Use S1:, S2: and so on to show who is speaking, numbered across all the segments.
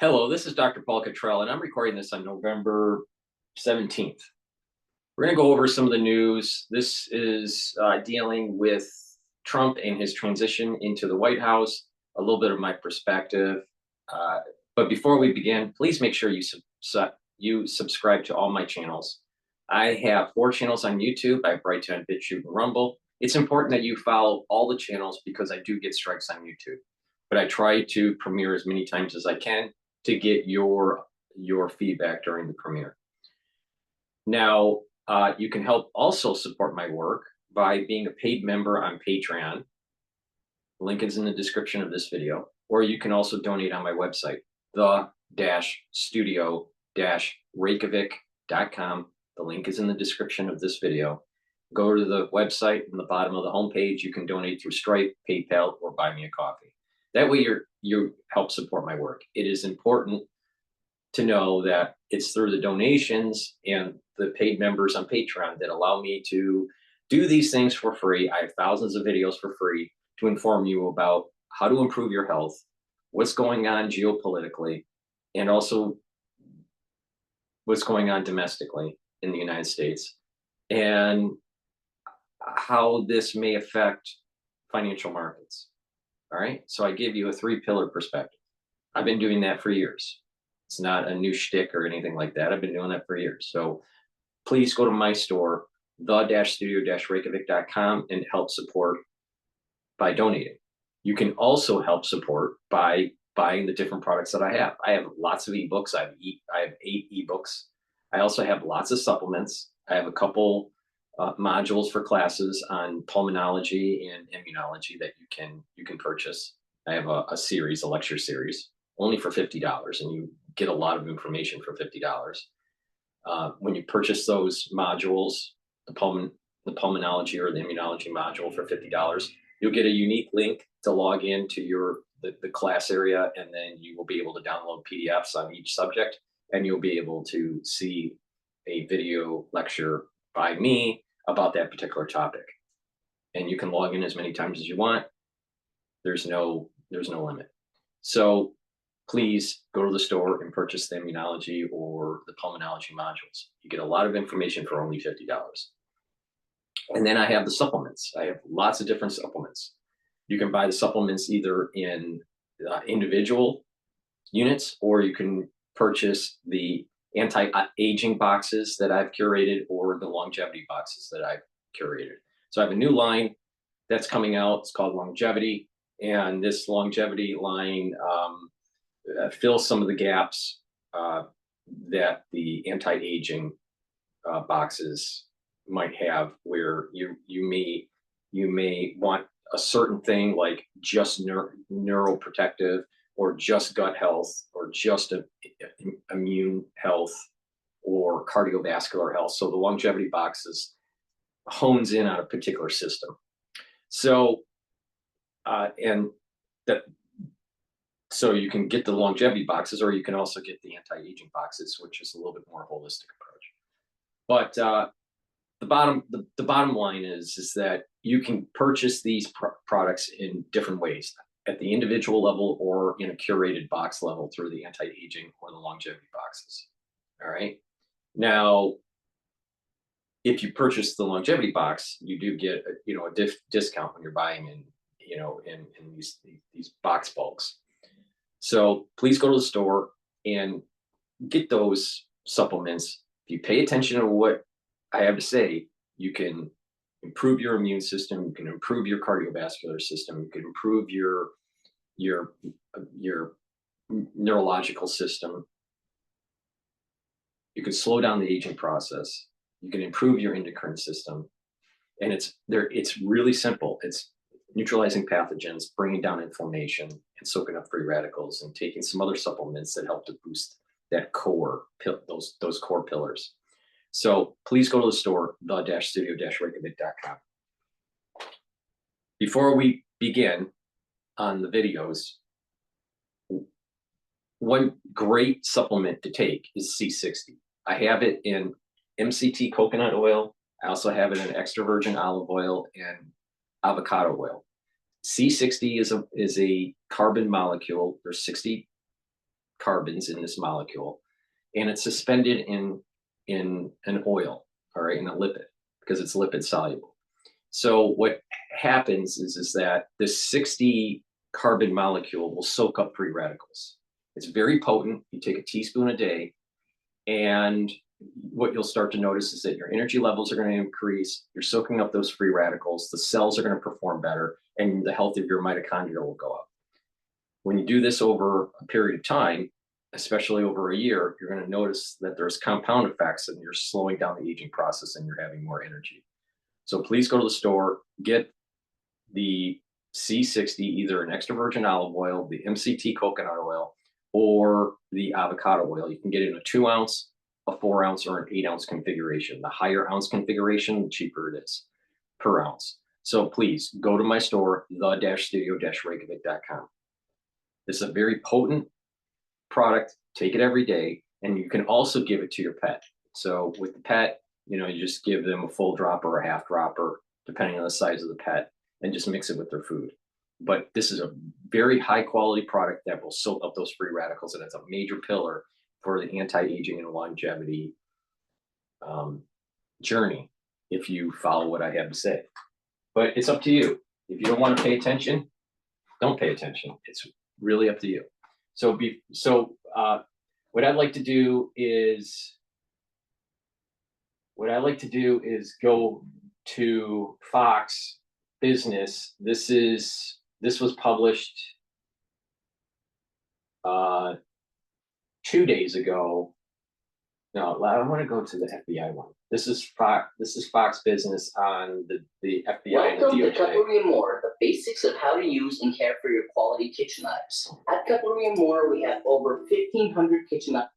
S1: Hello, this is Dr. Paul Cottrell, and I'm recording this on November 17th. We're going to go over some of the news. This is dealing with Trump and his transition into the White House, a little bit of my perspective. But before we begin, please make sure you subscribe to all my channels. I have 4 channels on YouTube. I have Brighteon, Bitchute, and Rumble. It's important that you follow all the channels because I do get strikes on YouTube. But I try to premiere as many times as I can to get your feedback during the premiere. Now, you can help also support my work by being a paid member on Patreon. The link is in the description of this video, or you can also donate on my website, the-studio-reykjavik.com. The link is in the description of this video. Go to the website in the bottom of the homepage. You can donate through Stripe, PayPal, or buy me a coffee. That way you help support my work. It is important to know that it's through the donations and the paid members on Patreon that allow me to do these things for free. I have thousands of videos for free to inform you about how to improve your health, what's going on geopolitically, and also what's going on domestically in the United States, and how this may affect financial markets. All right, so I give you a 3-pillar perspective. I've been doing that for years. It's not a new shtick or anything like that. I've been doing that for years. So please go to my store, the-studio-reykjavik.com, and help support by donating. You can also help support by buying the different products that I have. I have lots of ebooks. I have 8 ebooks. I also have lots of supplements. I have a couple modules for classes on pulmonology and immunology that you can purchase. I have a series, a lecture series, only for $50, and you get a lot of information for $50. When you purchase those modules, the pulmonology or the immunology module for $50, you'll get a unique link to log into the class area, and then you will be able to download PDFs on each subject, and you'll be able to see a video lecture by me about that particular topic. And you can log in as many times as you want. There's no limit. So please go to the store and purchase the immunology or the pulmonology modules. You get a lot of information for only $50. And then I have the supplements. I have lots of different supplements. You can buy the supplements either in individual units, or you can purchase the anti-aging boxes that I've curated or the longevity boxes that I've curated. So I have a new line that's coming out. It's called Longevity, and this longevity line fills some of the gaps that the anti-aging boxes might have, where you may want a certain thing like just neuroprotective, or just gut health, or just immune health, or cardiovascular health. So the longevity boxes hones in on a particular system. So so you can get the longevity boxes, or you can also get the anti-aging boxes, which is a little bit more holistic approach. But the bottom line is that you can purchase these products in different ways, at the individual level or in a curated box level through the anti-aging or the longevity boxes. All right. Now, if you purchase the longevity box, you do get a discount when you're buying in these box bulks. So please go to the store and get those supplements. If you pay attention to what I have to say, you can improve your immune system, you can improve your cardiovascular system, you can improve your neurological system, you can slow down the aging process, you can improve your endocrine system, and it's really simple. It's neutralizing pathogens, bringing down inflammation, and soaking up free radicals, and taking some other supplements that help to boost that core, those core pillars. So please go to the store, the-studio-reykjavik.com. Before we begin on the videos, one great supplement to take is C60. I have it in MCT coconut oil. I also have it in extra virgin olive oil and avocado oil. C60 is a carbon molecule. There's 60 carbons in this molecule, and it's suspended in an oil, all right, in a lipid, because it's lipid soluble. So what happens is that this 60 carbon molecule will soak up free radicals. It's very potent. You take a teaspoon a day, and what you'll start to notice is that your energy levels are going to increase. You're soaking up those free radicals. The cells are going to perform better, and the health of your mitochondria will go up. When you do this over a period of time, especially over a year, you're going to notice that there's compound effects, and you're slowing down the aging process, and you're having more energy. So please go to the store, get the C60, either an extra virgin olive oil, the MCT coconut oil, or the avocado oil. You can get it in a 2 ounce, a 4 ounce, or an 8 ounce configuration. The higher ounce configuration, the cheaper it is per ounce. So please go to my store, the-studio-reykjavik.com. This is a very potent product. Take it every day, and you can also give it to your pet. So with the pet, you just give them a full drop or a half dropper, depending on the size of the pet, and just mix it with their food. But this is a very high quality product that will soak up those free radicals, and it's a major pillar for the anti-aging and longevity journey, if you follow what I have to say. But it's up to you. If you don't want to pay attention, don't pay attention. It's really up to you. So what I'd like to do is go to Fox Business. This was published 2 days ago. No, I want to go to the FBI one. This is Fox Business on the FBI and the DOJ.
S2: Welcome to Cutlery & More, the basics of how to use and care for your quality kitchen knives. At Cutlery & More, we have over 1,500 kitchen knives.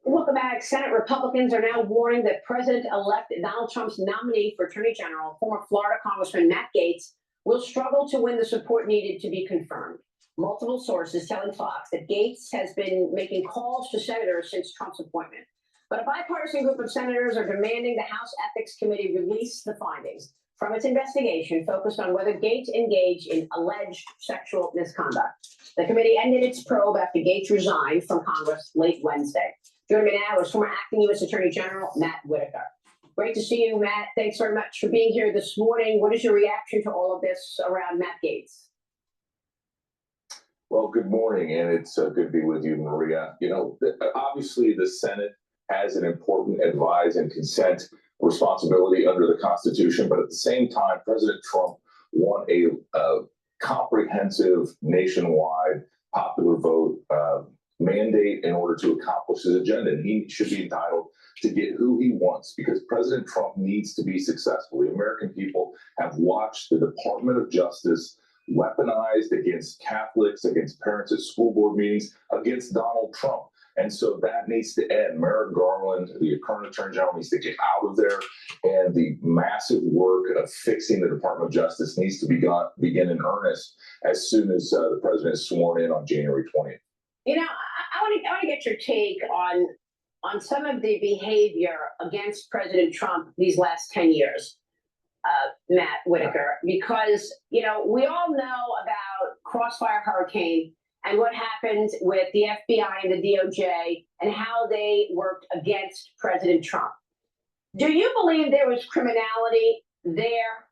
S3: Welcome back. Senate Republicans are now warning that President-elect Donald Trump's nominee for Attorney General, former Florida Congressman Matt Gaetz, will struggle to win the support needed to be confirmed. Multiple sources telling Fox that Gaetz has been making calls to senators since Trump's appointment. But a bipartisan group of senators are demanding the House Ethics Committee release the findings from its investigation focused on whether Gaetz engaged in alleged sexual misconduct. The committee ended its probe after Gaetz resigned from Congress late Wednesday. Joining me now is former acting U.S. Attorney General Matt Whitaker. Great to see you, Matt. Thanks very much for being here this morning. What is your reaction to all of this around Matt Gaetz?
S4: Well, good morning, and it's good to be with you, Maria. Obviously, the Senate has an important advise and consent responsibility under the Constitution, but at the same time, President Trump won a comprehensive nationwide popular vote mandate in order to accomplish his agenda, and he should be entitled to get who he wants, because President Trump needs to be successful. The American people have watched the Department of Justice weaponized against Catholics, against parents at school board meetings, against Donald Trump. And so that needs to end. Merrick Garland, the current Attorney General, needs to get out of there. And the massive work of fixing the Department of Justice needs to begin in earnest as soon as the president is sworn in on January 20th.
S3: I want to get your take on some of the behavior against President Trump these last 10 years, Matt Whitaker, because, we all know about Crossfire Hurricane and what happened with the FBI and the DOJ and how they worked against President Trump. Do you believe there was criminality there?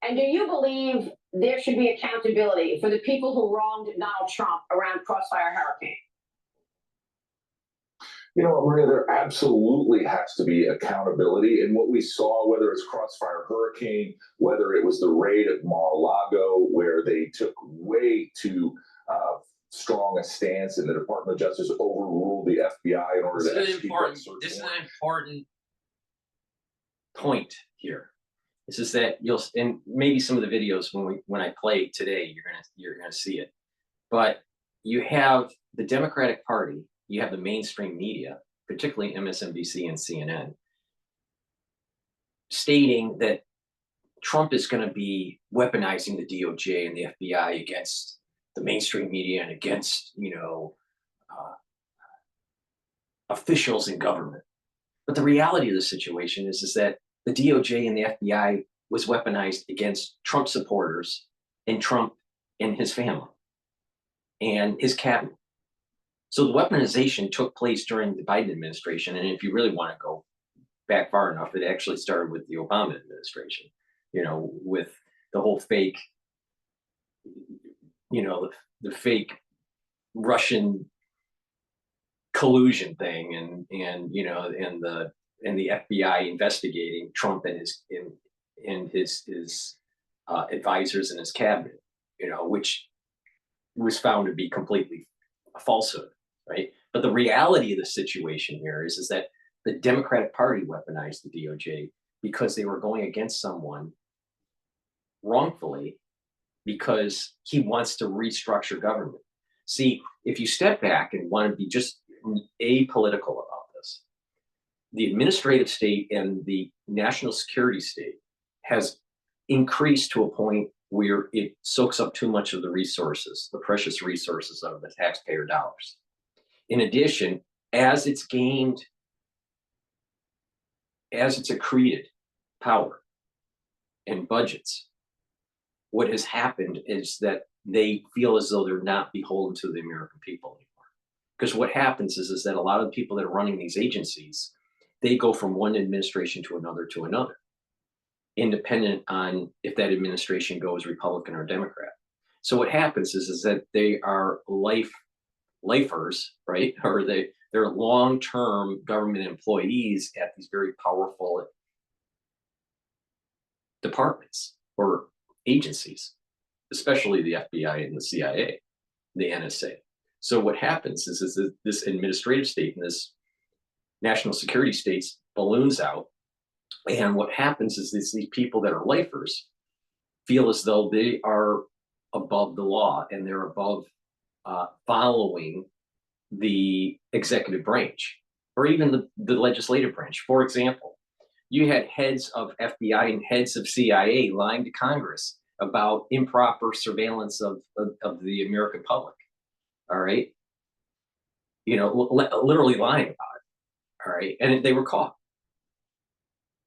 S3: And do you believe there should be accountability for the people who wronged Donald Trump around Crossfire Hurricane?
S4: Maria, there absolutely has to be accountability. And what we saw, whether it's Crossfire Hurricane, whether it was the raid at Mar-a-Lago, where they took way too strong a stance and the Department of Justice overruled the FBI in order to execute that search warrant.
S1: This is an important point here. This is that and maybe some of the videos when I play today, you're gonna see it. But you have the Democratic Party, you have the mainstream media, particularly MSNBC and CNN, stating that Trump is going to be weaponizing the DOJ and the FBI against the mainstream media and against, officials in government. But the reality of the situation is that the DOJ and the FBI was weaponized against Trump supporters and Trump and his family and his cabinet. So the weaponization took place during the Biden administration. And if you really want to go back far enough, it actually started with the Obama administration, with the whole fake, the fake Russian collusion thing, and the FBI investigating Trump and his advisors and his cabinet, which was found to be completely a falsehood, right? But the reality of the situation here is that the Democratic Party weaponized the DOJ because they were going against someone wrongfully because he wants to restructure government. See, if you step back and want to be just apolitical about this, the administrative state and the national security state has increased to a point where it soaks up too much of the resources, the precious resources of the taxpayer dollars. In addition, as it's accreted power and budgets, what has happened is that they feel as though they're not beholden to the American people anymore. Because what happens is that a lot of the people that are running these agencies, they go from one administration to another, independent on if that administration goes Republican or Democrat. So what happens is that they are lifers, right? Or they're long-term government employees at these very powerful departments or agencies, especially the FBI and the CIA, the NSA. So what happens is that this administrative state and this national security states balloons out. And what happens is these people that are lifers feel as though they are above the law and they're above following the executive branch or even the legislative branch. For example, you had heads of FBI and heads of CIA lying to Congress about improper surveillance of the American public. All right. Literally lying about it. All right. And they were caught.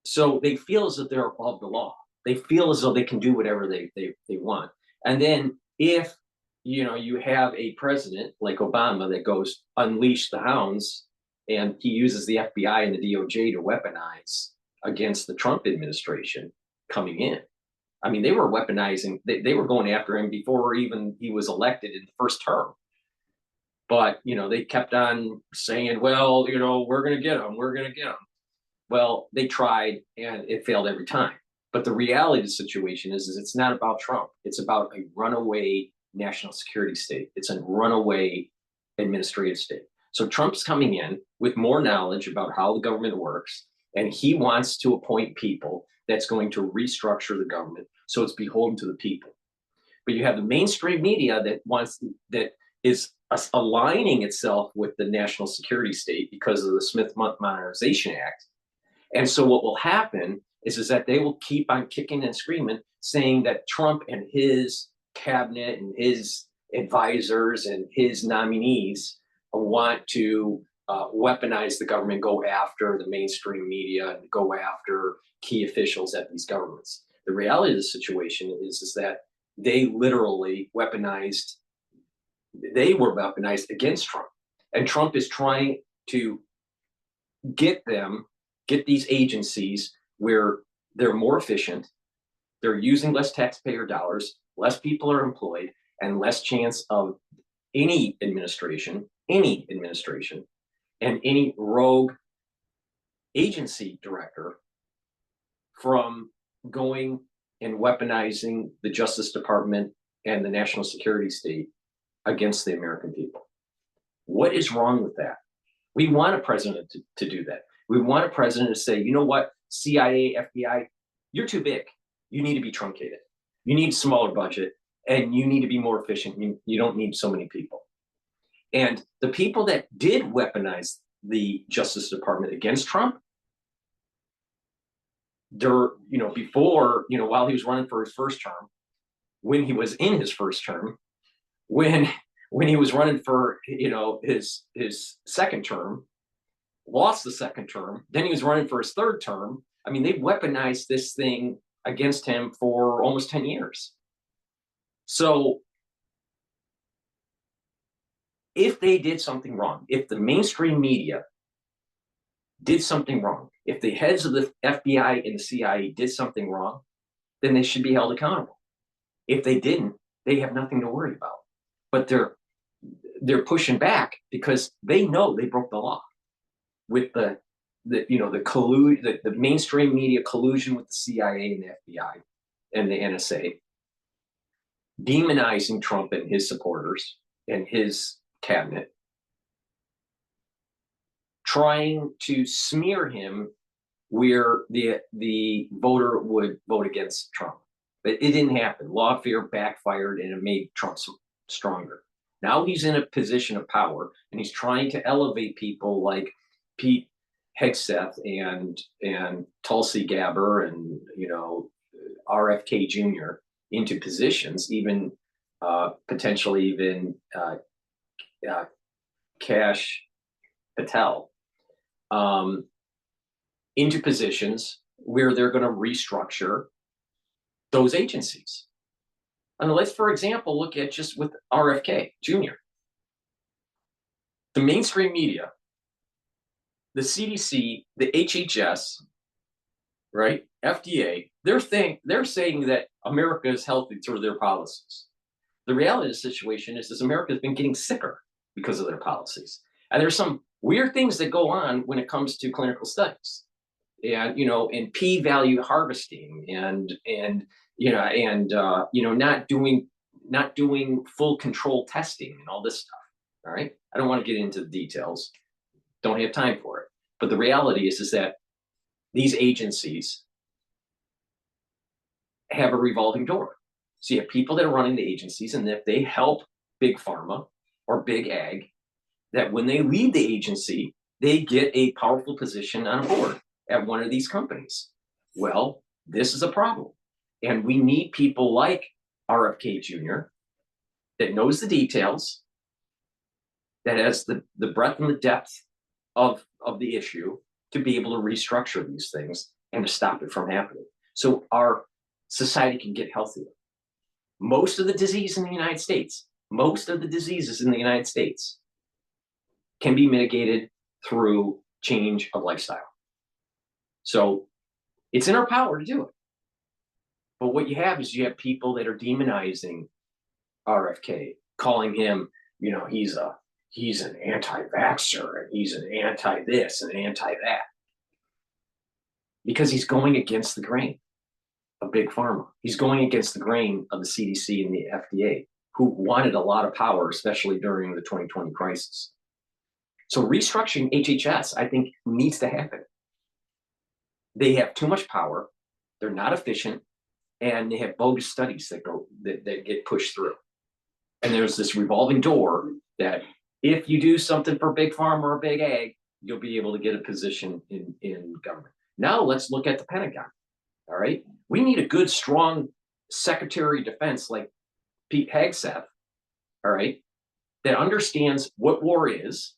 S1: So they feel as if they're above the law. They feel as though they can do whatever they want. And then if you have a president like Obama that goes unleash the hounds and he uses the FBI and the DOJ to weaponize against the Trump administration coming in. I mean, they were weaponizing, they were going after him before even he was elected in the first term. But, they kept on saying, well, we're going to get him. We're going to get him. Well, they tried and it failed every time. But the reality of the situation is it's not about Trump. It's about a runaway national security state. It's a runaway administrative state. So Trump's coming in with more knowledge about how the government works, and he wants to appoint people that's going to restructure the government so it's beholden to the people. But you have the mainstream media that is aligning itself with the national security state because of the Smith Modernization Act. And so what will happen is that they will keep on kicking and screaming, saying that Trump and his cabinet and his advisors and his nominees want to weaponize the government, go after the mainstream media, and go after key officials at these governments. The reality of the situation is that they literally were weaponized against Trump. And Trump is trying to get these agencies where they're more efficient, they're using less taxpayer dollars, less people are employed, and less chance of any administration, and any rogue agency director from going and weaponizing the Justice Department and the national security state against the American people. What is wrong with that? We want a president to do that. We want a president to say, you know what, CIA, FBI, you're too big. You need to be truncated. You need a smaller budget, and you need to be more efficient. You don't need so many people. And the people that did weaponize the Justice Department against Trump, before, while he was running for his first term, when he was in his first term, when he was running for, his second term, lost the second term, then he was running for his third term. I mean, they weaponized this thing against him for almost 10 years. So if they did something wrong, if the mainstream media did something wrong, if the heads of the FBI and the CIA did something wrong, then they should be held accountable. If they didn't, they have nothing to worry about. But they're pushing back because they know they broke the law with the mainstream media collusion with the CIA and the FBI and the NSA, demonizing Trump and his supporters and his cabinet, trying to smear him where the voter would vote against Trump. But it didn't happen. Lawfare backfired and it made Trump stronger. Now he's in a position of power and he's trying to elevate people like Pete Hegseth and Tulsi Gabbard and RFK Jr. into positions, even potentially even Kash Patel into positions where they're going to restructure those agencies. And let's, for example, look at just with RFK Jr. The mainstream media, the CDC, the HHS, right, FDA, they're saying that America is healthy through their policies. The reality of the situation is America has been getting sicker because of their policies. And there's some weird things that go on when it comes to clinical studies, and and p-value harvesting, and not doing full control testing and all this stuff. All right, I don't want to get into the details. Don't have time for it. But the reality is that these agencies have a revolving door. So you have people that are running the agencies, and if they help big pharma or big ag, that when they leave the agency, they get a powerful position on a board at one of these companies. Well, this is a problem. And we need people like RFK Jr. that knows the details, that has the breadth and the depth of the issue to be able to restructure these things and to stop it from happening. So our society can get healthier. Most of the diseases in the United States can be mitigated through change of lifestyle. So it's in our power to do it. But what you have is people that are demonizing RFK, calling him, he's an anti-vaxxer and he's an anti-this and anti-that. Because he's going against the grain of big pharma. He's going against the grain of the CDC and the FDA, who wanted a lot of power, especially during the 2020 crisis. So restructuring HHS, I think, needs to happen. They have too much power, they're not efficient, and they have bogus studies that get pushed through. And there's this revolving door that if you do something for big pharma or big ag, you'll be able to get a position in government. Now let's look at the Pentagon. All right, we need a good, strong Secretary of Defense like Pete Hegseth, all right, that understands what war is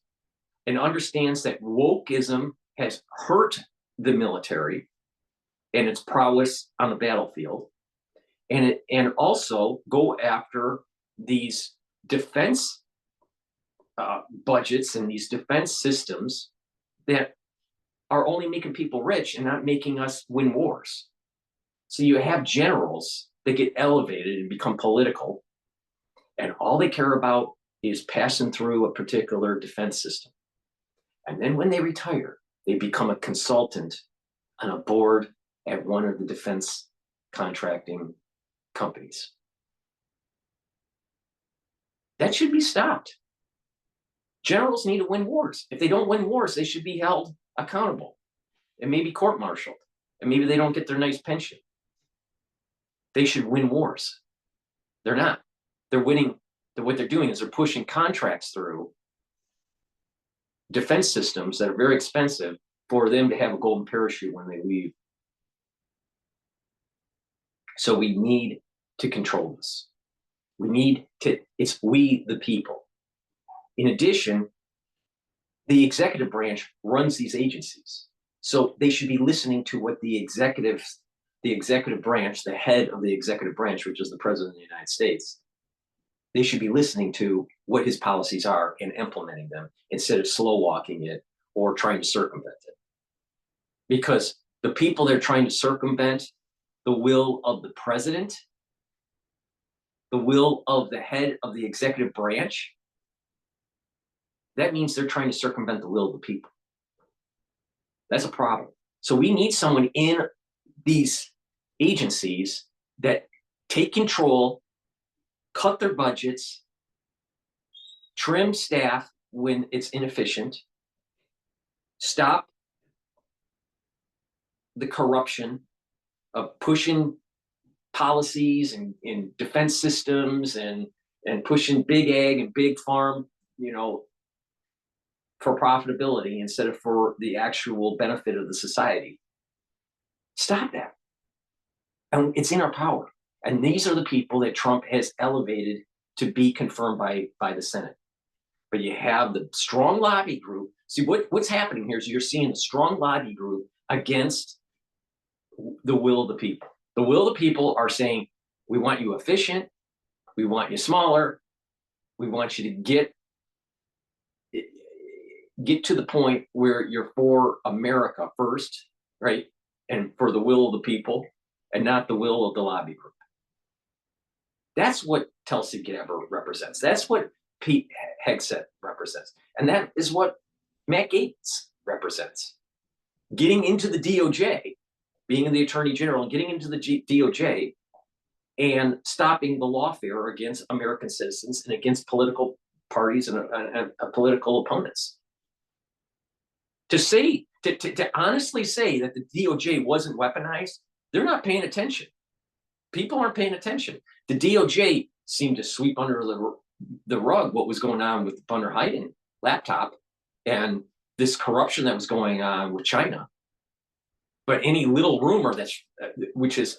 S1: and understands that wokeism has hurt the military and its prowess on the battlefield, and also go after these defense budgets and these defense systems that are only making people rich and not making us win wars. So you have generals that get elevated and become political, and all they care about is passing through a particular defense system. And then when they retire, they become a consultant on a board at one of the defense contracting companies. That should be stopped. Generals need to win wars. If they don't win wars, they should be held accountable and maybe court-martialed, and maybe they don't get their nice pension. They should win wars. They're not. They're winning. What they're doing is they're pushing contracts through defense systems that are very expensive for them to have a golden parachute when they leave. So we need to control this. It's we the people. In addition, the executive branch runs these agencies. So they should be listening to what the executive branch, the head of the executive branch, which is the President of the United States, they should be listening to what his policies are and implementing them instead of slow walking it or trying to circumvent it. Because the people that are trying to circumvent the will of the president, the will of the head of the executive branch, that means they're trying to circumvent the will of the people. That's a problem. So we need someone in these agencies that take control, cut their budgets, trim staff when it's inefficient, stop the corruption of pushing policies and defense systems and pushing big ag and big farm, you know, for profitability instead of for the actual benefit of the society. Stop that. And it's in our power. And these are the people that Trump has elevated to be confirmed by the Senate. But you have the strong lobby group. See, what's happening here is you're seeing a strong lobby group against the will of the people. The will of the people are saying, we want you efficient, we want you smaller, we want you to get to the point where you're for America first, right? And for the will of the people and not the will of the lobby group. That's what Tulsi Gabbard represents. That's what Pete Hegseth represents. And that is what Matt Gaetz represents. Getting into the DOJ, being the Attorney General, and getting into the DOJ and stopping the lawfare against American citizens and against political parties and political opponents. To honestly say that the DOJ wasn't weaponized, they're not paying attention. People aren't paying attention. The DOJ seemed to sweep under the rug what was going on with the Bunner Hayden laptop and this corruption that was going on with China. But any little rumor which is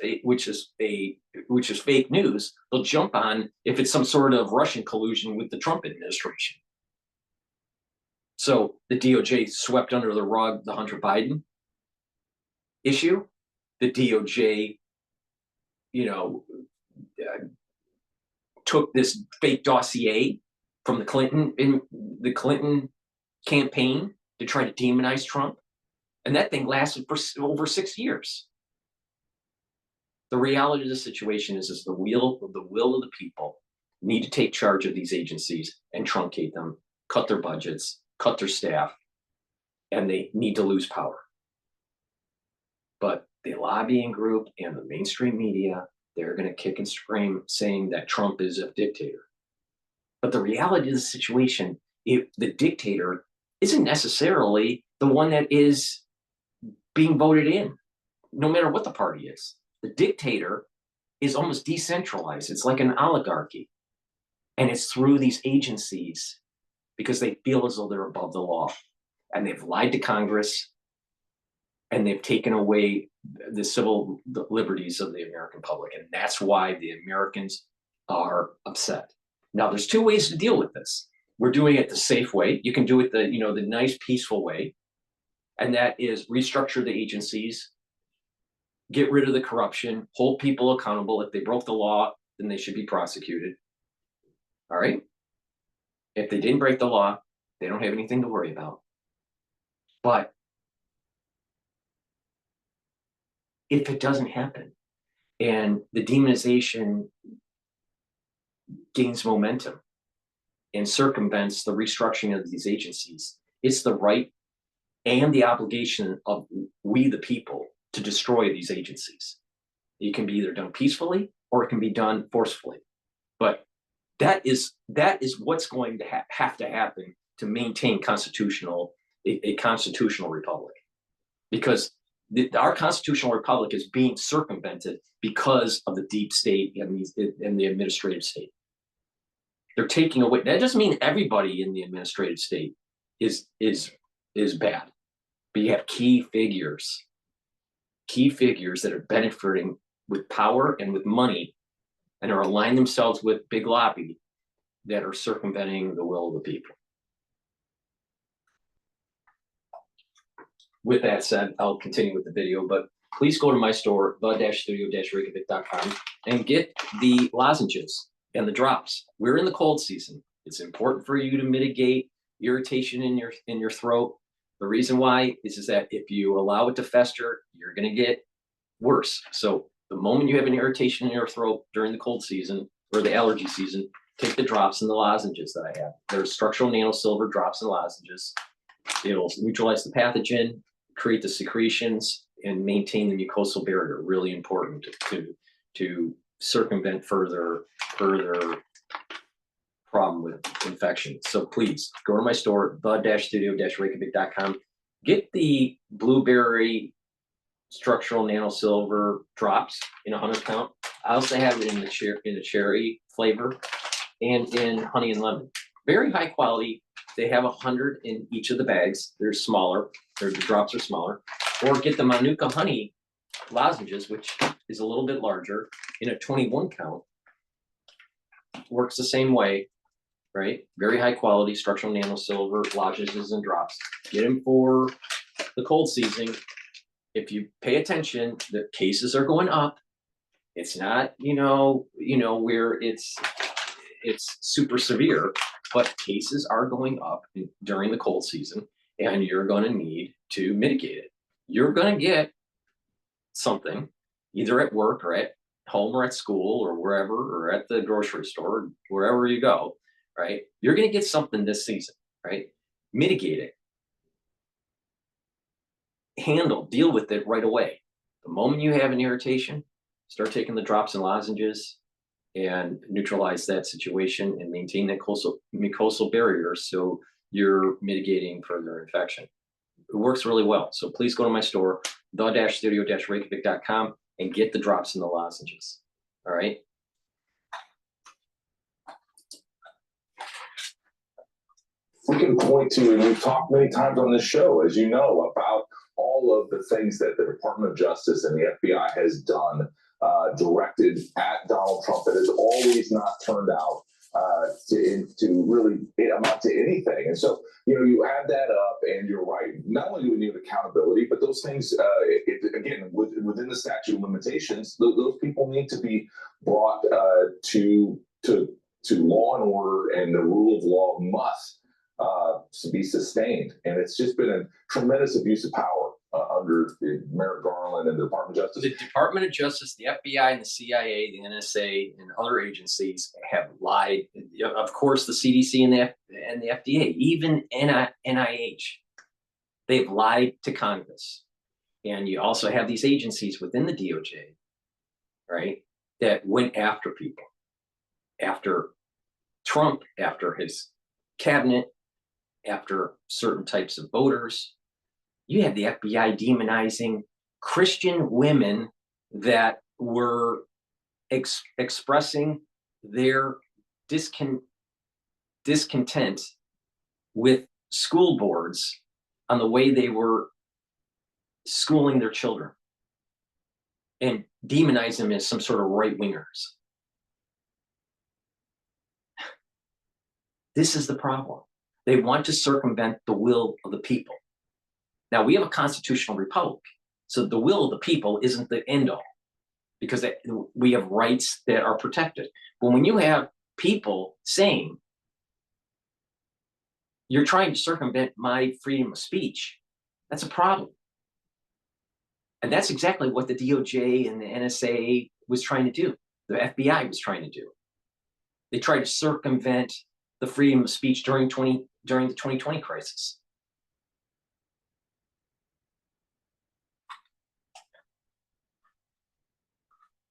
S1: fake news, they'll jump on if it's some sort of Russian collusion with the Trump administration. So the DOJ swept under the rug the Hunter Biden issue. The DOJ, took this fake dossier from the Clinton campaign to try to demonize Trump. And that thing lasted for over 6 years. The reality of the situation is the will of the people need to take charge of these agencies and truncate them, cut their budgets, cut their staff, and they need to lose power. But the lobbying group and the mainstream media, they're going to kick and scream saying that Trump is a dictator. But the reality of the situation, the dictator isn't necessarily the one that is being voted in, no matter what the party is. The dictator is almost decentralized. It's like an oligarchy. And it's through these agencies because they feel as though they're above the law. And they've lied to Congress and they've taken away the civil liberties of the American public. And that's why the Americans are upset. Now, there's two ways to deal with this. We're doing it the safe way. You can do it the nice, peaceful way. And that is restructure the agencies, get rid of the corruption, hold people accountable. If they broke the law, then they should be prosecuted. All right? If they didn't break the law, they don't have anything to worry about. But if it doesn't happen and the demonization gains momentum and circumvents the restructuring of these agencies, it's the right and the obligation of we the people to destroy these agencies. It can be either done peacefully or it can be done forcefully. But that is what's going to have to happen to maintain a constitutional republic. Because our constitutional republic is being circumvented because of the deep state and the administrative state. They're taking away. That doesn't mean everybody in the administrative state is bad, but you have key figures that are benefiting with power and with money and are aligned themselves with big lobby that are circumventing the will of the people. With that said, I'll continue with the video, but please go to my store, the-studio-reykjavik.com, and get the lozenges. And the drops. We're in the cold season. It's important for you to mitigate irritation in your throat. The reason why is that if you allow it to fester, you're going to get worse. So the moment you have an irritation in your throat during the cold season or the allergy season, take the drops and the lozenges that I have. There's structural nanosilver drops and lozenges. It'll neutralize the pathogen, create the secretions, and maintain the mucosal barrier. Really important to circumvent further problem with infection. So please go to my store, the-studio-reykjavik.com. Get the blueberry structural nanosilver drops in 100 count. I also have it in the cherry flavor and in honey and lemon. Very high quality. They have 100 in each of the bags. They're smaller. The drops are smaller. Or get the Manuka honey lozenges, which is a little bit larger, in a 21 count. Works the same way, right? Very high quality structural nanosilver lozenges and drops. Get them for the cold season. If you pay attention, the cases are going up. It's not, where it's super severe, but cases are going up during the cold season, and you're going to need to mitigate it. You're going to get something either at work or at home or at school or wherever, or at the grocery store, wherever you go, right? You're going to get something this season, right? Mitigate it. Deal with it right away. The moment you have an irritation, start taking the drops and lozenges and neutralize that situation and maintain that mucosal barrier so you're mitigating further infection. It works really well. So please go to my store, the-studio-reykjavik.com, and get the drops and the lozenges. All right.
S4: We can point to, and we've talked many times on this show, as you know, about all of the things that the Department of Justice and the FBI has done, directed at Donald Trump, that has always not turned out to really amount to anything. And so, you add that up, and you're right. Not only do we need accountability, but those things, again, within the statute of limitations, those people need to be brought to law and order, and the rule of law must to be sustained. And it's just been a tremendous abuse of power under Merrick Garland and the Department of Justice.
S1: The Department of Justice, the FBI, and the CIA, the NSA, and other agencies have lied. Of course, the CDC and the FDA, even NIH, they've lied to Congress. And you also have these agencies within the DOJ, right, that went after people, after Trump, after his cabinet, after certain types of voters. You had the FBI demonizing Christian women that were expressing their discontent with school boards on the way they were schooling their children, and demonize them as some sort of right-wingers. This is the problem. They want to circumvent the will of the people. Now, we have a constitutional republic, so the will of the people isn't the end all, because we have rights that are protected. But when you have people saying, you're trying to circumvent my freedom of speech, that's a problem. And that's exactly what the DOJ and the NSA was trying to do. The FBI was trying to do. They tried to circumvent the freedom of speech during the 2020 crisis.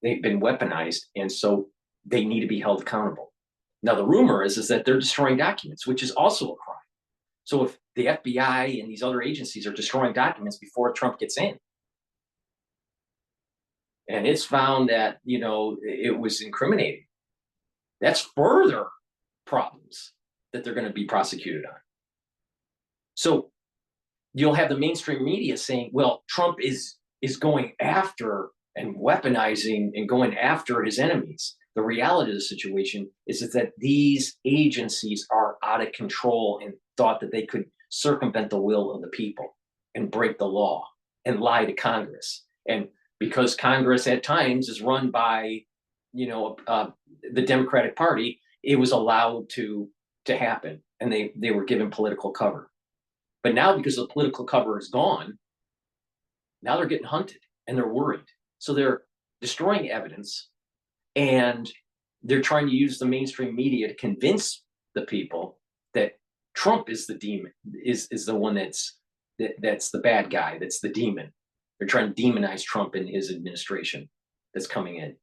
S1: They've been weaponized, and so they need to be held accountable. Now, the rumor is that they're destroying documents, which is also a crime. So if the FBI and these other agencies are destroying documents before Trump gets in, and it's found that, it was incriminating, that's further problems that they're going to be prosecuted on. So you'll have the mainstream media saying, well, Trump is going after and weaponizing and going after his enemies. The reality of the situation is that these agencies are out of control and thought that they could circumvent the will of the people and break the law and lie to Congress. And because Congress at times is run by the Democratic Party, it was allowed to happen, and they were given political cover. But now, because the political cover is gone, now they're getting hunted and they're worried. So they're destroying evidence, and they're trying to use the mainstream media to convince the people that Trump is the demon, is the one that's the bad guy, that's the demon. They're trying to demonize Trump and his administration that's coming in.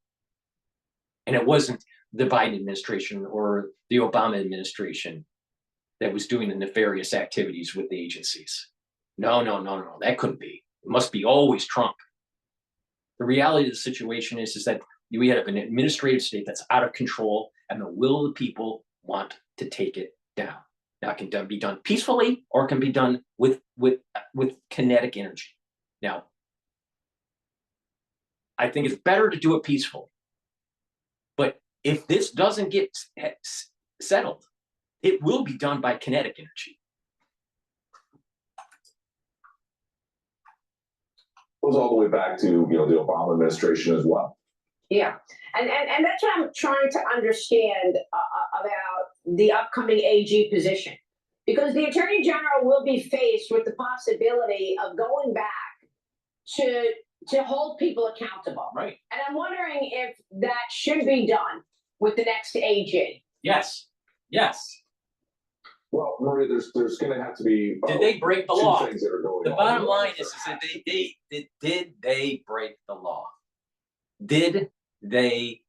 S1: And it wasn't the Biden administration or the Obama administration that was doing the nefarious activities with the agencies. No, that couldn't be. It must be always Trump. The reality of the situation is that we have an administrative state that's out of control, and the will of the people want to take it down. Now, it can be done peacefully, or it can be done with kinetic energy. Now, I think it's better to do it peacefully. But if this doesn't get settled, it will be done by kinetic energy.
S4: Goes all the way back to the Obama administration as well.
S3: Yeah, and that's what I'm trying to understand about the upcoming AG position, because the Attorney General will be faced with the possibility of going back to hold people accountable.
S1: Right.
S3: And I'm wondering if that should be done with the next AG.
S1: Yes.
S4: Well, Maria, there's going to have to be.
S1: Did they break the
S4: two
S1: law?
S4: things that are going
S1: The
S4: on.
S1: bottom line is that did they break the law? Did they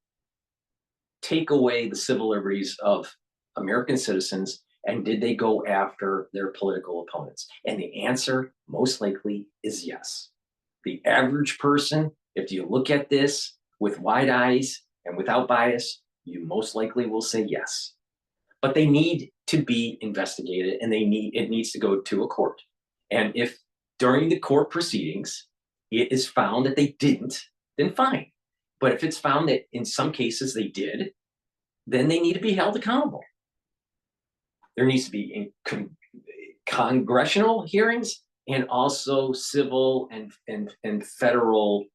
S1: take away the civil liberties of American citizens, and did they go after their political opponents? And the answer, most likely, is yes. The average person, if you look at this with wide eyes and without bias, you most likely will say yes. But they need to be investigated, and it needs to go to a court. And if during the court proceedings it is found that they didn't, then fine. But if it's found that in some cases they did, then they need to be held accountable. There needs to be congressional hearings, and also civil and federal,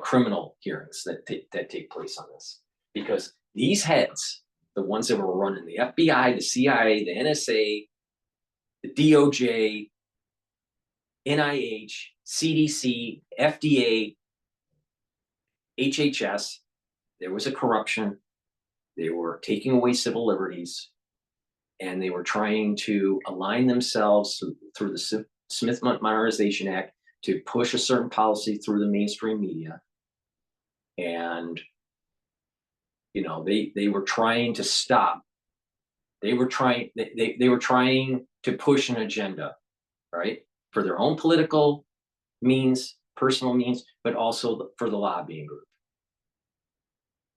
S1: criminal hearings that take place on this. Because these heads, the ones that were running the FBI, the CIA, the NSA, the DOJ, NIH, CDC, FDA, HHS, there was a corruption. They were taking away civil liberties, and they were trying to align themselves through the Smith Modernization Act to push a certain policy through the mainstream media. And they were trying to stop. They were trying to push an agenda, right, for their own political means, personal means, but also for the lobbying group.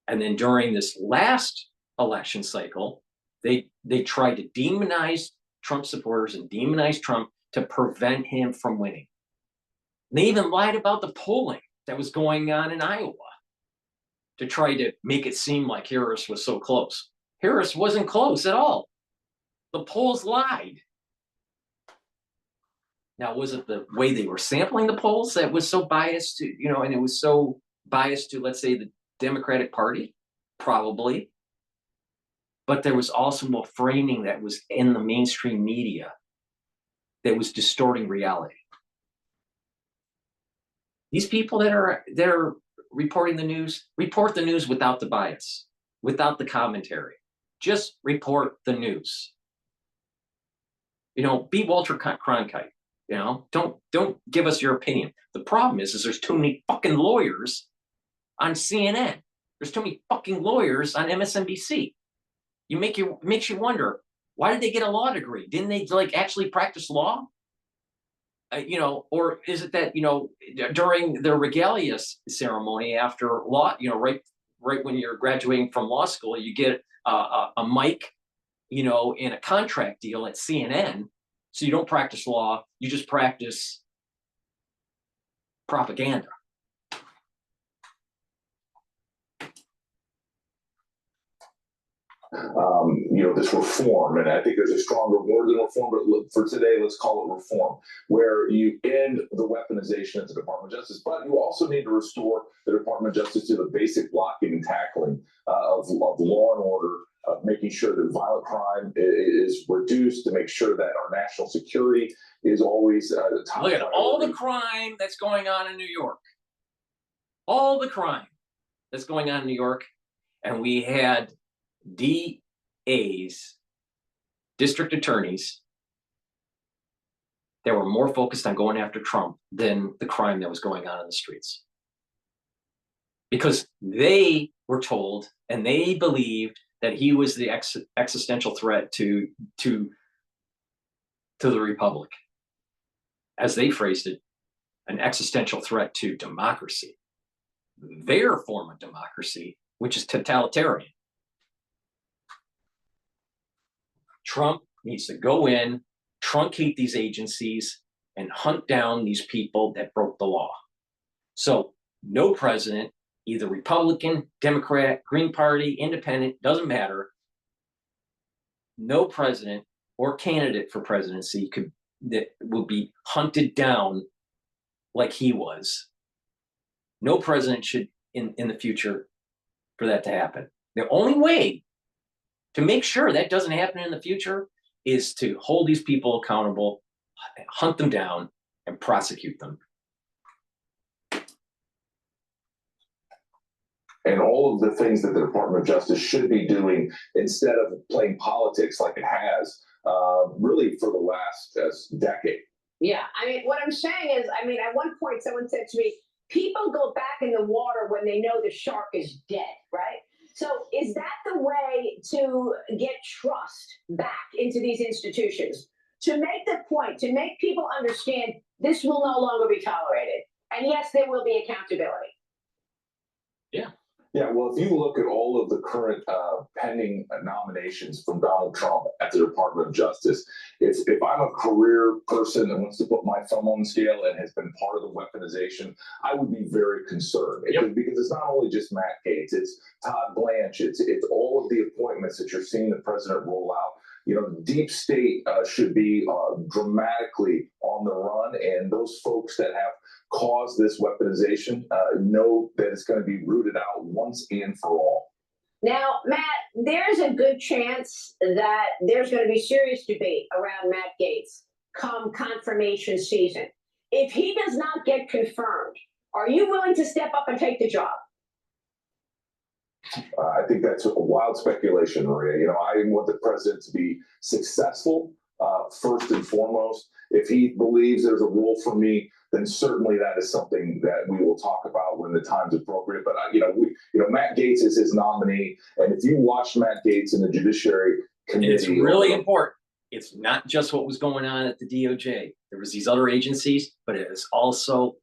S1: And then during this last election cycle, they tried to demonize Trump supporters and demonize Trump to prevent him from winning. And they even lied about the polling that was going on in Iowa to try to make it seem like Harris was so close. Harris wasn't close at all. The polls lied. Now, was it the way they were sampling the polls that was so biased to, and it was so biased to, let's say, the Democratic Party? Probably. But there was also a framing that was in the mainstream media that was distorting reality. These people that are reporting the news, report the news without the bias, without the commentary. Just report the news. Be Walter Cronkite. Don't give us your opinion. The problem is there's too many fucking lawyers on CNN. There's too many fucking lawyers on MSNBC. Makes you wonder, why did they get a law degree? Didn't they actually practice law? Or is it that during the regalia ceremony after law, right when you're graduating from law school, you get a mic, in a contract deal at CNN. So you don't practice law, you just practice propaganda.
S4: this reform, and I think there's a stronger word than reform, but for today, let's call it reform, where you end the weaponization of the Department of Justice, but you also need to restore the Department of Justice to the basic blocking and tackling of law and order, of making sure that violent crime is reduced, to make sure that our national security is always the top.
S1: Look at all the crime that's going on in New York. All the crime that's going on in New York. And we had DAs, district attorneys, that were more focused on going after Trump than the crime that was going on in the streets. Because they were told and they believed that he was the existential threat to the Republic. As they phrased it, an existential threat to democracy. Their form of democracy, which is totalitarian. Trump needs to go in, truncate these agencies, and hunt down these people that broke the law. So no president, either Republican, Democrat, Green Party, Independent, doesn't matter. No president or candidate for presidency that will be hunted down like he was. No president should in the future for that to happen. The only way to make sure that doesn't happen in the future is to hold these people accountable, hunt them down, and prosecute them.
S4: And all of the things that the Department of Justice should be doing instead of playing politics like it has really for the last decade.
S3: Yeah, I mean, what I'm saying is, I mean, at one point someone said to me, people go back in the water when they know the shark is dead, right? So is that the way to get trust back into these institutions? To make the point, to make people understand this will no longer be tolerated. And yes, there will be accountability.
S1: Yeah.
S4: Yeah, well, if you look at all of the current pending nominations from Donald Trump at the Department of Justice, if I'm a career person that wants to put my thumb on the scale and has been part of the weaponization, I would be very concerned. Yep. Because it's not only just Matt Gaetz, it's Todd Blanche, it's all of the appointments that you're seeing the president roll out. The deep state should be dramatically on the run, and those folks that have caused this weaponization know that it's going to be rooted out once and for all.
S3: Now, Matt, there's a good chance that there's going to be serious debate around Matt Gaetz come confirmation season. If he does not get confirmed, are you willing to step up and take the job?
S4: I think that's a wild speculation, Maria. I want the president to be successful first and foremost. If he believes there's a role for me, then certainly that is something that we will talk about when the time's appropriate. But Matt Gaetz is his nominee, and if you watch Matt Gaetz in the Judiciary Committee,
S1: it's really important. It's not just what was going on at the DOJ. There was these other agencies, but it is also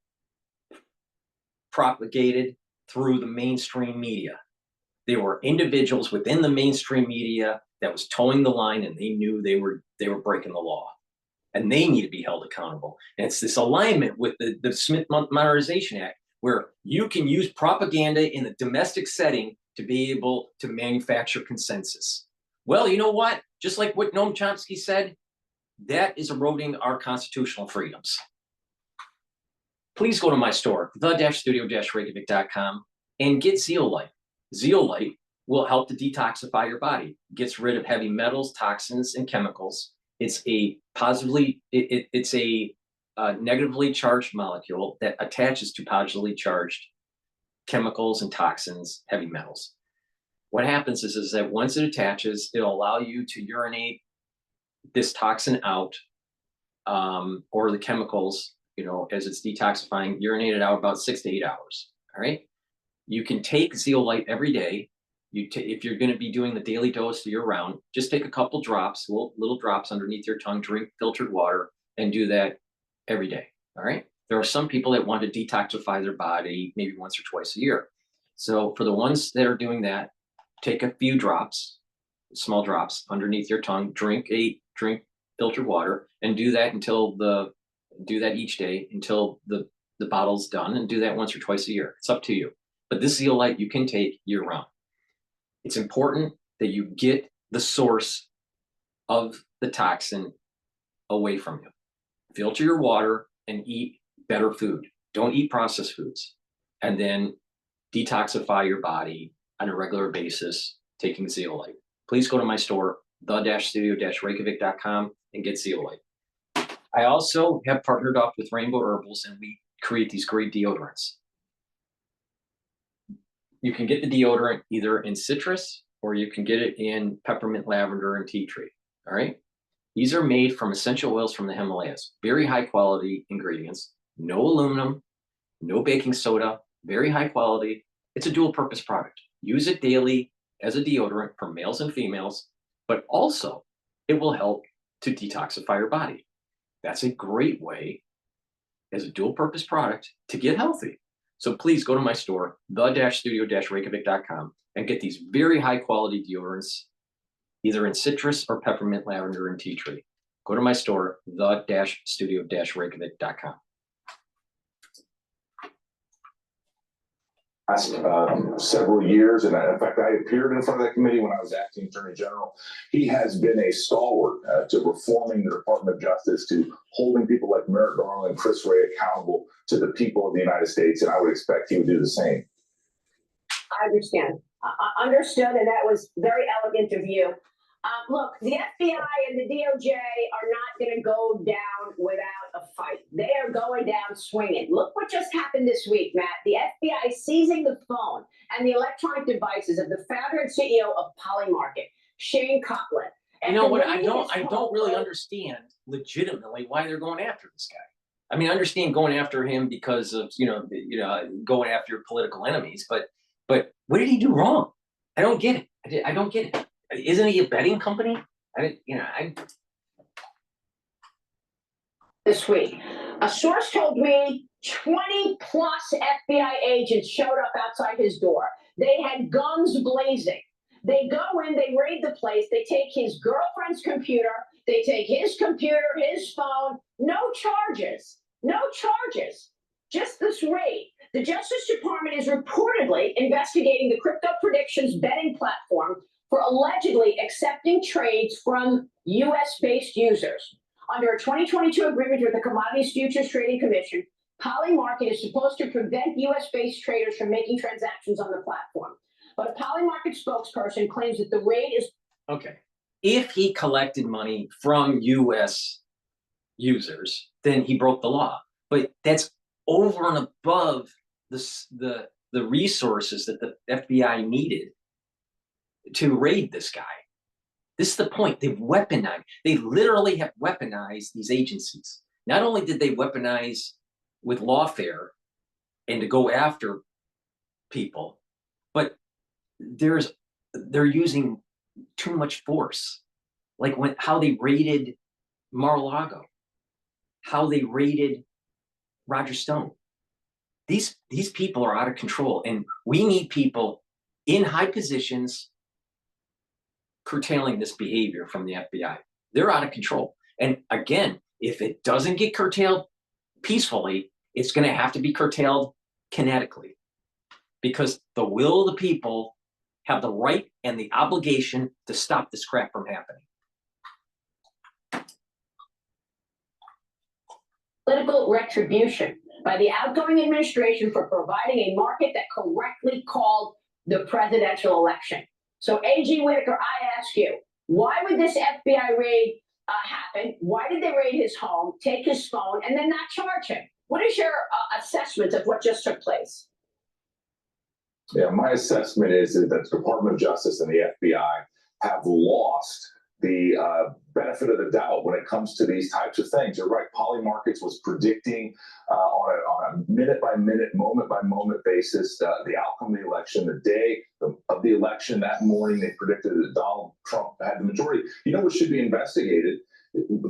S1: propagated through the mainstream media. There were individuals within the mainstream media that was towing the line, and they knew they were breaking the law, and they need to be held accountable. And it's this alignment with the Smith Modernization Act, where you can use propaganda in a domestic setting to be able to manufacture consensus. Well, you know what? Just like what Noam Chomsky said, that is eroding our constitutional freedoms. Please go to my store, the-studio-reykjavik.com, and get Zeolite. Zeolite will help to detoxify your body. It gets rid of heavy metals, toxins, and chemicals. It's a negatively charged molecule that attaches to positively charged chemicals and toxins, heavy metals. What happens is that once it attaches, it'll allow you to urinate this toxin out, or the chemicals, as it's detoxifying, urinate it out about 6 to 8 hours. All right. You can take Zeolite every day. If you're going to be doing the daily dose year round, just take a couple drops, little drops underneath your tongue, drink filtered water, and do that every day. All right. There are some people that want to detoxify their body maybe once or twice a year. So for the ones that are doing that, take a few drops, small drops underneath your tongue, drink filtered water, and do that each day until the bottle's done, and do that once or twice a year. It's up to you. But this Zeolite you can take year round. It's important that you get the source of the toxin away from you. Filter your water and eat better food. Don't eat processed foods. And then detoxify your body on a regular basis, taking zeolite. Please go to my store, the-studio-reykjavik.com, and get zeolite. I also have partnered up with Rainbow Herbals, and we create these great deodorants. You can get the deodorant either in citrus or you can get it in peppermint, lavender, and tea tree. All right. These are made from essential oils from the Himalayas. Very high quality ingredients, no aluminum, no baking soda, very high quality. It's a dual purpose product. Use it daily as a deodorant for males and females, but also it will help to detoxify your body. That's a great way as a dual purpose product to get healthy. So please go to my store, the-studio-reykjavik.com, and get these very high quality deodorants, either in citrus or peppermint, lavender, and tea tree. Go to my store, the-studio-reykjavik.com.
S4: Several years, and in fact, I appeared in front of that committee when I was acting Attorney General. He has been a stalwart to reforming the Department of Justice, to holding people like Merrick Garland and Chris Wray accountable to the people of the United States, and I would expect he would do the same.
S3: I understand. Understood, and that was very elegant of you. Look, the FBI and the DOJ are not going to go down without a fight. They are going down swinging. Look what just happened this week, Matt. The FBI seizing the phone and the electronic devices of the founder and CEO of Polymarket, Shane Cottrell.
S1: You know what? I don't really understand legitimately why they're going after this guy. I mean, I understand going after him because of going after your political enemies, but what did he do wrong? I don't get it. I don't get it. Isn't he a betting company?
S3: This week, a source told me 20 plus FBI agents showed up outside his door. They had guns blazing. They go in, they raid the place, they take his girlfriend's computer, they take his computer, his phone, no charges, just this raid. The Justice Department is reportedly investigating the Crypto Predictions betting platform for allegedly accepting trades from U.S.-based users. Under a 2022 agreement with the Commodities Futures Trading Commission, Polymarket is supposed to prevent U.S.-based traders from making transactions on the platform. But a Polymarket spokesperson claims that the raid is...
S1: Okay. If he collected money from U.S. users, then he broke the law. But that's over and above the resources that the FBI needed to raid this guy. This is the point. They've weaponized. They literally have weaponized these agencies. Not only did they weaponize with lawfare and to go after people, but they're using too much force. Like how they raided Mar-a-Lago, how they raided Roger Stone. These people are out of control, and we need people in high positions curtailing this behavior from the FBI. They're out of control. And again, if it doesn't get curtailed peacefully, it's going to have to be curtailed kinetically, because the will of the people have the right and the obligation to stop this crap from happening.
S3: Political retribution by the outgoing administration for providing a market that correctly called the presidential election. So, A.G. Whitaker, I ask you, why would this FBI raid happen? Why did they raid his home, take his phone, and then not charge him? What is your assessment of what just took place?
S4: Yeah, my assessment is that the Department of Justice and the FBI have lost the benefit of the doubt when it comes to these types of things. You're right. Polymarkets was predicting on a minute-by-minute, moment-by-moment basis the outcome of the election. The day of the election, that morning, they predicted that Donald Trump had the majority. You know what should be investigated?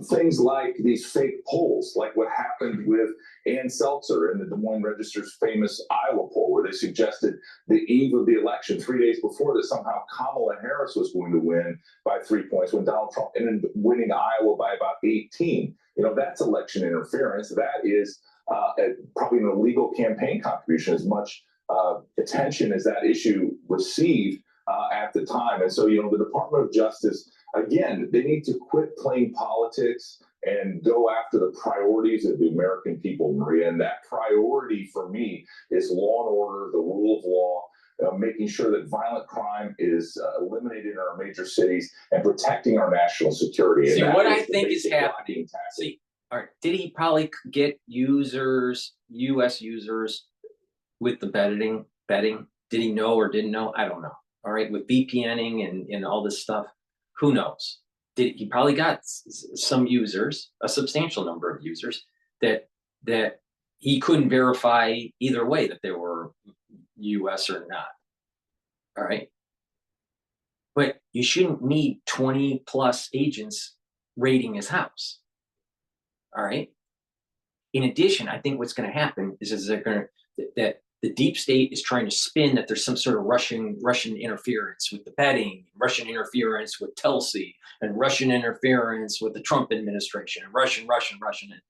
S4: Things like these fake polls, like what happened with Ann Seltzer in the Des Moines Register's famous Iowa poll, where they suggested the eve of the election, 3 days before, that somehow Kamala Harris was going to win by 3 points, when Donald Trump ended up winning Iowa by about 18. You know, that's election interference. That is probably an illegal campaign contribution. As much attention as that issue received at the time. And so, the Department of Justice, again, they need to quit playing politics and go after the priorities of the American people, Maria. And that priority for me is law and order, the rule of law, making sure that violent crime is eliminated in our major cities and protecting our national security.
S1: See,
S4: and
S1: what
S4: that
S1: I
S4: is the
S1: think is
S4: basic
S1: happening.
S4: blocking tactic.
S1: See, all right, did he probably get users, US users with the betting? Did he know or didn't know? I don't know. All right, with VPNing and all this stuff, who knows? He probably got some users, a substantial number of users that he couldn't verify either way that they were US or not. All right. But you shouldn't need 20 plus agents raiding his house. All right. In addition, I think what's going to happen is that the deep state is trying to spin that there's some sort of Russian interference with the betting, Russian interference with Tulsi, and Russian interference with the Trump administration, and Russian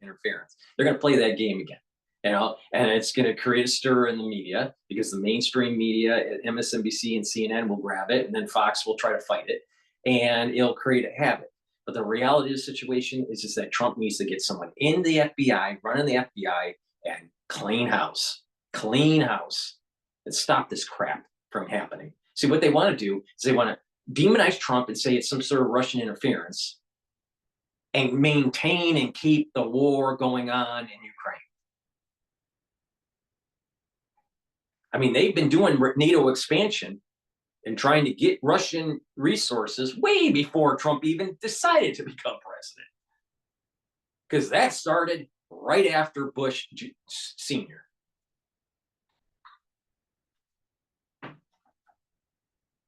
S1: interference. They're going to play that game again, and it's going to create a stir in the media because the mainstream media, MSNBC and CNN, will grab it, and then Fox will try to fight it, and it'll create a habit. But the reality of the situation is that Trump needs to get someone in the FBI, running the FBI, and clean house, and stop this crap from happening. See, what they want to do is they want to demonize Trump and say it's some sort of Russian interference and maintain and keep the war going on in Ukraine. I mean, they've been doing NATO expansion and trying to get Russian resources way before Trump even decided to become president. Because that started right after Bush Sr.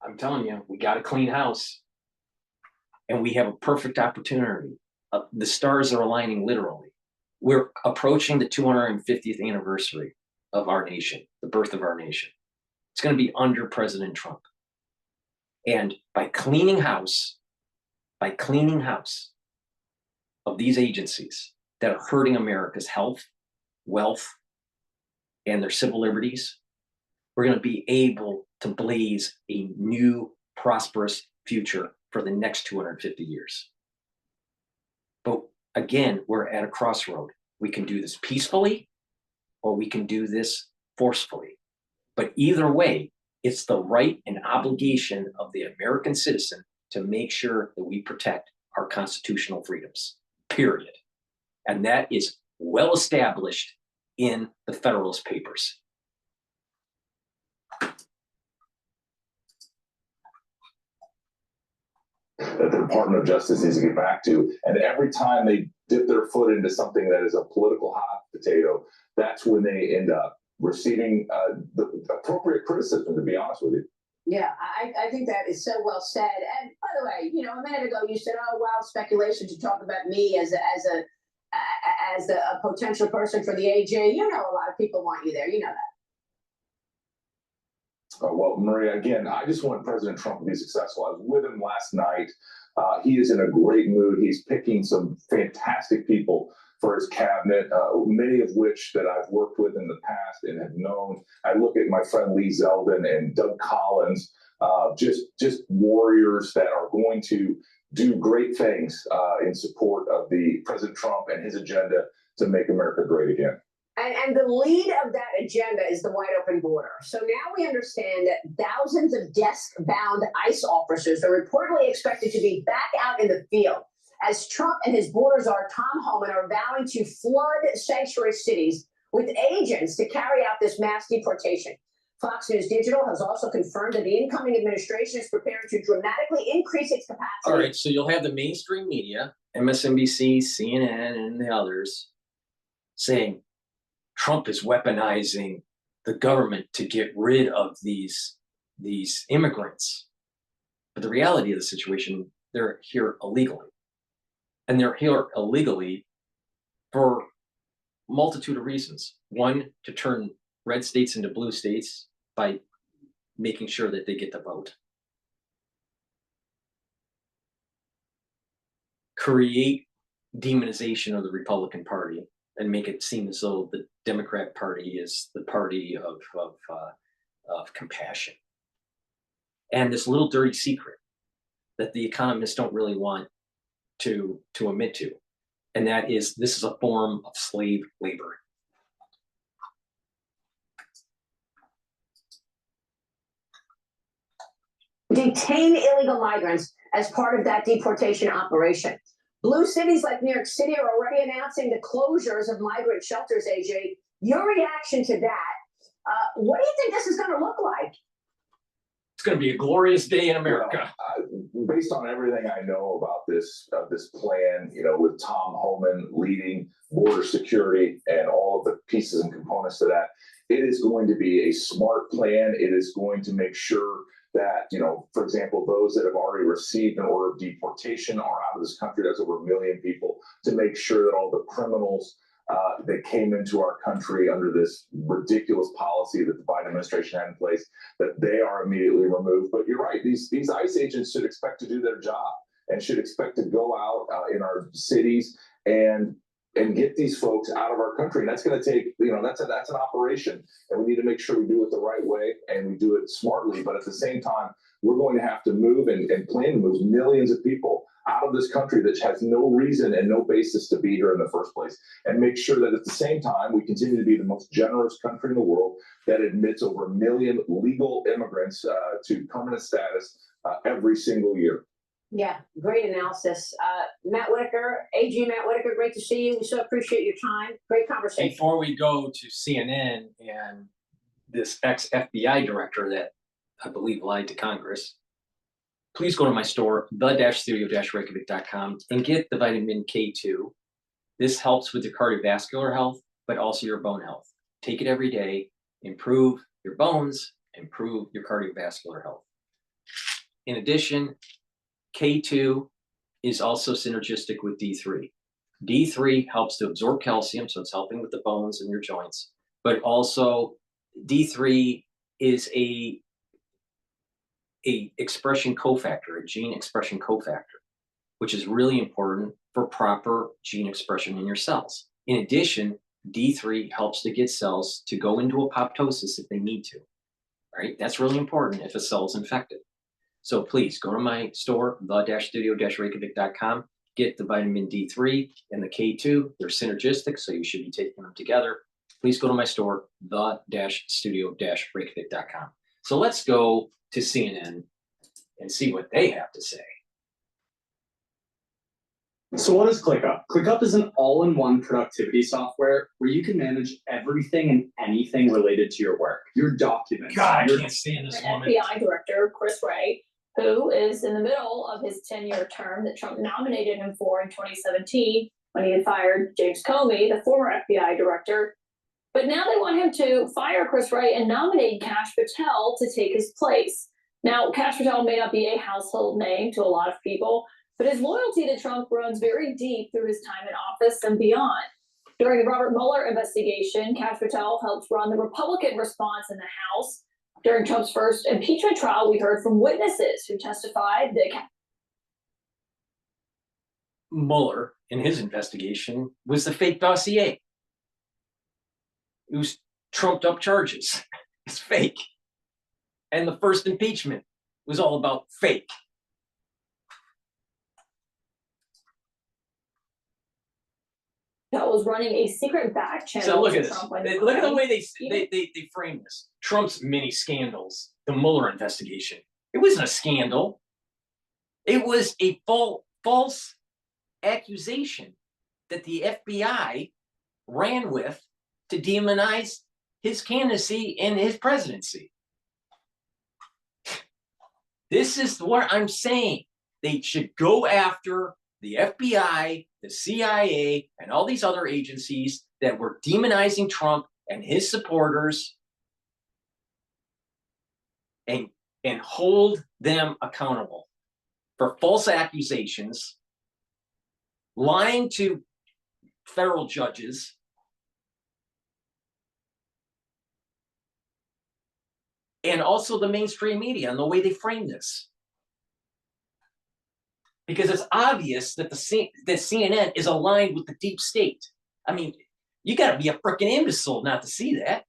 S1: I'm telling you, we got a clean house. And we have a perfect opportunity. The stars are aligning literally. We're approaching the 250th anniversary of our nation, the birth of our nation. It's going to be under President Trump. And by cleaning house of these agencies that are hurting America's health, wealth, and their civil liberties, we're going to be able to blaze a new, prosperous future for the next 250 years. But again, we're at a crossroad. We can do this peacefully, or we can do this forcefully. But either way, it's the right and obligation of the American citizen to make sure that we protect our constitutional freedoms, period. And that is well established in the Federalist Papers.
S4: That the Department of Justice needs to get back to. And every time they dip their foot into something that is a political hot potato, that's when they end up receiving the appropriate criticism, to be honest with you.
S3: Yeah, I think that is so well said. And by the way, a minute ago you said, "Oh, wild speculation to talk about me as a potential person for the AG." A lot of people want you there. You know that.
S4: Well, Maria, again, I just want President Trump to be successful. I was with him last night. He is in a great mood. He's picking some fantastic people for his cabinet, many of which that I've worked with in the past and have known. I look at my friend Lee Zeldin and Doug Collins, just warriors that are going to do great things in support of the President Trump and his agenda to make America great again.
S3: And the lead of that agenda is the wide open border. So now we understand that thousands of desk-bound ICE officers are reportedly expected to be back out in the field as Trump and his border czar, Tom Homan, are vowing to flood sanctuary cities with agents to carry out this mass deportation. Fox News Digital has also confirmed that the incoming administration is preparing to dramatically increase its capacity.
S1: All right, so you'll have the mainstream media, MSNBC, CNN, and the others saying Trump is weaponizing the government to get rid of these immigrants. But the reality of the situation, they're here illegally. And they're here illegally for a multitude of reasons. One, to turn red states into blue states by making sure that they get the vote. Create demonization of the Republican Party and make it seem as though the Democrat Party is the party of compassion. and this little dirty secret that the economists don't really want to admit to, and that is this is a form of slave labor.
S3: Detain illegal migrants as part of that deportation operation. Blue cities like New York City are already announcing the closures of migrant shelters, AJ. Your reaction to that, what do you think this is going to look like?
S1: It's going to be a glorious day in America.
S4: Based on everything I know about this plan, with Tom Homan leading border security and all of the pieces and components to that, it is going to be a smart plan. It is going to make sure that, for example, those that have already received an order of deportation are out of this country. That's over 1 million people, to make sure that all the criminals that came into our country under this ridiculous policy that the Biden administration had in place, that they are immediately removed. But you're right, these ICE agents should expect to do their job and should expect to go out in our cities and get these folks out of our country. And that's going to take, that's an operation, and we need to make sure we do it the right way and we do it smartly. But at the same time, we're going to have to move and plan to move millions of people out of this country that has no reason and no basis to be here in the first place, and make sure that at the same time we continue to be the most generous country in the world that admits over 1 million legal immigrants to permanent status every single year.
S3: Yeah, great analysis. Matt Whitaker, AG Matt Whitaker, great to see you. We so appreciate your time. Great conversation.
S1: Before we go to CNN and this ex-FBI director that I believe lied to Congress, please go to my store, the-studio-reykjavik.com, and get the vitamin K2. This helps with your cardiovascular health, but also your bone health. Take it every day, improve your bones, improve your cardiovascular health. In addition, K2 is also synergistic with D3. D3 helps to absorb calcium, so it's helping with the bones and your joints, but also D3 is a expression cofactor, a gene expression cofactor, which is really important for proper gene expression in your cells. In addition, D3 helps to get cells to go into apoptosis if they need to, right? That's really important if a cell is infected. So please go to my store, the-studio-reykjavik.com, get the vitamin D3 and the K2. They're synergistic, so you should be taking them together. Please go to my store, the-studio-reykjavik.com. So let's go to CNN and see what they have to say.
S5: So what is ClickUp? ClickUp is an all-in-one productivity software where you can manage everything and anything related to your work, your documents.
S1: God, I can't stand this woman.
S6: FBI director Chris Wray, who is in the middle of his 10-year term that Trump nominated him for in 2017 when he had fired James Comey, the former FBI director. But now they want him to fire Chris Wray and nominate Kash Patel to take his place. Now, Kash Patel may not be a household name to a lot of people, but his loyalty to Trump runs very deep through his time in office and beyond. During the Robert Mueller investigation, Kash Patel helped run the Republican response in the House. During Trump's first impeachment trial, we heard from witnesses who testified that
S1: Mueller, in his investigation, was the fake dossier. It was trumped up charges. It's fake. And the first impeachment was all about fake.
S6: Patel was running a secret back channel.
S1: So look at
S6: to
S1: this.
S6: Trump when
S1: Look at the way they frame this. Trump's mini scandals, the Mueller investigation. It wasn't a scandal. It was a false accusation that the FBI ran with to demonize his candidacy and his presidency. This is what I'm saying. They should go after the FBI, the CIA, and all these other agencies that were demonizing Trump and his supporters, and hold them accountable for false accusations, lying to federal judges, and also the mainstream media and the way they frame this. Because it's obvious that that CNN is aligned with the deep state. I mean, you got to be a freaking imbecile not to see that.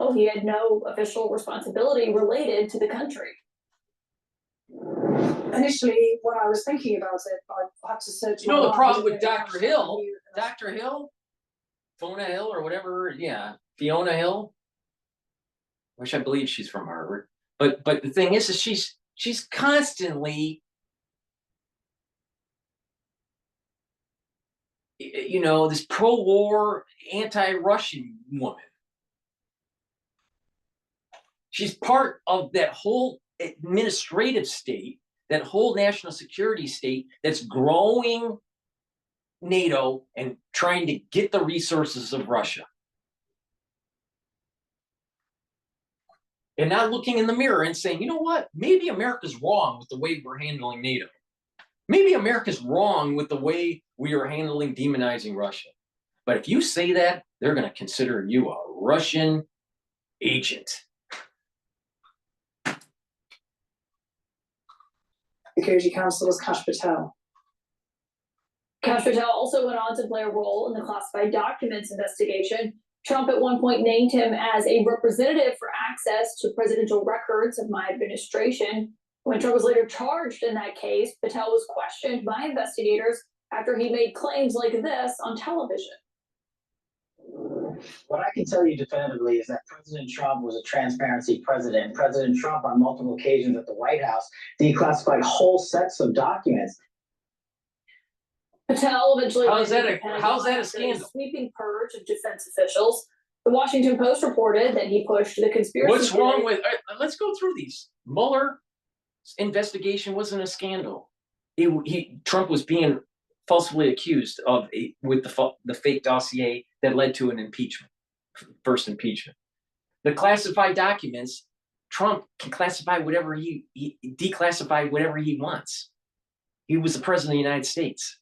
S6: Oh, he had no official responsibility related to the country.
S7: Initially, when I was thinking about it, I had to search.
S1: You know the
S7: online,
S1: problem with
S7: and I
S1: Dr. Hill?
S7: knew that-
S1: Dr. Hill? Fiona Hill or whatever, yeah, Fiona Hill. Which I believe she's from Harvard. But the thing is she's constantly, you know, this pro-war, anti-Russian woman. She's part of that whole administrative state, that whole national security state that's growing NATO and trying to get the resources of Russia. And not looking in the mirror and saying, you know what, maybe America's wrong with the way we're handling NATO. Maybe America's wrong with the way we are handling demonizing Russia. But if you say that, they're going to consider you a Russian agent.
S7: Security Council was Kash Patel.
S6: Kash Patel also went on to play a role in the classified documents investigation. Trump at one point named him as a representative for access to presidential records of my administration. When Trump was later charged in that case, Patel was questioned by investigators after he made claims like this on television.
S8: What I can tell you definitively is that President Trump was a transparency president. President Trump, on multiple occasions at the White House, declassified whole sets of documents.
S6: Patel eventually.
S1: How's that a scandal?
S6: Sweeping purge of defense officials. The Washington Post reported that he pushed the conspiracy.
S1: What's wrong with? Let's go through these. Mueller's investigation wasn't a scandal. Trump was being falsely accused of with the fake dossier that led to an impeachment, first impeachment. The classified documents, Trump can classify whatever he declassify whatever he wants. He was the president of the United States.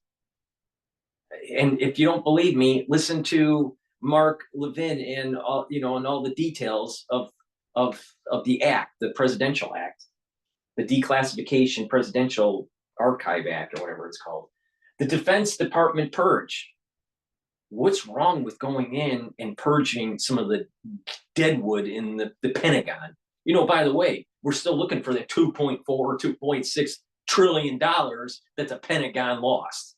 S1: And if you don't believe me, listen to Mark Levin and all, you know, and all the details of the act, the Presidential Act, the Declassification Presidential Archive Act, or whatever it's called. The Defense Department purge. What's wrong with going in and purging some of the deadwood in the Pentagon? You know, by the way, we're still looking for the $2.4 or $2.6 trillion that the Pentagon lost.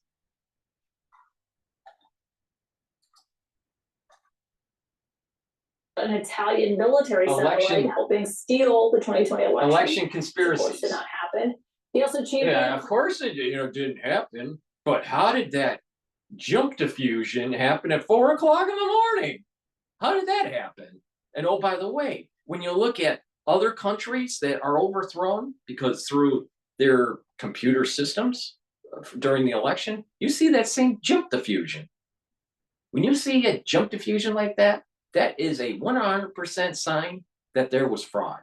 S6: An Italian military satellite helping steal the 2020 election.
S1: Election conspiracies.
S6: Of course, did not happen. He also championed.
S1: Yeah, of course it didn't happen. But how did that jump diffusion happen at 4 o'clock in the morning? How did that happen? And oh, by the way, when you look at other countries that are overthrown because through their computer systems during the election, you see that same jump diffusion. When you see a jump diffusion like that, that is a 100% sign that there was fraud.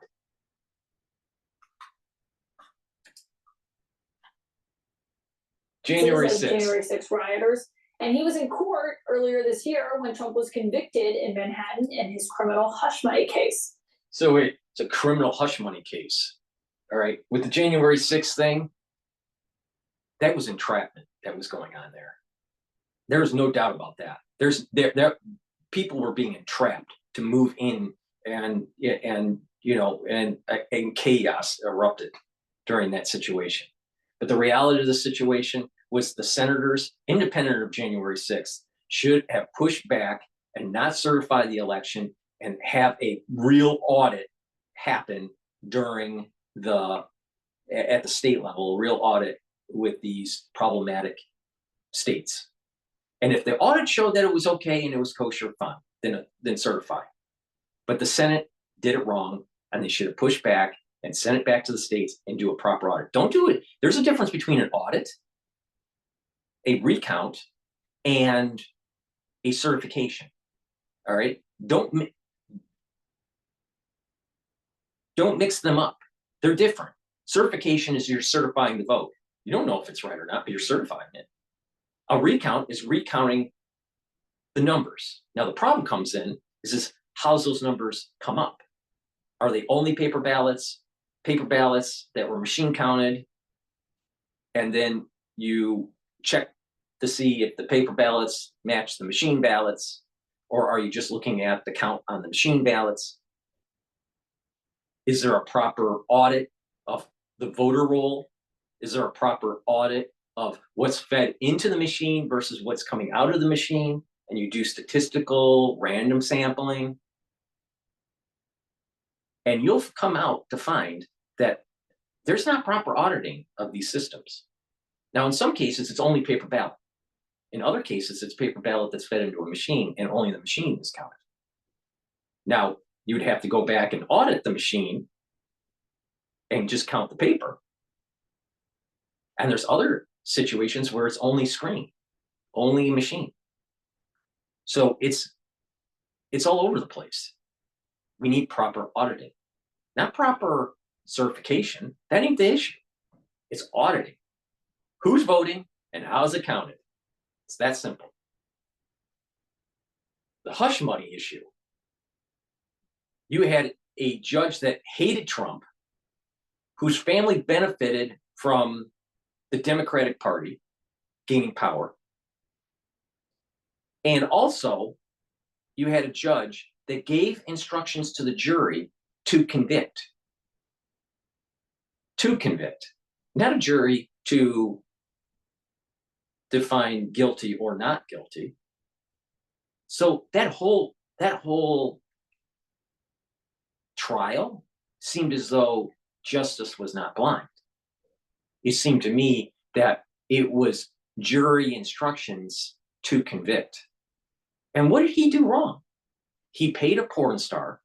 S1: January 6th.
S6: January 6th rioters. And he was in court earlier this year when Trump was convicted in Manhattan in his criminal hush money case.
S1: So wait, it's a criminal hush money case. All right. With the January 6th thing, that was entrapment that was going on there. There's no doubt about that. There people were being entrapped to move in, and chaos erupted during that situation. But the reality of the situation was the senators, independent of January 6th, should have pushed back and not certify the election and have a real audit happen during at the state level, a real audit with these problematic states. And if the audit showed that it was okay and it was kosher, fine, then certify. But the Senate did it wrong, and they should have pushed back and sent it back to the states and do a proper audit. Don't do it. There's a difference between an audit, a recount, and a certification. All right? Don't mix them up. They're different. Certification is you're certifying the vote. You don't know if it's right or not, but you're certifying it. A recount is recounting the numbers. Now, the problem comes in is how's those numbers come up? Are they only paper ballots that were machine counted, and then you check to see if the paper ballots match the machine ballots, or are you just looking at the count on the machine ballots? Is there a proper audit of the voter roll? Is there a proper audit of what's fed into the machine versus what's coming out of the machine? And you do statistical random sampling. And you'll come out to find that there's not proper auditing of these systems. Now, in some cases, it's only paper ballot. In other cases, it's paper ballot that's fed into a machine and only the machine is counted. Now, you'd have to go back and audit the machine and just count the paper. And there's other situations where it's only screen, only machine. So it's all over the place. We need proper auditing, not proper certification. That ain't the issue. It's auditing. Who's voting and how's it counted? It's that simple. The hush money issue. You had a judge that hated Trump, whose family benefited from the Democratic Party gaining power. And also, you had a judge that gave instructions to the jury to convict. To convict. Not a jury to define guilty or not guilty. So that whole trial seemed as though justice was not blind. It seemed to me that it was jury instructions to convict. And what did he do wrong? He paid a porn star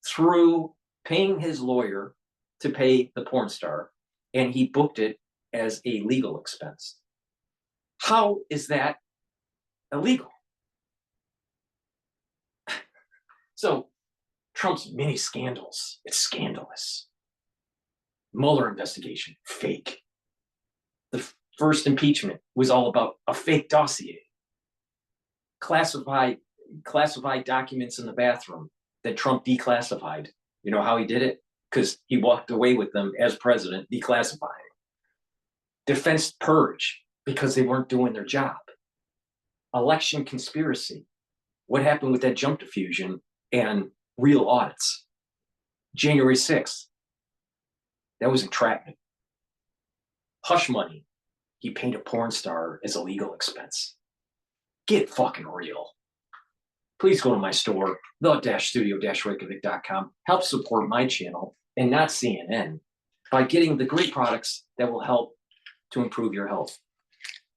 S1: through paying his lawyer to pay the porn star, and he booked it as a legal expense. How is that illegal? So Trump's many scandals, it's scandalous. Mueller investigation, fake. The first impeachment was all about a fake dossier. Classified documents in the bathroom that Trump declassified. You know how he did it? Because he walked away with them as president, declassifying. Defense purge, because they weren't doing their job. Election conspiracy. What happened with that jump diffusion and real audits? January 6th. That was entrapment. Hush money. He paid a porn star as a legal expense. Get fucking real. Please go to my store, the-studio-reykjavik.com. Help support my channel and not CNN by getting the great products that will help to improve your health.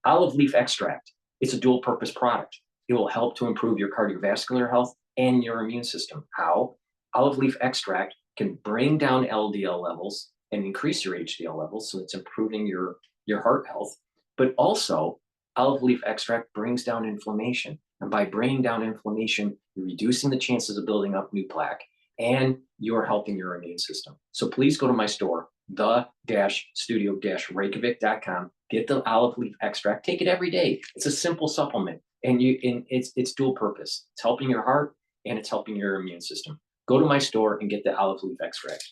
S1: Olive leaf extract. It's a dual purpose product. It will help to improve your cardiovascular health and your immune system. How? Olive leaf extract can bring down LDL levels and increase your HDL levels, so it's improving your heart health. But also, olive leaf extract brings down inflammation. And by bringing down inflammation, you're reducing the chances of building up new plaque, and you're helping your immune system. So please go to my store, the-studio-reykjavik.com. Get the olive leaf extract. Take it every day. It's a simple supplement, and it's dual purpose. It's helping your heart, and it's helping your immune system. Go to my store and get the olive leaf extract.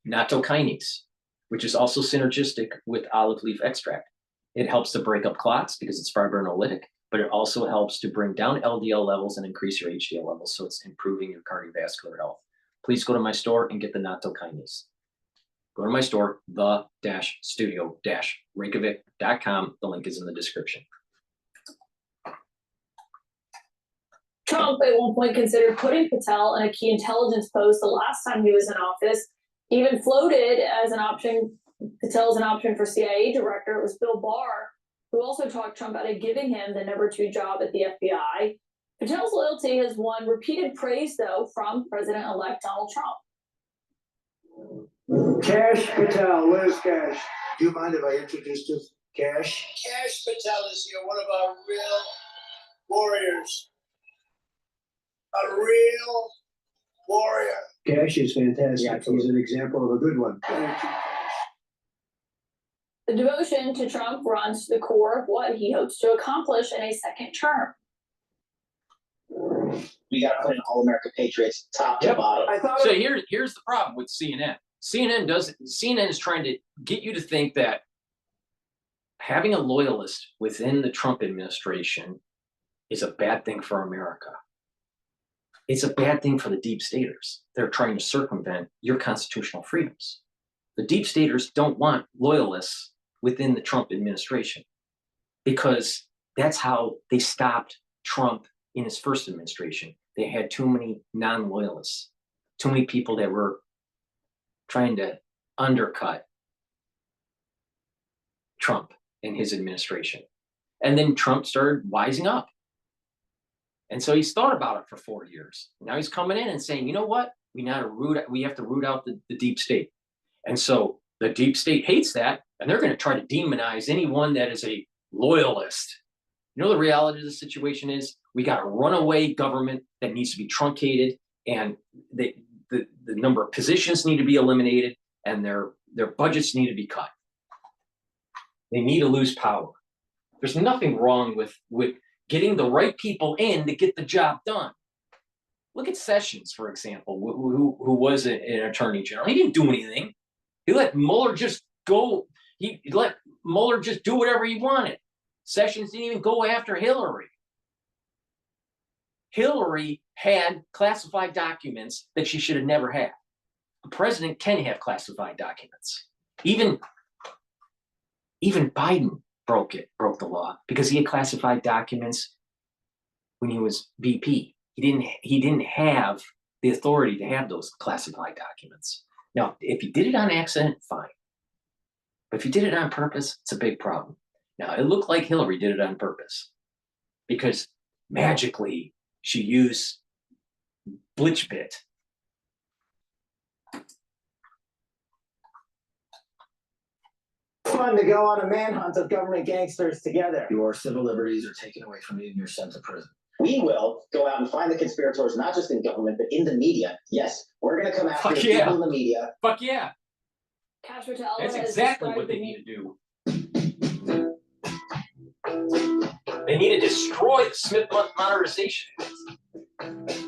S1: Nattokinase, which is also synergistic with olive leaf extract. It helps to break up clots because it's fibrinolytic, but it also helps to bring down LDL levels and increase your HDL levels, so it's improving your cardiovascular health. Please go to my store and get the nattokinase. Go to my store, the-studio-reykjavik.com. The link is in the description.
S6: Trump at one point considered putting Patel in a key intelligence post the last time he was in office, even floated as an option, Patel as an option for CIA director. It was Bill Barr who also talked Trump out of giving him the #2 job at the FBI. Patel's loyalty has won repeated praise, though, from President-elect Donald Trump.
S9: Cash Patel, where's Cash? Do you mind if I introduce you? Cash?
S10: Cash Patel is here, one of our real warriors. A real warrior.
S9: Cash is fantastic.
S8: Yeah,
S9: He's an example of a good one.
S6: The devotion to Trump runs to the core of what he hopes to accomplish in a second term.
S8: We got to put in all American patriots, top to bottom.
S9: I thought
S1: So here's the problem with CNN. CNN is trying to get you to think that having a loyalist within the Trump administration is a bad thing for America. it's a bad thing for the deep staters. They're trying to circumvent your constitutional freedoms. The deep staters don't want loyalists within the Trump administration because that's how they stopped Trump in his first administration. They had too many non-loyalists, too many people that were trying to undercut Trump and his administration. And then Trump started wising up. And so he's thought about it for 4 years. Now he's coming in and saying, you know what? We have to root out the deep state. And so the deep state hates that, and they're going to try to demonize anyone that is a loyalist. You know, the reality of the situation is we got a runaway government that needs to be truncated, and the number of positions need to be eliminated, and their budgets need to be cut. They need to lose power. There's nothing wrong with getting the right people in to get the job done. Look at Sessions, for example, who was an attorney general. He didn't do anything. He let Mueller just go. He let Mueller just do whatever he wanted. Sessions didn't even go after Hillary. Hillary had classified documents that she should have never had. A president can have classified documents. Even Biden broke the law because he had classified documents when he was VP. He didn't have the authority to have those classified documents. Now, if he did it on accident, fine. But if he did it on purpose, it's a big problem. Now, it looked like Hillary did it on purpose because magically she used Bitchute.
S8: Fun to go on a manhunt of government gangsters together. Your civil liberties are taken away from you and you're sent to prison. We will go out and find the conspirators, not just in government, but in the media. Yes, we're going to come after the people in the media.
S1: Fuck yeah.
S6: Cottrell
S1: That's exactly what they need to do. They need to destroy the Smith Modernization Act.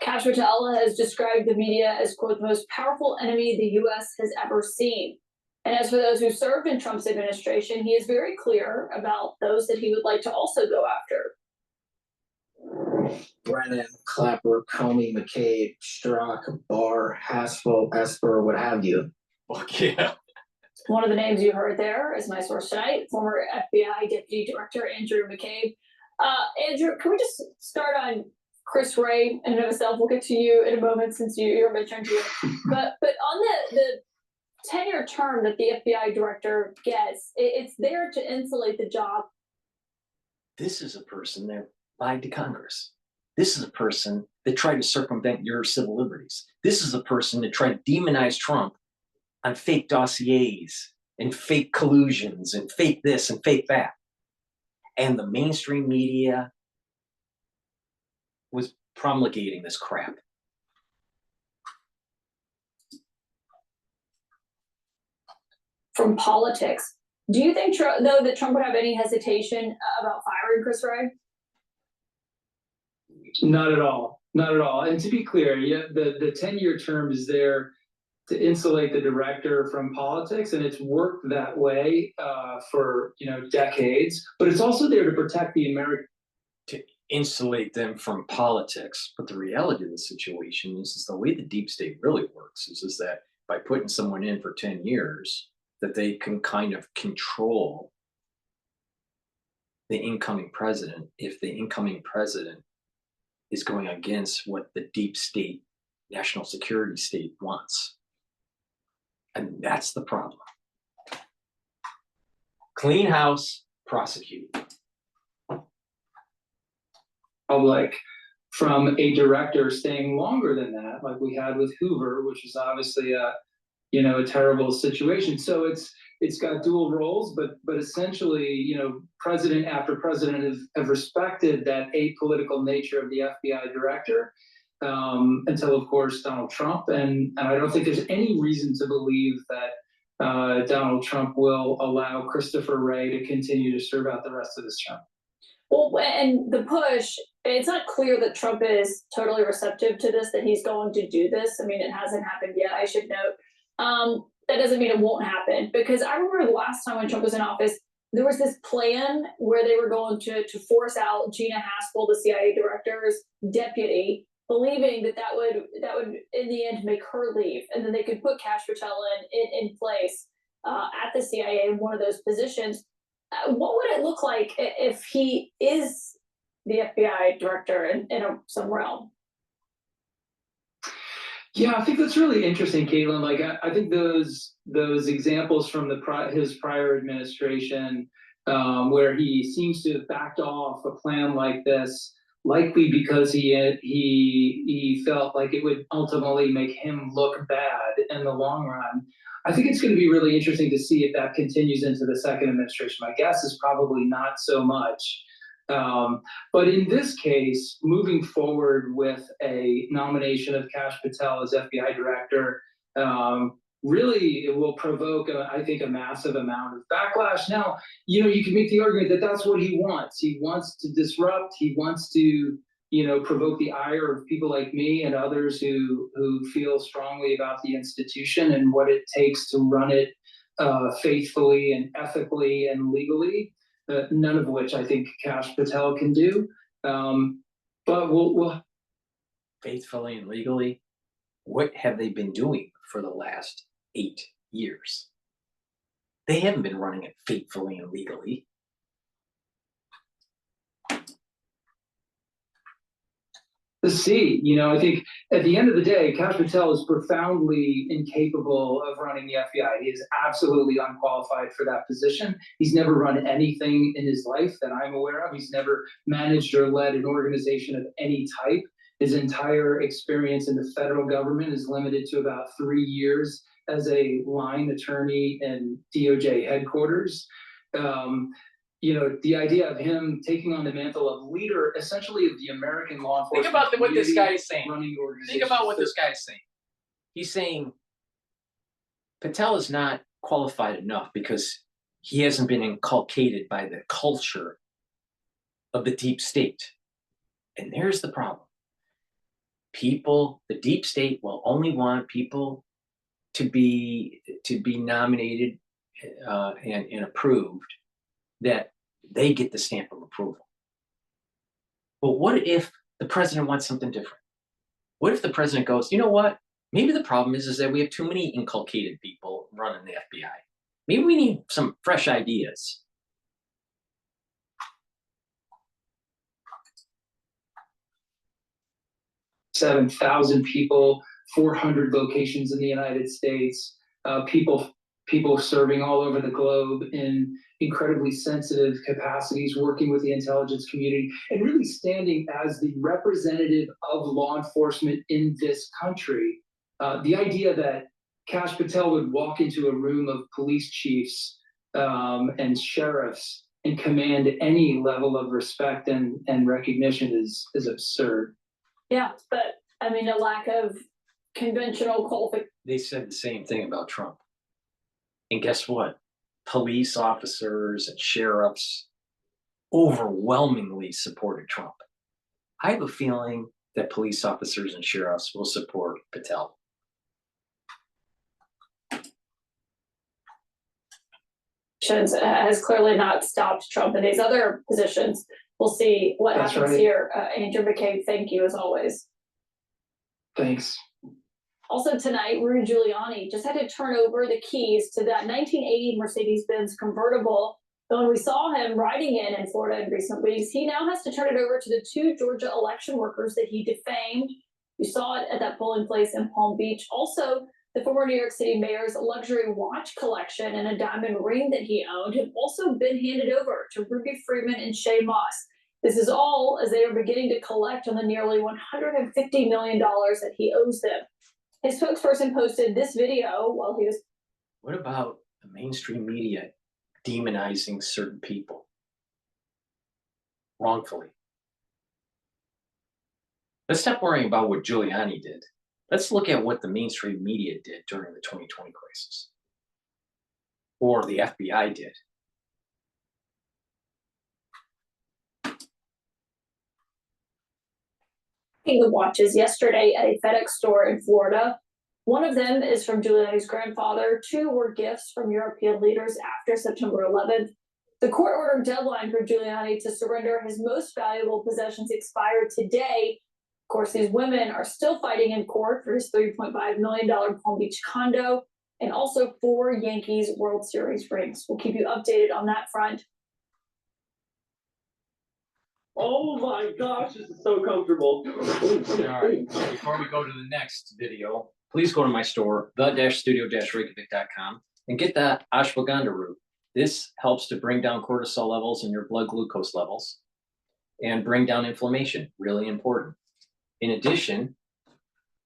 S6: Cottrell has described the media as, quote, the most powerful enemy the U.S. has ever seen. And as for those who served in Trump's administration, he is very clear about those that he would like to also go after.
S8: Brennan, Clapper, Comey, McCabe, Strzok, Barr, Haspel, Esper, what have you.
S1: Fuck yeah.
S6: One of the names you heard there is my source tonight, former FBI Deputy Director Andrew McCabe. Andrew, can we just start on Chris Wray in and of itself? We'll get to you in a moment since you're midterm here. But on the 10-year term that the FBI director gets, it's there to insulate the job.
S1: This is a person that lied to Congress. This is a person that tried to circumvent your civil liberties. This is a person that tried to demonize Trump on fake dossiers and fake collusions and fake this and fake that. And the mainstream media was promulgating this crap.
S6: From politics, do you think, though, that Trump would have any hesitation about firing Chris Wray?
S11: Not at all. Not at all. And to be clear, yeah, the 10-year term is there to insulate the director from politics, and it's worked that way for decades. But it's also there to protect the American.
S1: To insulate them from politics. But the reality of the situation is the way the deep state really works is that by putting someone in for 10 years, that they can kind of control the incoming president if the incoming president is going against what the deep state, national security state wants. And that's the problem. Clean house, prosecute.
S11: Public from a director staying longer than that, like we had with Hoover, which is obviously a terrible situation. So it's got dual roles, but essentially, president after president have respected that apolitical nature of the FBI director until, of course, Donald Trump. And I don't think there's any reason to believe that Donald Trump will allow Christopher Wray to continue to serve out the rest of his term.
S6: Well, and the push, it's not clear that Trump is totally receptive to this, that he's going to do this. I mean, it hasn't happened yet, I should note. That doesn't mean it won't happen, because I remember the last time when Trump was in office, there was this plan where they were going to force out Gina Haspel, the CIA director's deputy, believing that would in the end make her leave, and then they could put Kash Patel in place at the CIA in one of those positions. What would it look like if he is the FBI director in some realm?
S11: Yeah, I think that's really interesting, Caitlin. Like, I think those examples from his prior administration, where he seems to have backed off a plan like this, likely because he felt like it would ultimately make him look bad in the long run. I think it's going to be really interesting to see if that continues into the second administration. My guess is probably not so much. But in this case, moving forward with a nomination of Kash Patel as FBI director, really it will provoke, I think, a massive amount of backlash. Now, you can make the argument that that's what he wants. He wants to disrupt. He wants to, provoke the ire of people like me and others who feel strongly about the institution and what it takes to run it faithfully and ethically and legally. None of which I think Kash Patel can do. But we'll
S1: faithfully and legally. What have they been doing for the last 8 years? They haven't been running it faithfully and legally.
S11: Let's see. I think at the end of the day, Kash Patel is profoundly incapable of running the FBI. He is absolutely unqualified for that position. He's never run anything in his life that I'm aware of. He's never managed or led an organization of any type. His entire experience in the federal government is limited to about 3 years as a line attorney in DOJ headquarters. The idea of him taking on the mantle of leader, essentially, of the American law enforcement.
S1: Think about what this guy is saying.
S11: Think
S1: about what this guy is saying. He's saying Patel is not qualified enough because he hasn't been inculcated by the culture of the deep state. And there's the problem. The deep state will only want people to be nominated and approved, that they get the stamp of approval. But what if the president wants something different? What if the president goes, you know what? Maybe the problem is that we have too many inculcated people running the FBI. Maybe we need some fresh ideas.
S11: $7,000 people, 400 locations in the United States, people serving all over the globe in incredibly sensitive capacities, working with the intelligence community, and really standing as the representative of law enforcement in this country. The idea that Kash Patel would walk into a room of police chiefs and sheriffs and command any level of respect and recognition is absurd.
S6: Yeah, but I mean, a lack of conventional qualifications.
S1: They said the same thing about Trump. And guess what? Police officers and sheriffs overwhelmingly supported Trump. I have a feeling that police officers and sheriffs will support Patel.
S6: Has clearly not stopped Trump in these other positions. We'll see what happens here. Andrew McCabe, thank you as always.
S11: Thanks.
S6: Also tonight, Rudy Giuliani just had to turn over the keys to that 1980 Mercedes-Benz convertible. But when we saw him riding in Florida in recent weeks, he now has to turn it over to the 2 Georgia election workers that he defamed. You saw it at that polling place in Palm Beach. Also, the former New York City mayor's luxury watch collection and a diamond ring that he owned have also been handed over to Ruby Freeman and Shay Moss. This is all as they are beginning to collect on the nearly $150 million that he owes them. His spokesperson posted this video while he was.
S1: What about the mainstream media demonizing certain people wrongfully? Let's stop worrying about what Giuliani did. Let's look at what the mainstream media did during the 2020 crisis, or the FBI did.
S6: The watches yesterday at a FedEx store in Florida. One of them is from Giuliani's grandfather. 2 were gifts from European leaders after September 11th. The court-ordered deadline for Giuliani to surrender his most valuable possessions expired today. Of course, these women are still fighting in court for his $3.5 million Palm Beach condo and also 4 Yankees World Series rings. We'll keep you updated on that front.
S12: Oh my gosh, this is so comfortable.
S1: All right, before we go to the next video, please go to my store, the-studio-reykjavik.com, and get that ashwagandha root. This helps to bring down cortisol levels and your blood glucose levels and bring down inflammation, really important. In addition,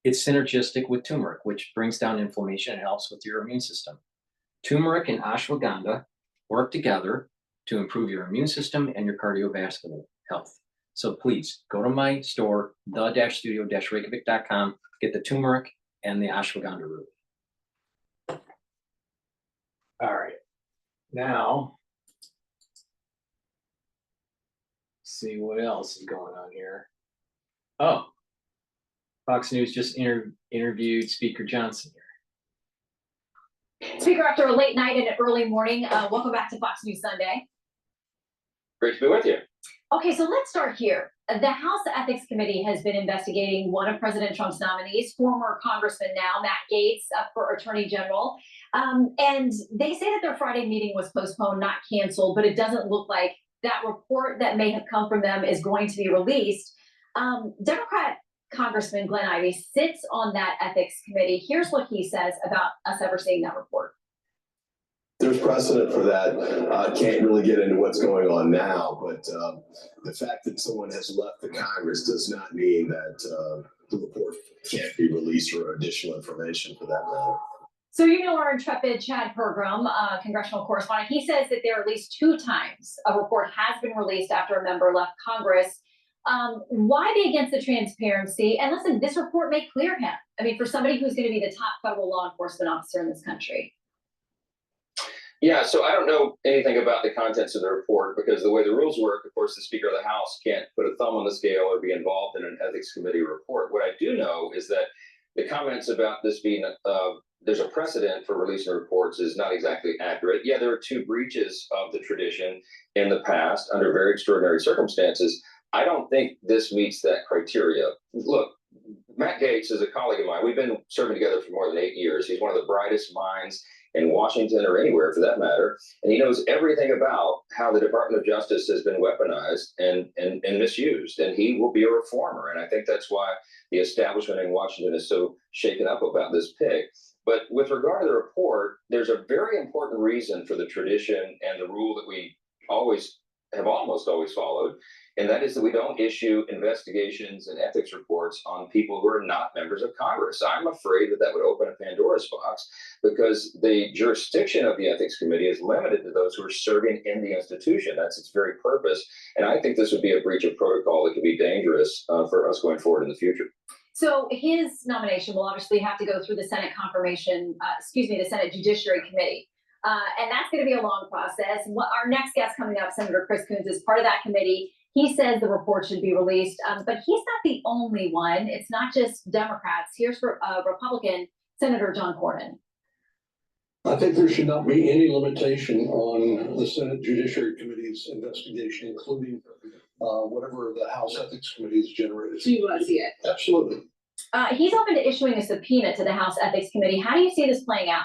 S1: it's synergistic with turmeric, which brings down inflammation and helps with your immune system. Turmeric and ashwagandha work together to improve your immune system and your cardiovascular health. So please go to my store, the-studio-reykjavik.com, get the turmeric and the ashwagandha root. All right, now, see what else is going on here. Oh, Fox News just interviewed Speaker Johnson here.
S13: Speaker, after a late night and an early morning, welcome back to Fox News Sunday.
S14: Great to be with you.
S13: Okay, so let's start here. The House Ethics Committee has been investigating one of President Trump's nominees, former Congressman now, Matt Gaetz, for Attorney General. And they say that their Friday meeting was postponed, not canceled, but it doesn't look like that report that may have come from them is going to be released. Democrat Congressman Glenn Ivey sits on that ethics committee. Here's what he says about us ever seeing that report.
S15: There's precedent for that. Can't really get into what's going on now, but the fact that someone has left the Congress does not mean that the report can't be released for additional information for that matter.
S13: So you know our intrepid Chad Pergram, congressional correspondent, he says that there are at least 2 times a report has been released after a member left Congress. Why be against the transparency? And listen, this report may clear him. I mean, for somebody who's going to be the top federal law enforcement officer in this country.
S14: Yeah, so I don't know anything about the contents of the report because the way the rules work, of course, the Speaker of the House can't put a thumb on the scale or be involved in an ethics committee report. What I do know is that the comments about this being there's a precedent for releasing reports is not exactly accurate. Yeah, there are 2 breaches of the tradition in the past under very extraordinary circumstances. I don't think this meets that criteria. Look, Matt Gaetz is a colleague of mine. We've been serving together for more than 8 years. He's one of the brightest minds in Washington or anywhere for that matter. And he knows everything about how the Department of Justice has been weaponized and misused. And he will be a reformer. And I think that's why the establishment in Washington is so shaken up about this pick. But with regard to the report, there's a very important reason for the tradition and the rule that we almost always followed. And that is that we don't issue investigations and ethics reports on people who are not members of Congress. I'm afraid that that would open a Pandora's box because the jurisdiction of the ethics committee is limited to those who are serving in the institution. That's its very purpose. And I think this would be a breach of protocol that could be dangerous for us going forward in the future.
S13: So his nomination will obviously have to go through the Senate the Senate Judiciary Committee. And that's going to be a long process. Our next guest coming up, Senator Chris Coons, is part of that committee. He says the report should be released, but he's not the only one. It's not just Democrats. Here's for Republican Senator John Cornyn.
S16: I think there should not be any limitation on the Senate Judiciary Committee's investigation, including whatever the House Ethics Committee has generated.
S13: Do you want to see it?
S16: Absolutely.
S13: He's open to issuing a subpoena to the House Ethics Committee. How do you see this playing out?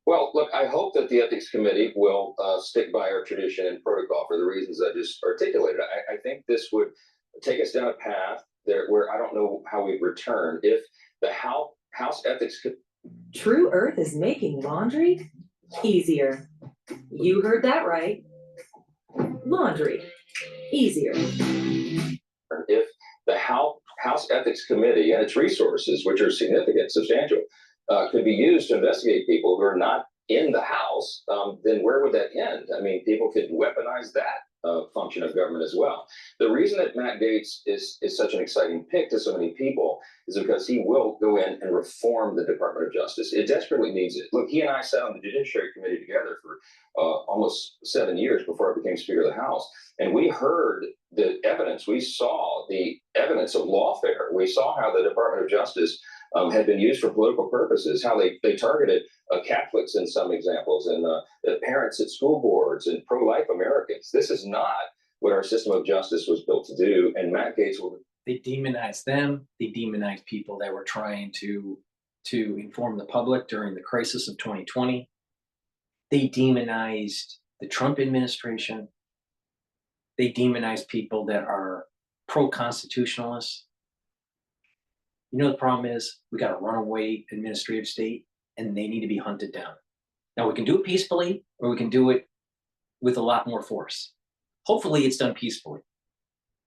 S14: Well, look, I hope that the Ethics Committee will stick by our tradition and protocol for the reasons I just articulated. I think this would take us down a path there where I don't know how we return. If the House Ethics
S17: True Earth is making laundry easier. You heard that right. Laundry easier.
S14: If the House Ethics Committee and its resources, which are significant, substantial, could be used to investigate people who are not in the House, then where would that end? I mean, people could weaponize that function of government as well. The reason that Matt Gaetz is such an exciting pick to so many people is because he will go in and reform the Department of Justice. It desperately needs it. Look, he and I sat on the Judiciary Committee together for almost 7 years before I became Speaker of the House. And we heard the evidence. We saw the evidence of lawfare. We saw how the Department of Justice had been used for political purposes, how they targeted Catholics in some examples, and parents at school boards and pro-life Americans. This is not what our system of justice was built to do. And Matt Gaetz will.
S1: They demonized them. They demonized people that were trying to inform the public during the crisis of 2020. They demonized the Trump administration. They demonized people that are pro-constitutionalists. You know, the problem is we got a runaway administrative state and they need to be hunted down. Now we can do it peacefully or we can do it with a lot more force. Hopefully it's done peacefully.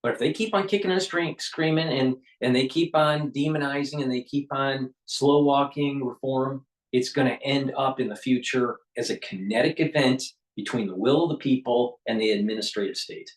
S1: But if they keep on kicking and screaming and they keep on demonizing and they keep on slow walking reform, it's going to end up in the future as a kinetic event between the will of the people and the administrative state.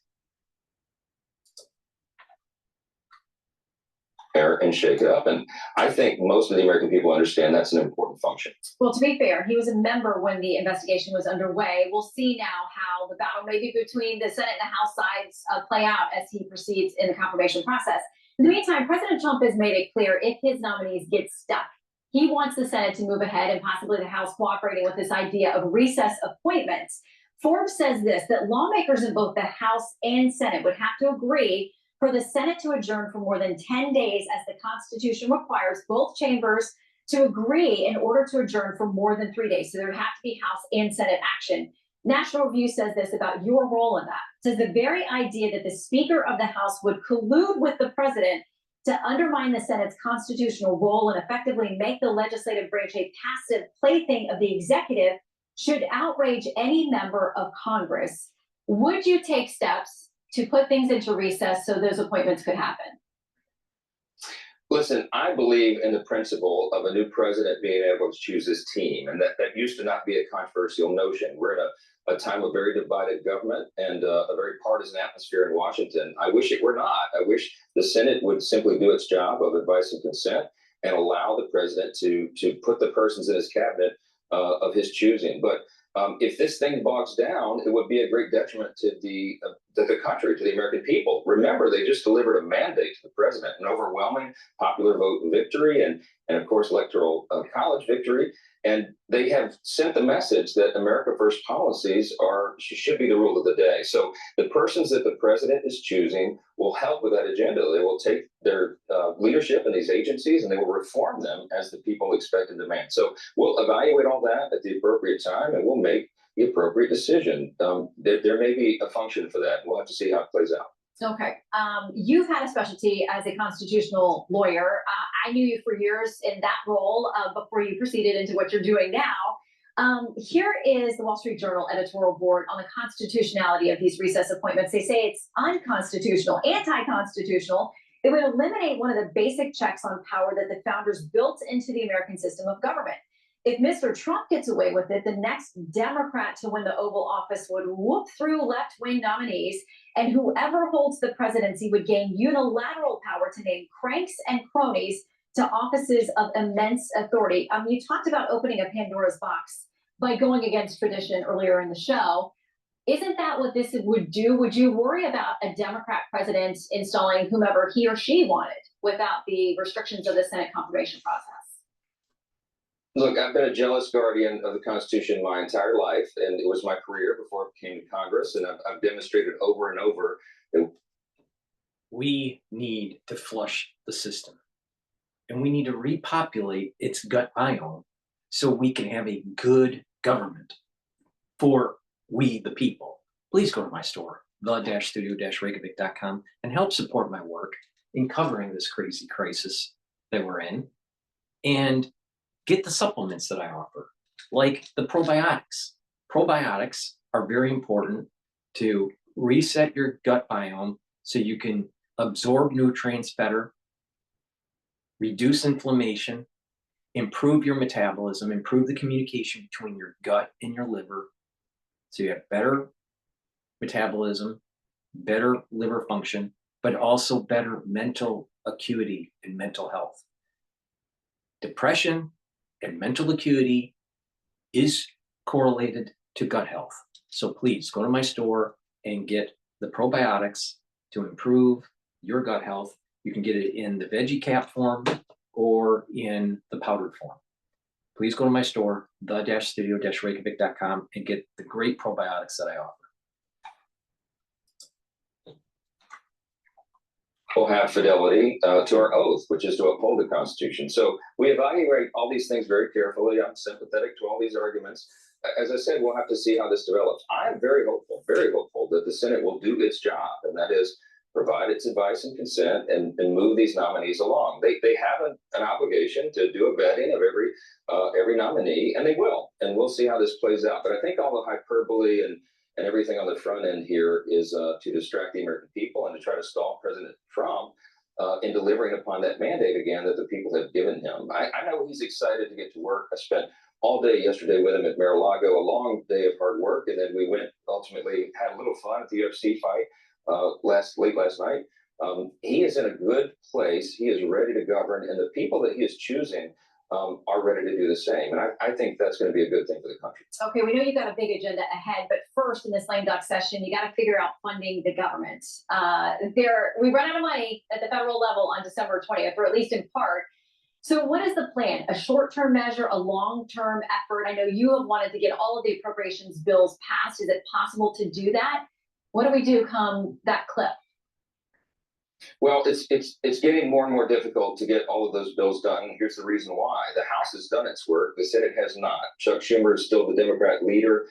S14: And shake it up. And I think most of the American people understand that's an important function.
S13: Well, to be fair, he was a member when the investigation was underway. We'll see now how the battle maybe between the Senate and the House sides play out as he proceeds in the confirmation process. In the meantime, President Trump has made it clear if his nominees get stuck, he wants the Senate to move ahead and possibly the House cooperating with this idea of recess appointments. Forbes says this, that lawmakers in both the House and Senate would have to agree for the Senate to adjourn for more than 10 days as the Constitution requires both chambers to agree in order to adjourn for more than 3 days. So there would have to be House and Senate action. National Review says this about your role in that. It says the very idea that the Speaker of the House would collude with the President to undermine the Senate's constitutional role and effectively make the legislative branch a passive plaything of the executive should outrage any member of Congress. Would you take steps to put things into recess so those appointments could happen?
S14: Listen, I believe in the principle of a new president being able to choose his team, and that used to not be a controversial notion. We're in a time of very divided government and a very partisan atmosphere in Washington. I wish it were not. I wish the Senate would simply do its job of advice and consent and allow the president to put the persons in his cabinet of his choosing. But if this thing bogs down, it would be a great detriment to the country, to the American people. Remember, they just delivered a mandate to the president, an overwhelming popular vote victory, and of course, electoral college victory. And they have sent the message that America First policies should be the rule of the day. So the persons that the president is choosing will help with that agenda. They will take their leadership in these agencies and they will reform them as the people expect and demand. So we'll evaluate all that at the appropriate time and we'll make the appropriate decision. There may be a function for that. We'll have to see how it plays out.
S13: Okay. You've had a specialty as a constitutional lawyer. I knew you for years in that role before you proceeded into what you're doing now. Here is the Wall Street Journal editorial board on the constitutionality of these recess appointments. They say it's unconstitutional, anti-constitutional. It would eliminate one of the basic checks on power that the founders built into the American system of government. If Mr. Trump gets away with it, the next Democrat to win the Oval Office would whoop through left-wing nominees, and whoever holds the presidency would gain unilateral power to name cranks and cronies to offices of immense authority. You talked about opening a Pandora's box by going against tradition earlier in the show. Isn't that what this would do? Would you worry about a Democrat president installing whomever he or she wanted without the restrictions of the Senate confirmation process?
S14: Look, I've been a jealous guardian of the Constitution my entire life, and it was my career before I came to Congress, and I've demonstrated over and over that
S1: we need to flush the system, and we need to repopulate its gut biome so we can have a good government for we, the people. Please go to my store, the-studio-reykjavik.com, and help support my work in covering this crazy crisis that we're in, and get the supplements that I offer, like the probiotics. Probiotics are very important to reset your gut biome so you can absorb nutrients better, reduce inflammation, improve your metabolism, improve the communication between your gut and your liver, so you have better metabolism, better liver function, but also better mental acuity and mental health. Depression and mental acuity is correlated to gut health. So please go to my store and get the probiotics to improve your gut health. You can get it in the veggie cap form or in the powdered form. Please go to my store, the-studio-reykjavik.com, and get the great probiotics that I offer.
S14: We'll have fidelity to our oath, which is to uphold the Constitution. So we evaluate all these things very carefully. I'm sympathetic to all these arguments. As I said, we'll have to see how this develops. I'm very hopeful that the Senate will do its job, and that is provide its advice and consent and move these nominees along. They have an obligation to do a vetting of every nominee, and they will. And we'll see how this plays out. But I think all the hyperbole and everything on the front end here is to distract the American people and to try to stall President Trump in delivering upon that mandate again that the people have given him. I know he's excited to get to work. I spent all day yesterday with him at Mar-a-Lago, a long day of hard work, and then we went ultimately had a little fun at the UFC fight late last night. He is in a good place. He is ready to govern, and the people that he is choosing are ready to do the same. And I think that's going to be a good thing for the country.
S13: Okay, we know you've got a big agenda ahead, but first in this lame duck session, you got to figure out funding the government. We run out of money at the federal level on December 20th, or at least in part. So what is the plan? A short-term measure, a long-term effort? I know you have wanted to get all of the appropriations bills passed. Is it possible to do that? What do we do come that clip?
S14: Well, it's getting more and more difficult to get all of those bills done. Here's the reason why. The House has done its work. The Senate has not. Chuck Schumer is still the Democrat leader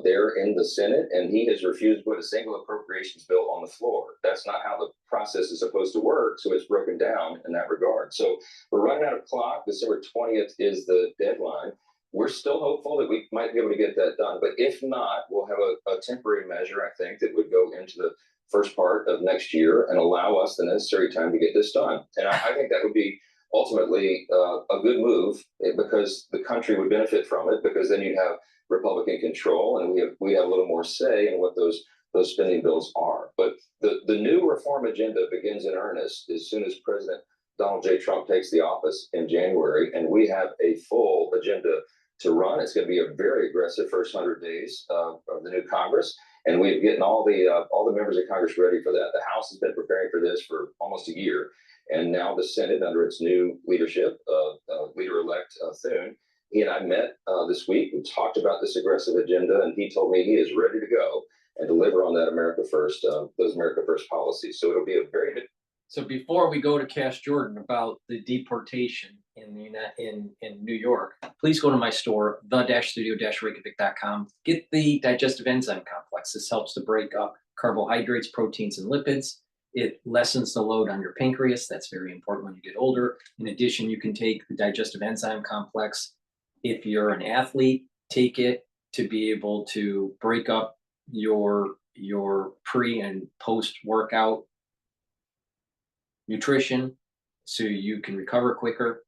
S14: there in the Senate, and he has refused to put a single appropriations bill on the floor. That's not how the process is supposed to work, so it's broken down in that regard. So we're running out of clock. December 20th is the deadline. We're still hopeful that we might be able to get that done. But if not, we'll have a temporary measure, I think, that would go into the first part of next year and allow us the necessary time to get this done. And I think that would be ultimately a good move because the country would benefit from it, because then you'd have Republican control and we have a little more say in what those spending bills are. But the new reform agenda begins in earnest as soon as President Donald J. Trump takes the office in January, and we have a full agenda to run. It's going to be a very aggressive first 100 days of the new Congress. And we're getting all the members of Congress ready for that. The House has been preparing for this for almost a year. And now the Senate, under its new leadership, leader-elect Thune, he and I met this week. We talked about this aggressive agenda, and he told me he is ready to go and deliver on that America First, those America First policies. So it'll be a very good.
S1: So before we go to Cash Jordan about the deportation in New York, please go to my store, the-studio-reykjavik.com. Get the digestive enzyme complex. This helps to break up carbohydrates, proteins, and lipids. It lessens the load on your pancreas. That's very important when you get older. In addition, you can take the digestive enzyme complex. If you're an athlete, take it to be able to break up your pre and post-workout nutrition so you can recover quicker.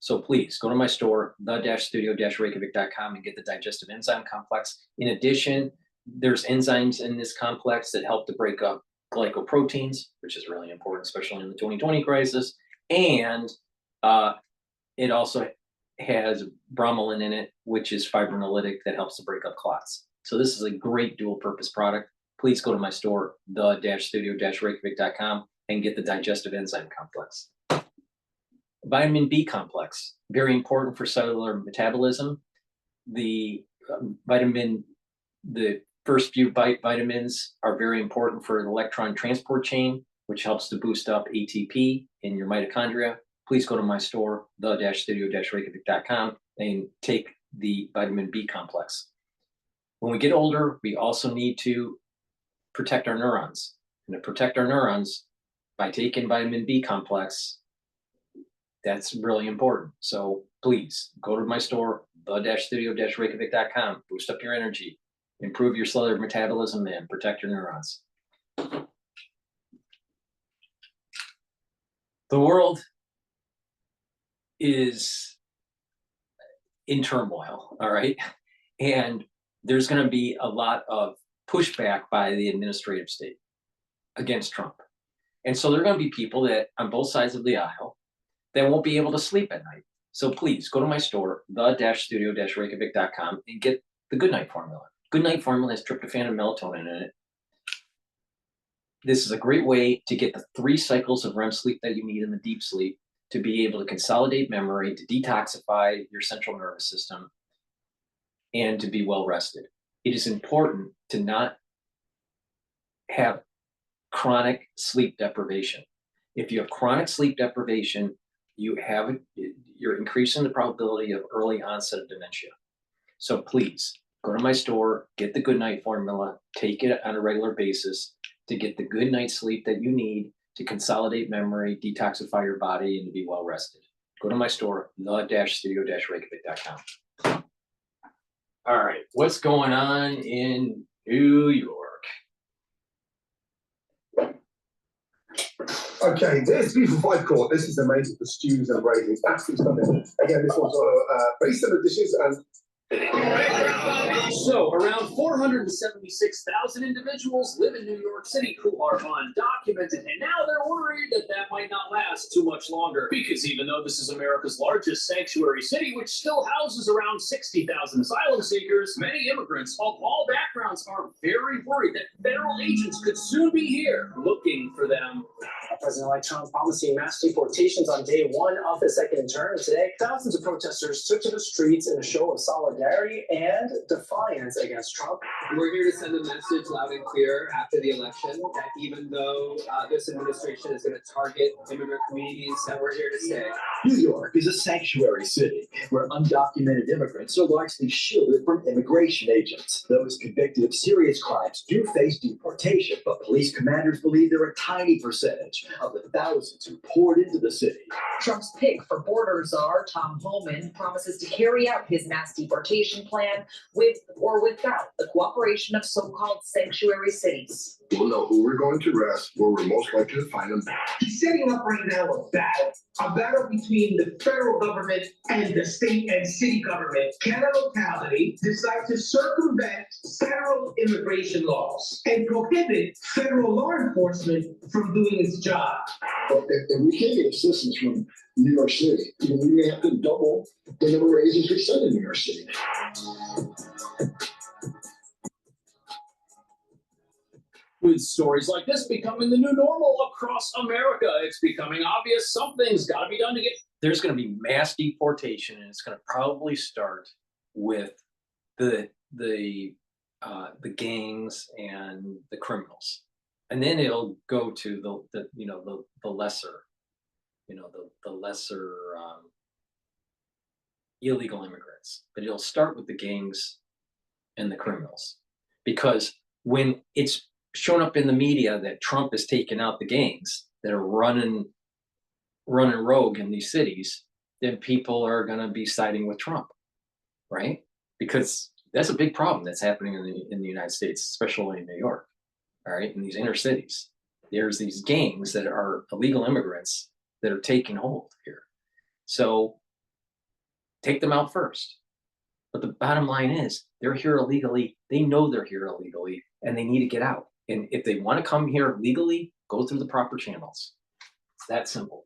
S1: So please go to my store, the-studio-reykjavik.com, and get the digestive enzyme complex. In addition, there's enzymes in this complex that help to break up glycoproteins, which is really important, especially in the 2020 crisis. And it also has bromelain in it, which is fibrinolytic that helps to break up clots. So this is a great dual purpose product. Please go to my store, the-studio-reykjavik.com, and get the digestive enzyme complex. Vitamin B complex, very important for cellular metabolism. The first few vitamins are very important for the electron transport chain, which helps to boost up ATP in your mitochondria. Please go to my store, the-studio-reykjavik.com, and take the vitamin B complex. When we get older, we also need to protect our neurons. And to protect our neurons, by taking vitamin B complex, that's really important. So please go to my store, the-studio-reykjavik.com, boost up your energy, improve your cellular metabolism, and protect your neurons. The world is in turmoil, all right? And there's going to be a lot of pushback by the administrative state against Trump. And so there are going to be people that on both sides of the aisle that won't be able to sleep at night. So please go to my store, the-studio-reykjavik.com, and get the Goodnight Formula. Goodnight Formula has tryptophan and melatonin in it. This is a great way to get the 3 cycles of REM sleep that you need in the deep sleep. to be able to consolidate memory, to detoxify your central nervous system, and to be well rested. It is important to not have chronic sleep deprivation. If you have chronic sleep deprivation, you're increasing the probability of early onset of dementia. So please go to my store, get the Good Night formula, take it on a regular basis to get the good night's sleep that you need to consolidate memory, detoxify your body, and to be well rested. Go to my store, the-studio-reykjavik.com. All right, what's going on in New York?
S18: Okay, this Ep25 court. This is amazing for stews and gravy. Absolutely stunning. Again, this one's based on the dishes and.
S19: So, around 476,000 individuals live in New York City who are undocumented, and now they're worried that that might not last too much longer. Because even though this is America's largest sanctuary city, which still houses around 60,000 asylum seekers, many immigrants of all backgrounds are very worried that federal agents could soon be here looking for them.
S20: President-elect Trump promising mass deportations on day one of his second term. Today, thousands of protesters took to the streets in a show of solidarity and defiance against Trump.
S21: We're here to send a message loud and clear after the election that even though this administration is going to target immigrant communities, that we're here to stay.
S22: New York is a sanctuary city where undocumented immigrants are largely shielded from immigration agents. Those convicted of serious crimes do face deportation, but police commanders believe they're a tiny percentage of the thousands who poured into the city.
S17: Trump's pick for border czar, Tom Homan, promises to carry out his mass deportation plan with or without the cooperation of so-called sanctuary cities.
S18: We'll know who we're going to arrest, where we're most likely to find them.
S23: He's setting up right now a battle between the federal government and the state and city government. Can a locality decide to circumvent federal immigration laws and prohibit federal law enforcement from doing its job?
S18: But if we can't get assistance from New York City, we may have to double the number of agents we send in New York City.
S19: With stories like this becoming the new normal across America, it's becoming obvious something's got to be done to get.
S1: There's going to be mass deportation, and it's going to probably start with the gangs and the criminals, and then it'll go to the lesser illegal immigrants. But it'll start with the gangs and the criminals, because when it's shown up in the media that Trump has taken out the gangs that are running rogue in these cities, then people are going to be siding with Trump, right? Because that's a big problem that's happening in the United States, especially in New York, all right? In these inner cities, there's these gangs that are illegal immigrants that are taking hold here. So take them out first. But the bottom line is they're here illegally. They know they're here illegally, and they need to get out. And if they want to come here legally, go through the proper channels. It's that simple.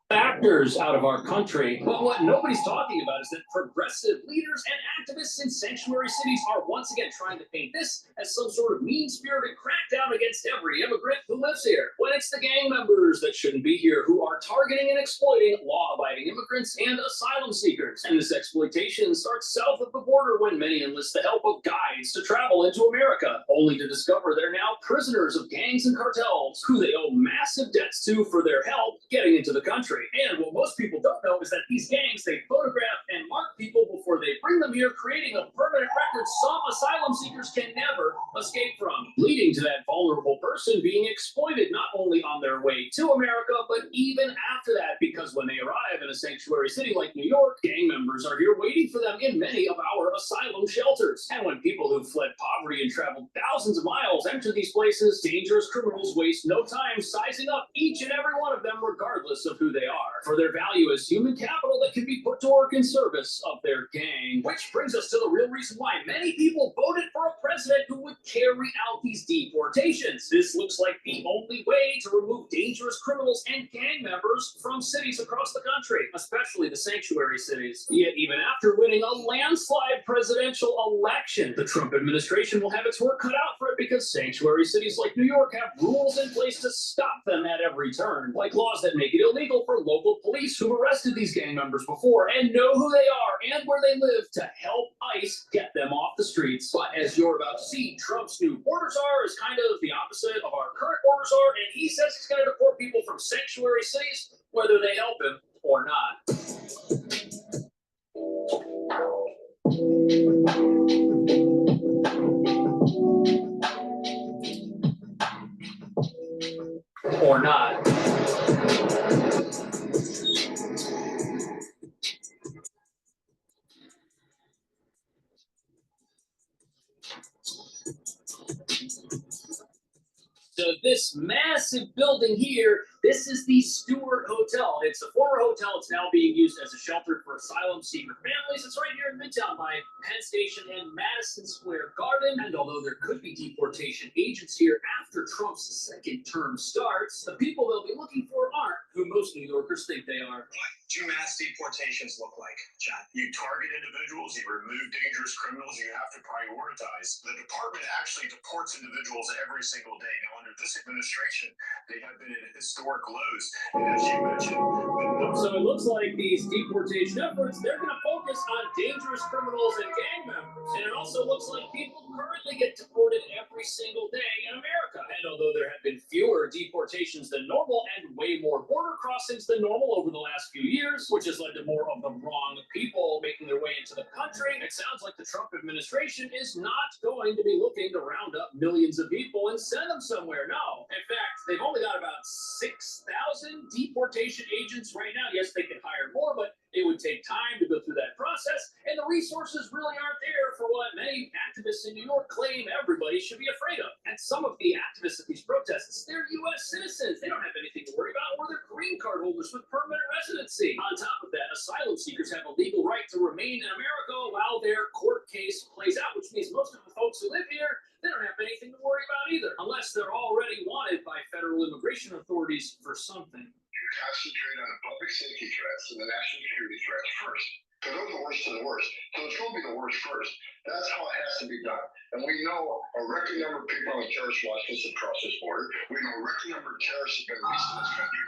S19: Factors out of our country. But what nobody's talking about is that progressive leaders and activists in sanctuary cities are once again trying to paint this as some sort of mean-spirited crackdown against every immigrant who lives here, when it's the gang members that shouldn't be here who are targeting and exploiting law-abiding immigrants and asylum seekers. And this exploitation starts south of the border when many enlist the help of guides to travel into America, only to discover they're now prisoners of gangs and cartels who they owe massive debts to for their help getting into the country. And what most people don't know is that these gangs, they photograph and mark people before they bring them here, creating a permanent record some asylum seekers can never escape from, leading to that vulnerable person being exploited not only on their way to America, but even after that, because when they arrive in a sanctuary city like New York, gang members are here waiting for them in many of our asylum shelters. And when people who've fled poverty and traveled thousands of miles enter these places, dangerous criminals waste no time sizing up each and every one of them regardless of who they are. for their value as human capital that can be put to work in service of their gang. Which brings us to the real reason why many people voted for a president who would carry out these deportations. This looks like the only way to remove dangerous criminals and gang members from cities across the country, especially the sanctuary cities. Yet even after winning a landslide presidential election, the Trump administration will have its work cut out for it because sanctuary cities like New York have rules in place to stop them at every turn, like laws that make it illegal for local police who've arrested these gang members before and know who they are and where they live to help ICE get them off the streets. But as you're about to see, Trump's new border czar is kind of the opposite of our current border czar, and he says he's going to deport people from sanctuary cities, whether they help him or not. Or not. So this massive building here, this is the Stewart Hotel. It's a former hotel. It's now being used as a shelter for asylum seeker families. It's right here in Midtown by Penn Station and Madison Square Garden. And although there could be deportation agents here after Trump's second term starts, the people they'll be looking for aren't who most New Yorkers think they are.
S2: What do mass deportations look like, Chad? You target individuals, you remove dangerous criminals, you have to prioritize. The department actually deports individuals every single day. Now, under this administration, they have been at historic lows. And as you mentioned,
S19: so it looks like these deportation efforts, they're going to focus on dangerous criminals and gang members. And it also looks like people currently get deported every single day in America. And although there have been fewer deportations than normal and way more border crossings than normal over the last few years, which has led to more of the wrong people making their way into the country, it sounds like the Trump administration is not going to be looking to round up millions of people and send them somewhere. No. In fact, they've only got about 6,000 deportation agents right now. Yes, they can hire more, but it would take time to go through that process, and the resources really aren't there for what many activists in New York claim everybody should be afraid of. And some of the activists at these protests, they're U.S. citizens. They don't have anything to worry about, or they're green card holders with permanent residency. On top of that, asylum seekers have a legal right to remain in America while their court case plays out, which means most of the folks who live here, they don't have anything to worry about either, unless they're already wanted by federal immigration authorities for something.
S2: you concentrate on the public safety threats and the national security threats first. Because those are the worst of the worst. So it's going to be the worst first. That's how it has to be done. And we know a record number of people on the terrorist watch list across this border. We know a record number of terrorists have been released in this country.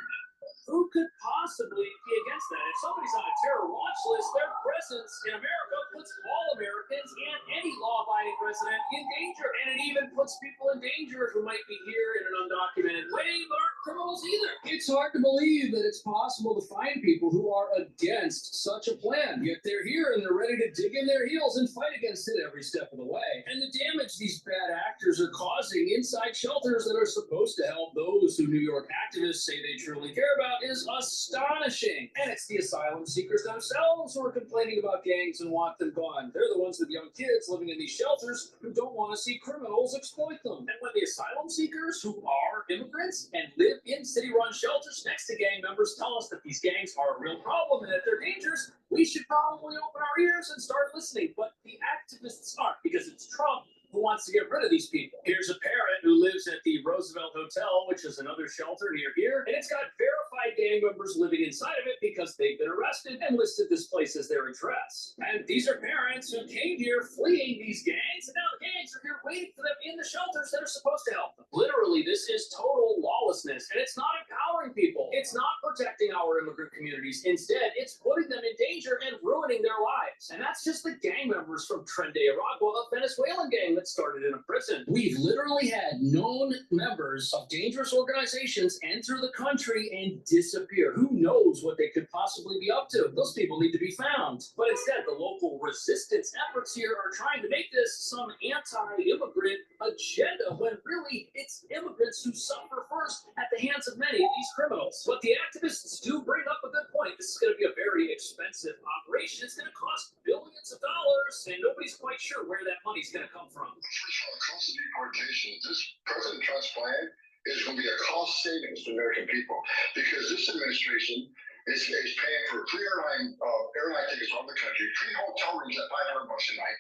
S19: Who could possibly be against that? If somebody's on a terror watch list, their presence in America puts all Americans and any law-abiding resident in danger. And it even puts people in danger who might be here in an undocumented way, but aren't criminals either. It's hard to believe that it's possible to find people who are against such a plan. Yet they're here and they're ready to dig in their heels and fight against it every step of the way. And the damage these bad actors are causing inside shelters that are supposed to help those who New York activists say they truly care about is astonishing. And it's the asylum seekers themselves who are complaining about gangs and want them gone. They're the ones with young kids living in these shelters who don't want to see criminals exploit them. And when the asylum seekers who are immigrants and live in city-run shelters next to gang members tell us that these gangs are a real problem and that they're dangerous, we should probably open our ears and start listening. But the activists aren't, because it's Trump who wants to get rid of these people. Here's a parent who lives at the Roosevelt Hotel, which is another shelter near here, and it's got verified gang members living inside of it because they've been arrested and listed this place as their address. And these are parents who came here fleeing these gangs, and now the gangs are here waiting for them in the shelters that are supposed to help them. Literally, this is total lawlessness, and it's not empowering people. It's not protecting our immigrant communities. Instead, it's putting them in danger and ruining their lives. And that's just the gang members from Tren de Aragua, a Venezuelan gang that started in a prison. We've literally had known members of dangerous organizations enter the country and disappear. Who knows what they could possibly be up to? Those people need to be found. But instead, the local resistance efforts here are trying to make this some anti-immigrant agenda, when really it's immigrants who suffer first at the hands of many of these criminals. But the activists do bring up a good point. This is going to be a very expensive operation. It's going to cost billions of dollars, and nobody's quite sure where that money's going to come from.
S2: First of all, cost of deportation, this President Trump's plan is going to be a cost savings to American people, because this administration is paying for free airline tickets around the country, free hotel rooms at $500 a night,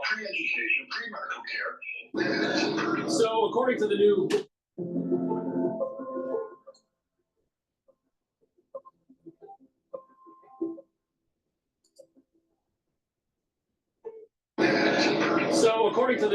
S2: free education, free medical care.
S19: So according to the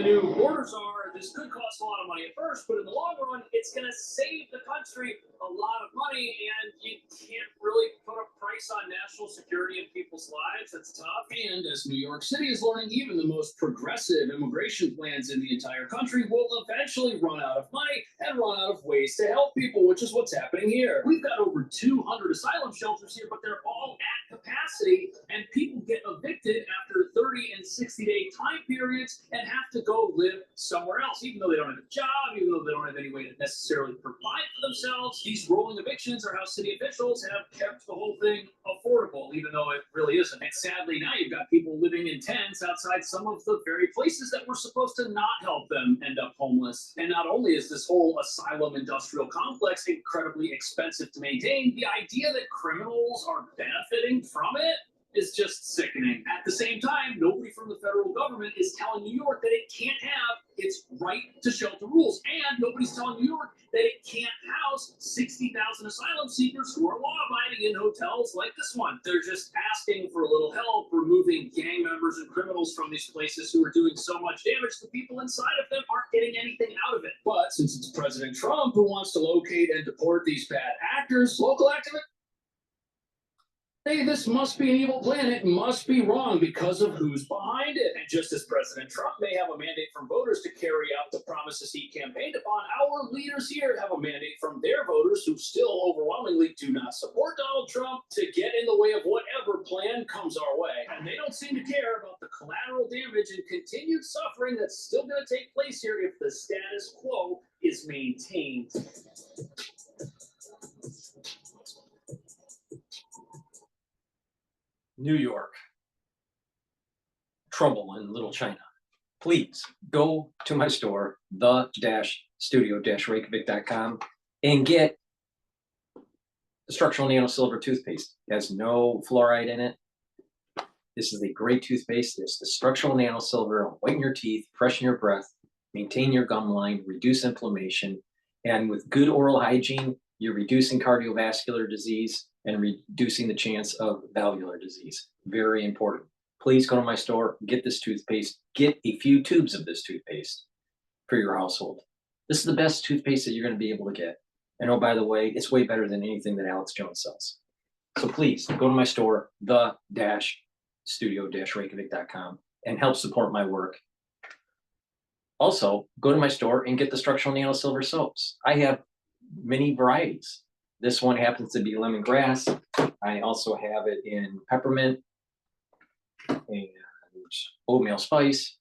S19: new border czar, this could cost a lot of money at first, but in the long run, it's going to save the country a lot of money, and you can't really put a price on national security in people's lives. It's tough. And as New York City is learning, even the most progressive immigration plans in the entire country will eventually run out of money and run out of ways to help people, which is what's happening here. We've got over 200 asylum shelters here, but they're all at capacity, and people get evicted after 30 and 60-day time periods and have to go live somewhere else, even though they don't have a job, even though they don't have any way to necessarily provide for themselves. These rolling evictions are how city officials have kept the whole thing affordable, even though it really isn't. And sadly, now you've got people living in tents outside some of the very places that were supposed to not help them end up homeless. And not only is this whole asylum industrial complex incredibly expensive to maintain, the idea that criminals are benefiting from it is just sickening. At the same time, nobody from the federal government is telling New York that it can't have its right to shelter rules. And nobody's telling New York that it can't house 60,000 asylum seekers who are law-abiding in hotels like this one. They're just asking for a little help removing gang members and criminals from these places who are doing so much damage. The people inside of them aren't getting anything out of it. But since it's President Trump who wants to locate and deport these bad actors, local activists, hey, this must be an evil plan. It must be wrong because of who's behind it. And just as President Trump may have a mandate from voters to carry out the promises he campaigned upon, our leaders here have a mandate from their voters who still overwhelmingly do not support Donald Trump to get in the way of whatever plan comes our way. And they don't seem to care about the collateral damage and continued suffering that's still going to take place here if the status quo is maintained.
S1: New York, trouble in Little China. Please go to my store, the-studio-reykjavik.com, and get the structural nano silver toothpaste. It has no fluoride in it. This is a great toothpaste. It's the structural nano silver. It'll whiten your teeth, freshen your breath, maintain your gum line, reduce inflammation, and with good oral hygiene, you're reducing cardiovascular disease and reducing the chance of valvular disease. Very important. Please go to my store, get this toothpaste, get a few tubes of this toothpaste for your household. This is the best toothpaste that you're going to be able to get. And oh, by the way, it's way better than anything that Alex Jones sells. So please go to my store, the-studio-reykjavik.com, and help support my work. Also, go to my store and get the structural nano silver soaps. I have many varieties. This one happens to be lemongrass. I also have it in peppermint and oatmeal spice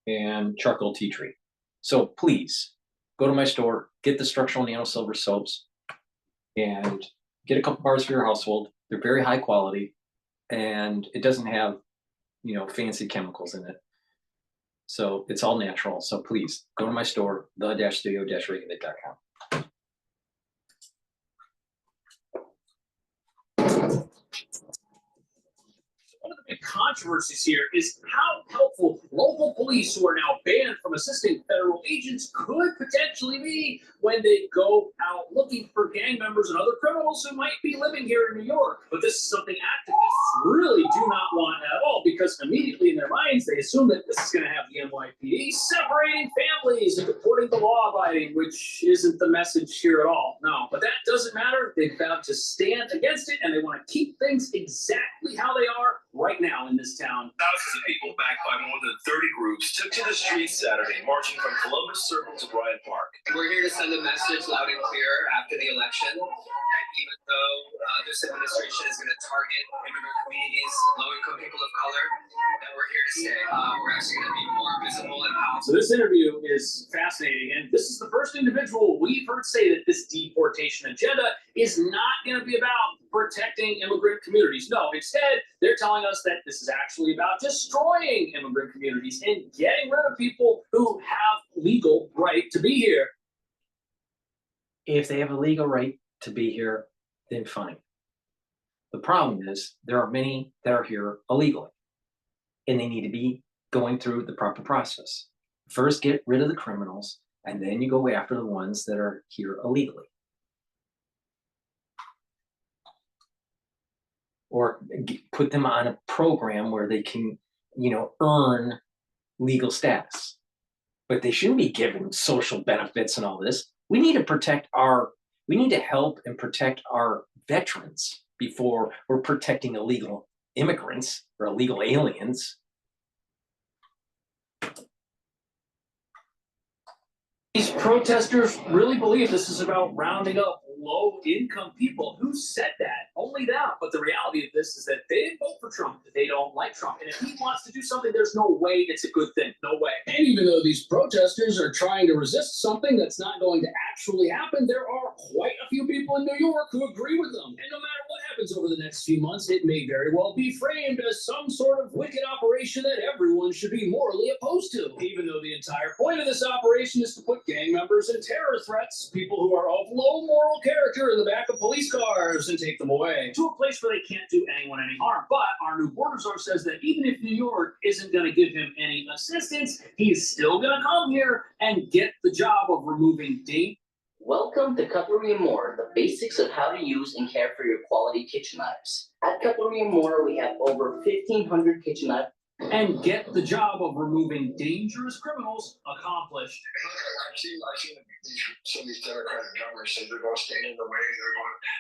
S1: and charcoal tea tree. So please go to my store, get the structural nano silver soaps, and get a couple bars for your household. They're very high quality, and it doesn't have, fancy chemicals in it. So it's all natural. So please go to my store, the-studio-reykjavik.com.
S19: One of the big controversies here is how helpful local police who are now banned from assisting federal agents could potentially be when they go out looking for gang members and other criminals who might be living here in New York. But this is something activists really do not want at all, because immediately in their minds they assume that this is going to have the NYPD separating families and deporting the law-abiding, which isn't the message here at all. No, but that doesn't matter. They've vowed to stand against it, and they want to keep things exactly how they are right now in this town.
S3: Thousands of people, backed by more than 30 groups, took to the streets Saturday, marching from Columbus Circle to Bryant Park.
S21: We're here to send a message loud and clear after the election that even though this administration is going to target immigrant communities, low-income people of color, that we're here to stay. We're actually going to be more visible and powerful.
S19: So this interview is fascinating, and this is the first individual we've heard say that this deportation agenda is not going to be about protecting immigrant communities. No, instead, they're telling us that this is actually about destroying immigrant communities and getting rid of people who have legal right to be here.
S1: If they have a legal right to be here, then fine. The problem is there are many that are here illegally, and they need to be going through the proper process. First, get rid of the criminals, and then you go after the ones that are here illegally. Or put them on a program where they can, earn legal status. But they shouldn't be given social benefits and all this. We need to help and protect our veterans before we're protecting illegal immigrants or illegal aliens.
S19: These protesters really believe this is about rounding up low-income people. Who said that? Only them. But the reality of this is that they didn't vote for Trump, that they don't like Trump. And if he wants to do something, there's no way it's a good thing. No way.
S4: And even though these protesters are trying to resist something that's not going to actually happen, there are quite a few people in New York who agree with them. And no matter what happens over the next few months, it may very well be framed as some sort of wicked operation that everyone should be morally opposed to. Even though the entire point of this operation is to put gang members and terror threats, people who are of low moral character, in the back of police cars and take them away
S19: to a place where they can't do anyone any harm. But our new border czar says that even if New York isn't going to give him any assistance, he's still going to come here and get the job of removing danger.
S5: Welcome to Cutlery and More, the basics of how to use and care for your quality kitchen knives. At Cutlery and More, we have over 1,500 kitchen knives.
S19: And get the job of removing dangerous criminals accomplished.
S2: I've seen some of these Democratic governors say they're going to stand in the way,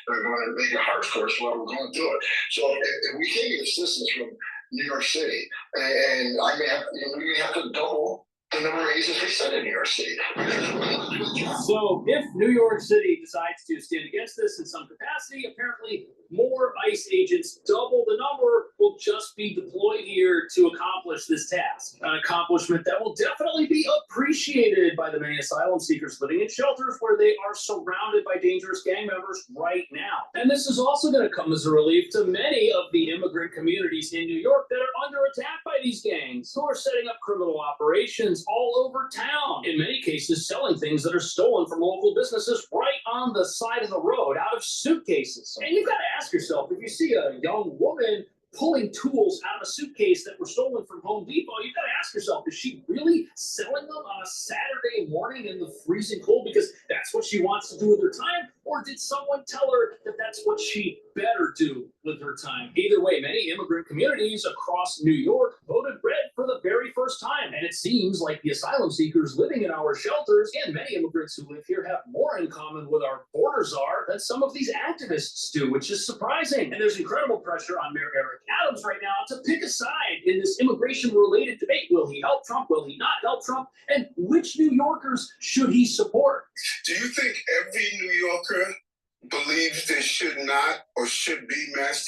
S2: they're going to make it hard for us. Well, we're going to do it. So if we can't get assistance from New York City, and I may have, we may have to double the number of agents we send in New York City.
S19: So if New York City decides to stand against this in some capacity, apparently more ICE agents, double the number, will just be deployed here to accomplish this task. An accomplishment that will definitely be appreciated by the many asylum seekers living in shelters where they are surrounded by dangerous gang members right now. And this is also going to come as a relief to many of the immigrant communities in New York that are under attack by these gangs, who are setting up criminal operations all over town, in many cases selling things that are stolen from local businesses right on the side of the road out of suitcases. And you've got to ask yourself, if you see a young woman pulling tools out of a suitcase that were stolen from Home Depot, you've got to ask yourself, is she really selling them on a Saturday morning in the freezing cold because that's what she wants to do with her time? Or did someone tell her that that's what she better do with her time? Either way, many immigrant communities across New York voted red for the very first time. And it seems like the asylum seekers living in our shelters and many immigrants who live here have more in common with our border czar than some of these activists do, which is surprising. And there's incredible pressure on Mayor Eric Adams right now to pick a side in this immigration-related debate. Will he help Trump? Will he not help Trump? And which New Yorkers should he support?
S2: Do you think every New Yorker believes there should not or should be mass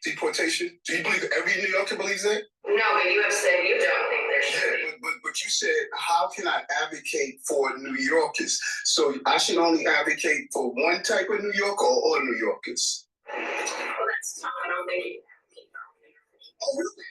S2: deportation? Do you believe every New Yorker believes that?
S7: No, but you have said you don't think there should be.
S2: But you said, how can I advocate for New Yorkers? So I should only advocate for one type of New Yorker or all New Yorkers?
S7: Well, that's tough. I don't think.
S2: Oh, really?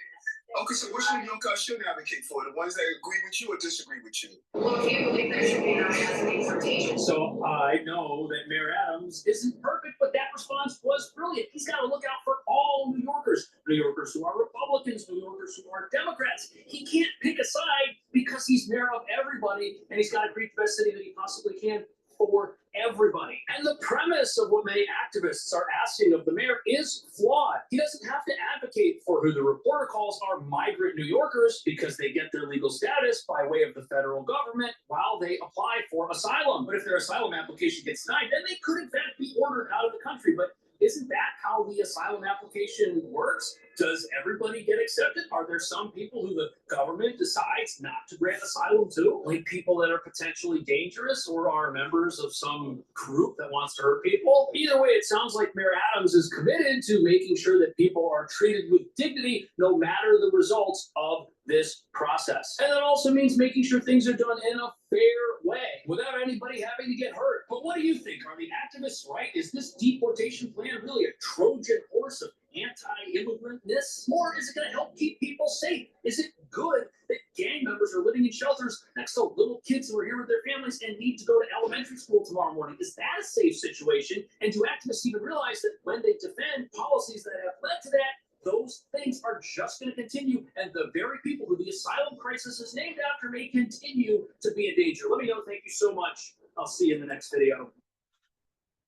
S2: Okay, so which New Yorker I should advocate for? The ones that agree with you or disagree with you?
S7: Well, if you believe there should be no mass deportation.
S19: So I know that Mayor Adams isn't perfect, but that response was brilliant. He's got to look out for all New Yorkers who are Republicans, New Yorkers who are Democrats. He can't pick a side because he's mayor of everybody, and he's got to create the best city that he possibly can for everybody. And the premise of what many activists are asking of the mayor is flawed. He doesn't have to advocate for who the reporter calls are migrant New Yorkers because they get their legal status by way of the federal government while they apply for asylum. But if their asylum application gets denied, then they could in fact be ordered out of the country. But isn't that how the asylum application works? Does everybody get accepted? Are there some people who the government decides not to grant asylum to? Like people that are potentially dangerous or are members of some group that wants to hurt people? Either way, it sounds like Mayor Adams is committed to making sure that people are treated with dignity no matter the results of this process. And that also means making sure things are done in a fair way without anybody having to get hurt. But what do you think? Are the activists right? Is this deportation plan really a Trojan horse of anti-immigrantness? Or is it going to help keep people safe? Is it good that gang members are living sleeping in shelters next to little kids who are here with their families and need to go to elementary school tomorrow morning. Is that a safe situation? And do activists even realize that when they defend policies that have led to that, those things are just going to continue, and the very people who the asylum crisis is named after may continue to be in danger? Let me know. Thank you so much. I'll see you in the next video.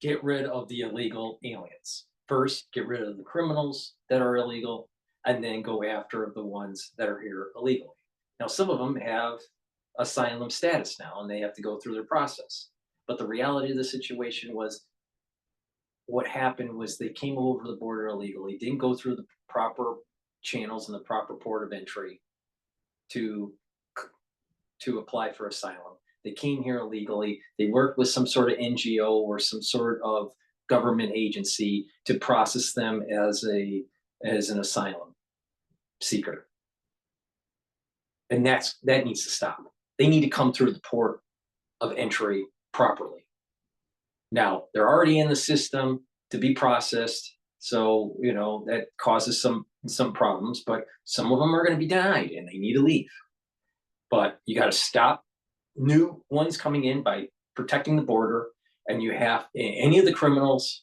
S1: Get rid of the illegal aliens. First, get rid of the criminals that are illegal, and then go after the ones that are here illegally. Now, some of them have asylum status now, and they have to go through their process. But the reality of the situation was, what happened was they came over the border illegally, didn't go through the proper channels and the proper port of entry to apply for asylum. They came here illegally. They worked with some sort of NGO or some sort of government agency to process them as an asylum seeker. And that needs to stop. They need to come through the port of entry properly. Now, they're already in the system to be processed, so that causes some problems, but some of them are going to be denied and they need to leave. But you got to stop new ones coming in by protecting the border, and you have any of the criminals,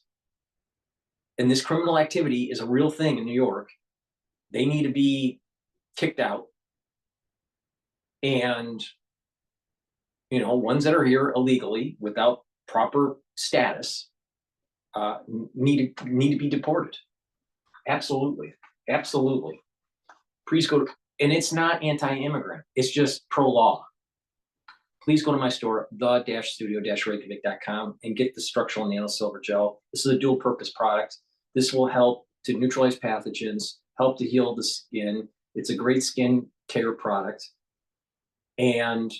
S1: and this criminal activity is a real thing in New York, they need to be kicked out. And ones that are here illegally without proper status need to be deported. Absolutely. Please go to, and it's not anti-immigrant, it's just pro-law. Please go to my store, the-studio-reykjavik.com, and get the structural nano silver gel. This is a dual purpose product. This will help to neutralize pathogens, help to heal the skin. It's a great skin care product. And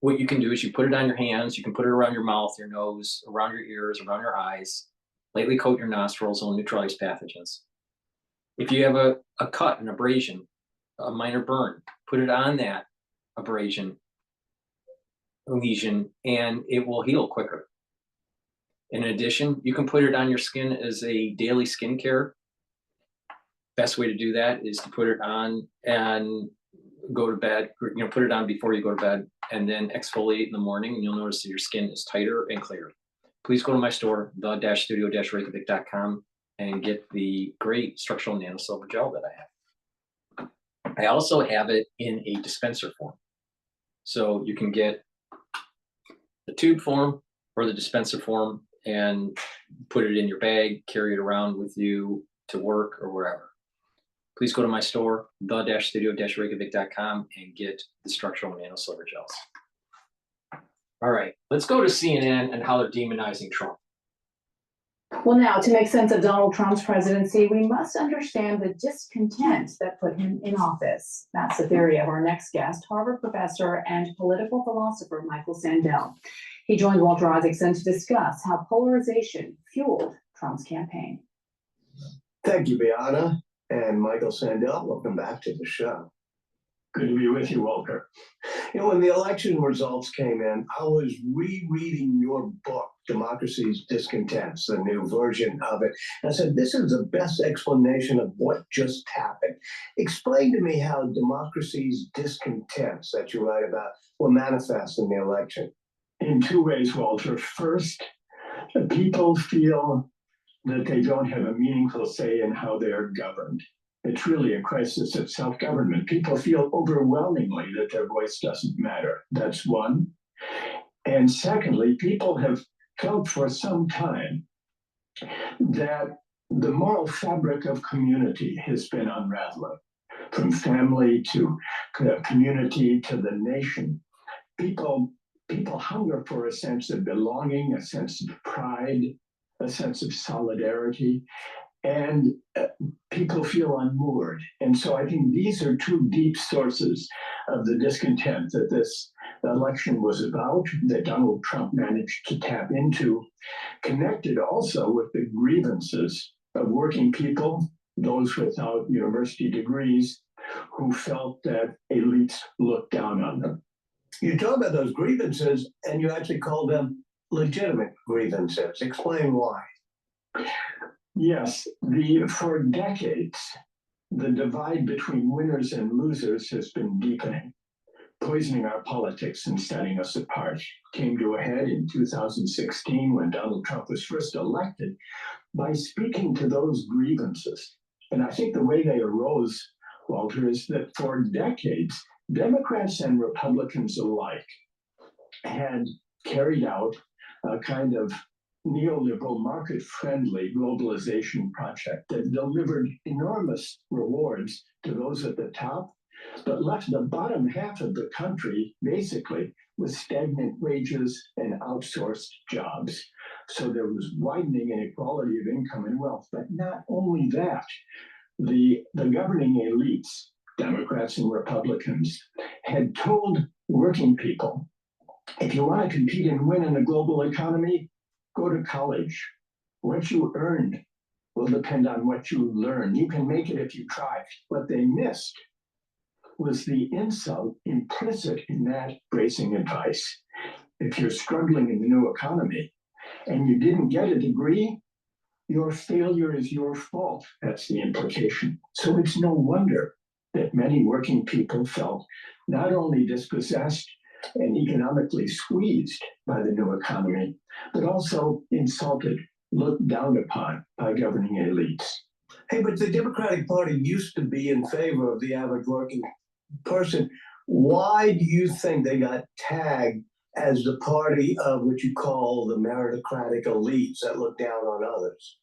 S1: what you can do is you put it on your hands, you can put it around your mouth, your nose, around your ears, around your eyes, lightly coat your nostrils, and neutralize pathogens. If you have a cut, an abrasion, a minor burn, put it on that abrasion, lesion, and it will heal quicker. In addition, you can put it on your skin as a daily skincare. Best way to do that is to put it on and go to bed, put it on before you go to bed, and then exfoliate in the morning, and you'll notice that your skin is tighter and clearer. Please go to my store, the-studio-reykjavik.com, and get the great structural nano silver gel that I have. I also have it in a dispenser form. So you can get the tube form or the dispenser form and put it in your bag, carry it around with you to work or wherever. Please go to my store, the-studio-reykjavik.com, and get the structural nano silver gels. All right, let's go to CNN and how they're demonizing Trump.
S8: Well, now, to make sense of Donald Trump's presidency, we must understand the discontent that put him in office. That's the theory of our next guest, Harvard professor and political philosopher Michael Sandel. He joined Walter Isaacson to discuss how polarization fueled Trump's campaign.
S15: Thank you, Brianna. And Michael Sandel, welcome back to the show. Good to be with you, Walter. When the election results came in, I was rereading your book, Democracy's Discontents, the new version of it. And I said, this is the best explanation of what just happened. Explain to me how democracy's discontents that you write about will manifest in the election.
S9: In two ways, Walter. First, people feel that they don't have a meaningful say in how they are governed. It's really a crisis of self-government. People feel overwhelmingly that their voice doesn't matter. That's one. And secondly, people have felt for some time that the moral fabric of community has been unraveling. From family to community to the nation. People hunger for a sense of belonging, a sense of pride, a sense of solidarity, and people feel unmoored. And so I think these are two deep sources of the discontent that this election was about, that Donald Trump managed to tap into, connected also with the grievances of working people, those without university degrees, who felt that elites looked down on them.
S15: You talk about those grievances, and you actually call them legitimate grievances. Explain why.
S9: Yes, for decades, the divide between winners and losers has been deepening. poisoning our politics and setting us apart came to a head in 2016 when Donald Trump was first elected by speaking to those grievances. And I think the way they arose, Walter, is that for decades, Democrats and Republicans alike had carried out a kind of neoliberal, market-friendly globalization project that delivered enormous rewards to those at the top, but left the bottom half of the country basically with stagnant wages and outsourced jobs. So there was widening inequality of income and wealth. But not only that, the governing elites, Democrats and Republicans, had told working people, if you want to compete and win in a global economy, go to college. What you earned will depend on what you learn. You can make it if you try. What they missed was the insult implicit in that bracing advice. If you're struggling in the new economy and you didn't get a degree, your failure is your fault. That's the implication. So it's no wonder that many working people felt not only dispossessed and economically squeezed by the new economy, but also insulted, looked down upon by governing elites.
S6: Hey, but the Democratic Party used to be in favor of the average working person. Why do you think they got tagged as the party of what you call the meritocratic elites that look down on others?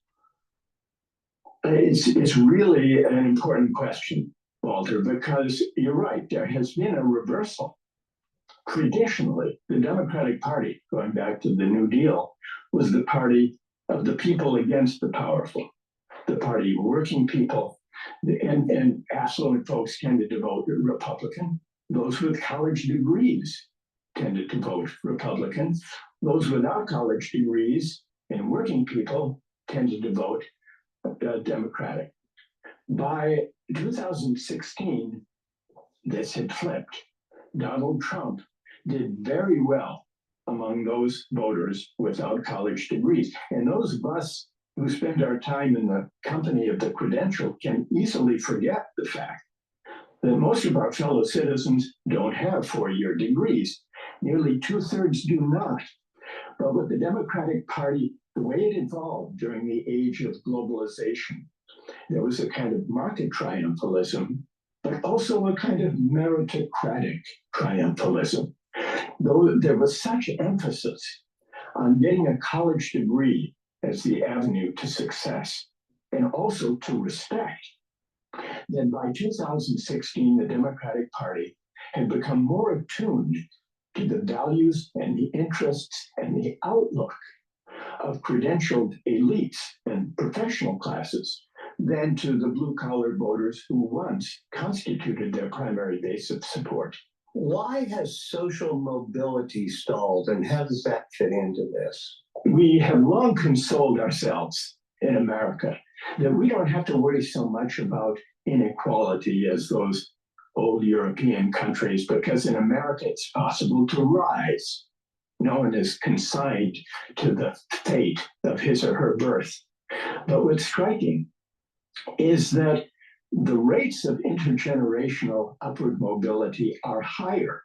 S9: It's really an important question, Walter, because you're right, there has been a reversal. Traditionally, the Democratic Party, going back to the New Deal, was the party of the people against the powerful, the party of working people, and affluent folks tended to vote Republican. Those with college degrees tended to vote Republican. Those without college degrees and working people tended to vote Democratic. By 2016, this had flipped. Donald Trump did very well among those voters without college degrees. And those of us who spend our time in the company of the credentialed can easily forget the fact that most of our fellow citizens don't have four-year degrees. Nearly two-thirds do not. But with the Democratic Party, the way it evolved during the age of globalization, there was a kind of market triumphalism, but also a kind of meritocratic triumphalism. Though there was such emphasis on getting a college degree as the avenue to success and also to respect, that by 2016, the Democratic Party had become more attuned to the values and the interests and the outlook of credentialed elites and professional classes than to the blue-collar voters who once constituted their primary base of support.
S6: Why has social mobility stalled, and how does that fit into this?
S9: We have long consoled ourselves in America that we don't have to worry so much about inequality as those old European countries, because in America it's possible to rise. No one is consigned to the fate of his or her birth. But what's striking is that the rates of intergenerational upward mobility are higher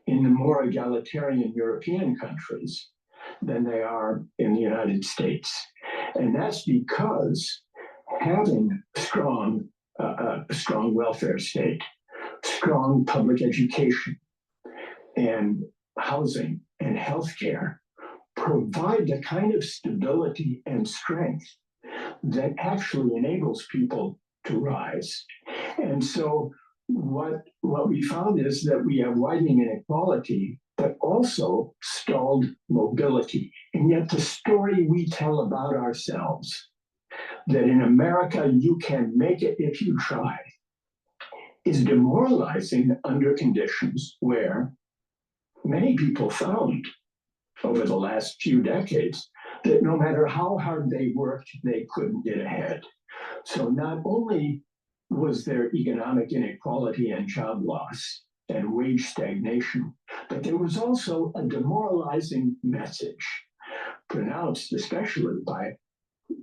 S9: in the more egalitarian European countries than they are in the United States. And that's because having a strong welfare state, strong public education, and housing and healthcare provide the kind of stability and strength that actually enables people to rise. And so what we found is that we have widening inequality, but also stalled mobility. And yet the story we tell about ourselves, that in America you can make it if you try, is demoralizing under conditions where many people found over the last few decades that no matter how hard they worked, they couldn't get ahead. So not only was there economic inequality and job loss and wage stagnation, but there was also a demoralizing message pronounced especially by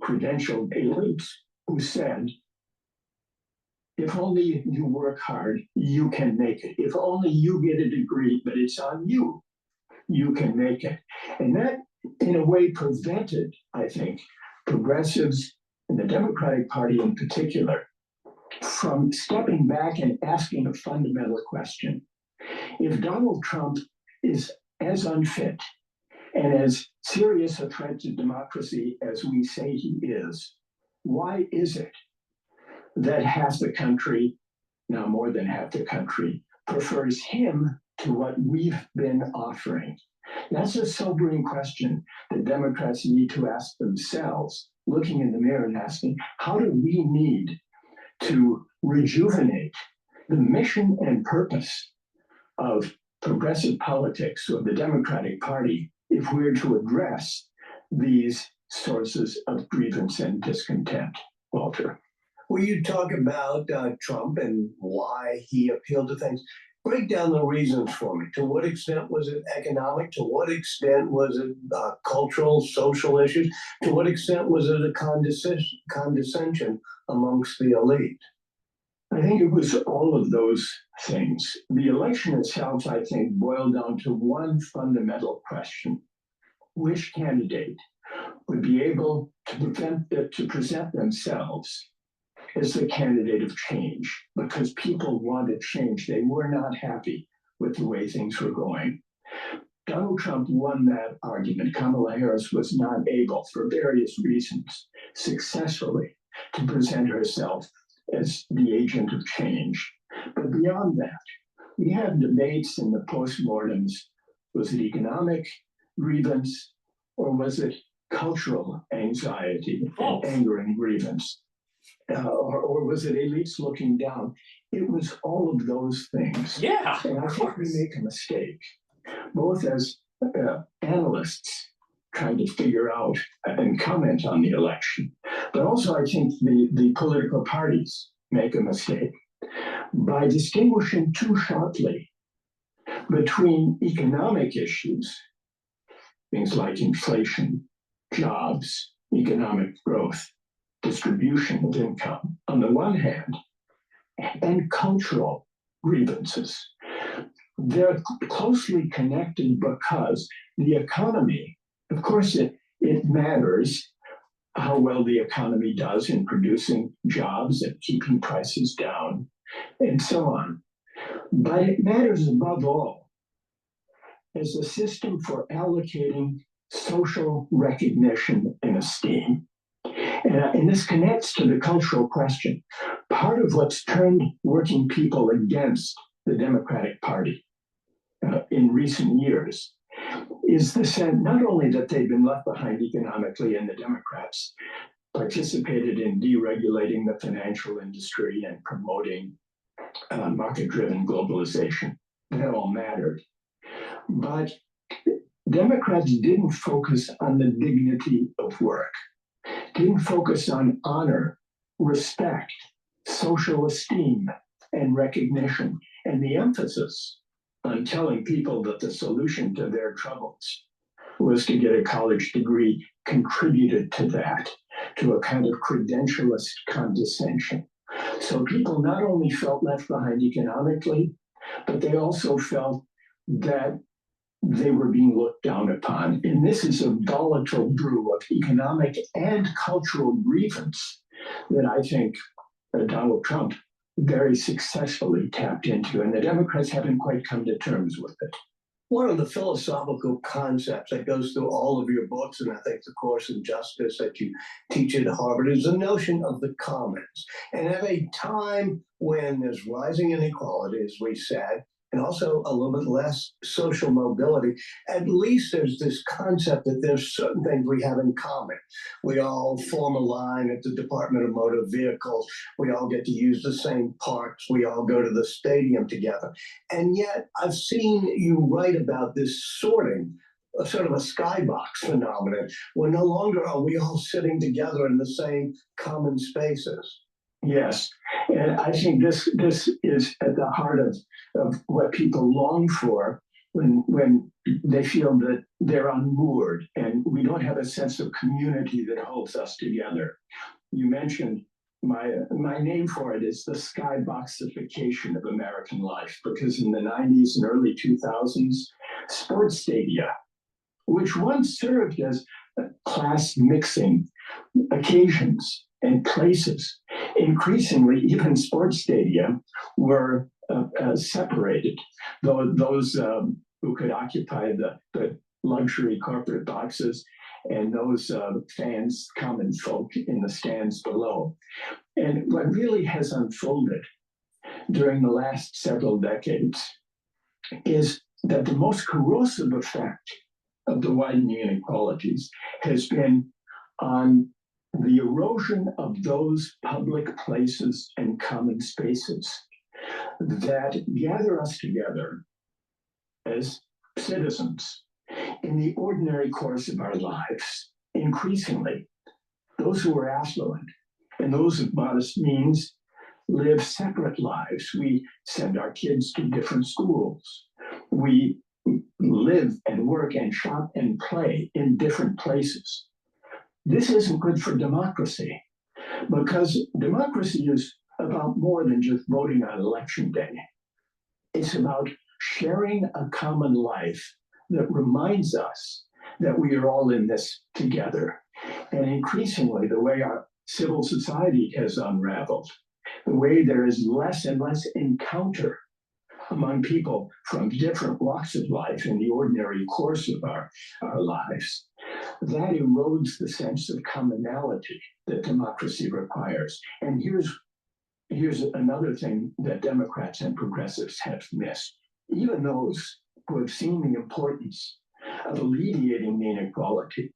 S9: credentialed elites who said, if only you work hard, you can make it. If only you get a degree, but it's on you, you can make it. And that, in a way, prevented, I think, progressives and the Democratic Party in particular from stepping back and asking a fundamental question. If Donald Trump is as unfit and as serious a threat to democracy as we say he is, why is it that half the country, now more than half the country, prefers him to what we've been offering? That's a sobering question that Democrats need to ask themselves, looking in the mirror and asking, how do we need to rejuvenate the mission and purpose of progressive politics of the Democratic Party if we're to address these sources of grievance and discontent? Walter.
S6: Well, you talk about Trump and why he appealed to things. Break down the reasons for me. To what extent was it economic? To what extent was it cultural, social issues? To what extent was it a condescension amongst the elite?
S9: I think it was all of those things. The election itself, I think, boiled down to one fundamental question. Which candidate would be able to present themselves as the candidate of change? Because people wanted change. They were not happy with the way things were going. Donald Trump won that argument. Kamala Harris was not able, for various reasons, successfully to present herself as the agent of change. But beyond that, we had debates in the postmortems. Was it economic grievance, or was it cultural anxiety and anger and grievance? Or was it elites looking down? It was all of those things.
S19: Yeah.
S9: And I think we make a mistake, both as analysts trying to figure out and comment on the election, but also I think the political parties make a mistake by distinguishing too sharply between economic issues, things like inflation, jobs, economic growth, distribution of income on the one hand, and cultural grievances. They're closely connected because the economy, of course, it matters how well the economy does in producing jobs and keeping prices down and so on. But it matters above all as a system for allocating social recognition and esteem. And this connects to the cultural question. Part of what's turned working people against the Democratic Party in recent years is the sense not only that they've been left behind economically, and the Democrats participated in deregulating the financial industry and promoting market-driven globalization. That all mattered. But Democrats didn't focus on the dignity of work, didn't focus on honor, respect, social esteem, and recognition, and the emphasis on telling people that the solution to their troubles was to get a college degree contributed to that, to a kind of credentialist condescension. So people not only felt left behind economically, but they also felt that they were being looked down upon. And this is a volatile brew of economic and cultural grievance that I think Donald Trump very successfully tapped into, and the Democrats haven't quite come to terms with it.
S6: One of the philosophical concepts that goes through all of your books, and I think the course in justice that you teach at Harvard, is the notion of the commons. And at a time when there's rising inequality, as we said, and also a little bit less social mobility, at least there's this concept that there's certain things we have in common. We all form a line at the Department of Motor Vehicles. We all get to use the same parks. We all go to the stadium together. And yet I've seen you write about this sorting, a sort of a skybox phenomenon, where no longer are we all sitting together in the same common spaces.
S9: Yes, and I think this is at the heart of what people long for when they feel that they're unmoored and we don't have a sense of community that holds us together. You mentioned my name for it is the skyboxification of American life, because in the 90s and early 2000s, sports stadia, which once served as class mixing occasions and places, increasingly even sports stadia were separated. Though those who could occupy the luxury corporate boxes and those fans, common folk in the stands below. And what really has unfolded during the last several decades is that the most corrosive effect of the widening inequalities has been on the erosion of those public places and common spaces that gather us together as citizens in the ordinary course of our lives. Increasingly, those who are affluent and those of modest means live separate lives. We send our kids to different schools. We live and work and shop and play in different places. This isn't good for democracy, because democracy is about more than just voting on election day. It's about sharing a common life that reminds us that we are all in this together. And increasingly, the way our civil society has unraveled, the way there is less and less encounter among people from different walks of life in the ordinary course of our lives, that erodes the sense of commonality that democracy requires. And here's another thing that Democrats and progressives have missed. Even those who have seen the importance of alleviating the inequality,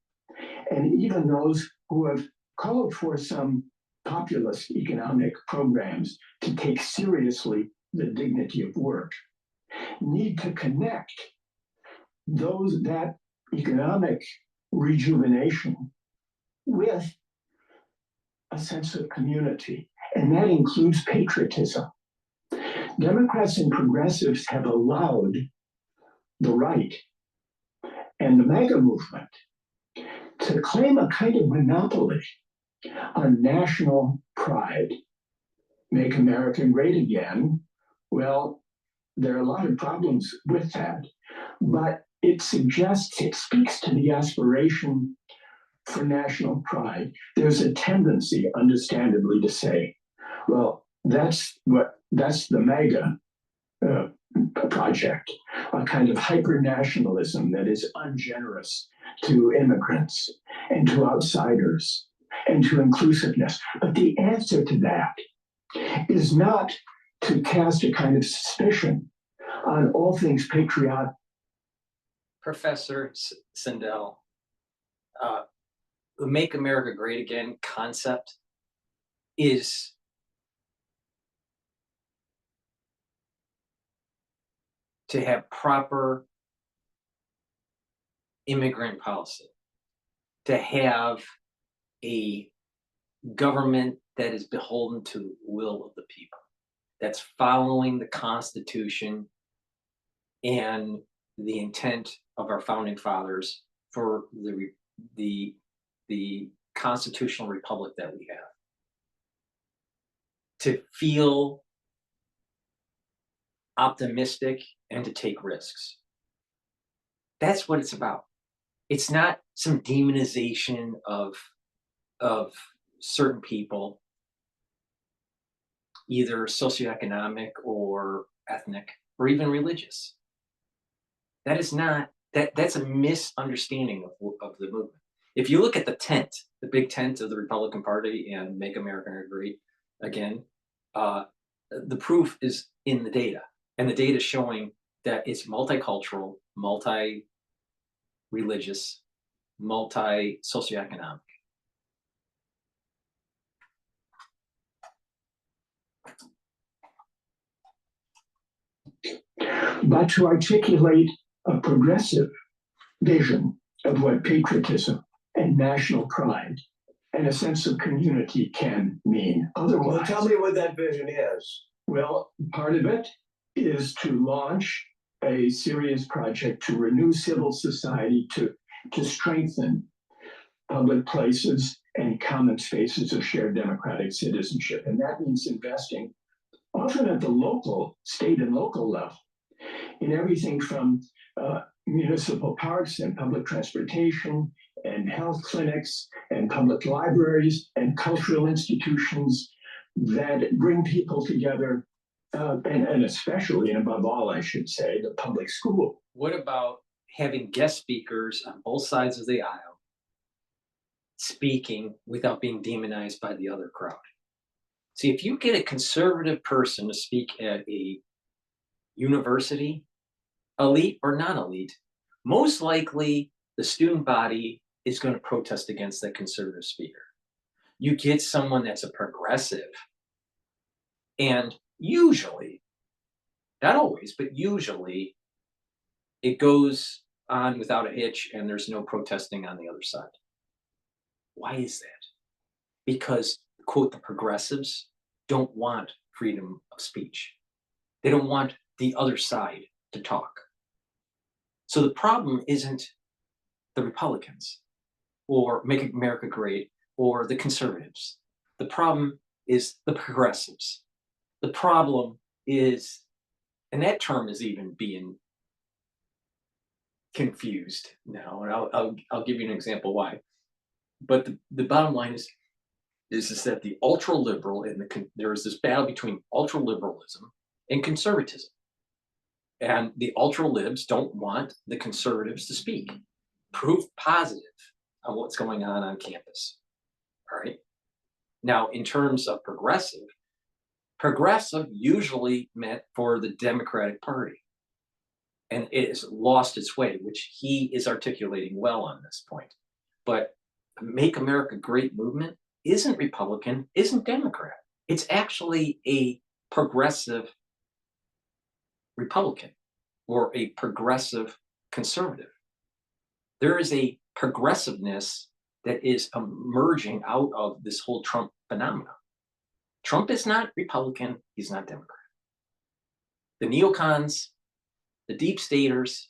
S9: and even those who have called for some populist economic programs to take seriously the dignity of work, need to connect that economic rejuvenation with a sense of community, and that includes patriotism. Democrats and progressives have allowed the right and the MAGA movement to claim a kind of monopoly on national pride. Make America great again. Well, there are a lot of problems with that, but it speaks to the aspiration for national pride. There's a tendency, understandably, to say, well, that's the MAGA project, a kind of hyper-nationalism that is ungenerous to immigrants and to outsiders and to inclusiveness. But the answer to that is not to cast a kind of suspicion on all things patriotic.
S1: Professor Sindel, the Make America Great Again concept is to have proper immigrant policy, to have a government that is beholden to the will of the people, that's following the Constitution and the intent of our founding fathers for the constitutional republic that we have. To feel optimistic and to take risks. That's what it's about. It's not some demonization of certain people, either socioeconomic or ethnic or even religious. That is not, that's a misunderstanding of the movement. If you look at the tent, the big tent of the Republican Party and Make America Great Again, the proof is in the data. And the data is showing that it's multicultural, multi-religious, multi-socioeconomic.
S9: But to articulate a progressive vision of what patriotism and national pride and a sense of community can mean. Otherwise,
S6: well, tell me what that vision is.
S9: Well, part of it is to launch a serious project to renew civil society, to strengthen public places and common spaces of shared democratic citizenship. And that means investing often at the local, state and local level in everything from municipal parks and public transportation and health clinics and public libraries and cultural institutions that bring people together, and especially and above all, I should say, the public school.
S1: What about having guest speakers on both sides of the aisle speaking without being demonized by the other crowd? See, if you get a conservative person to speak at a university, elite or non-elite, most likely the student body is going to protest against that conservative speaker. You get someone that's a progressive, and usually, not always, but usually, it goes on without a hitch and there's no protesting on the other side. Why is that? Because, quote, the progressives don't want freedom of speech. They don't want the other side to talk. So the problem isn't the Republicans or Make America Great or the conservatives. The problem is the progressives. The problem is, and that term is even being confused now, and I'll give you an example why. But the bottom line is that the ultra liberal and there is this battle between ultra liberalism and conservatism, and the ultra libs don't want the conservatives to speak. Proof positive of what's going on campus. All right. Now, in terms of progressive usually meant for the Democratic Party. And it has lost its way, which he is articulating well on this point. But Make America Great movement isn't Republican, isn't Democrat. It's actually a progressive Republican or a progressive conservative. There is a progressiveness that is emerging out of this whole Trump phenomenon. Trump is not Republican, he's not Democrat. The neocons, the deep staters,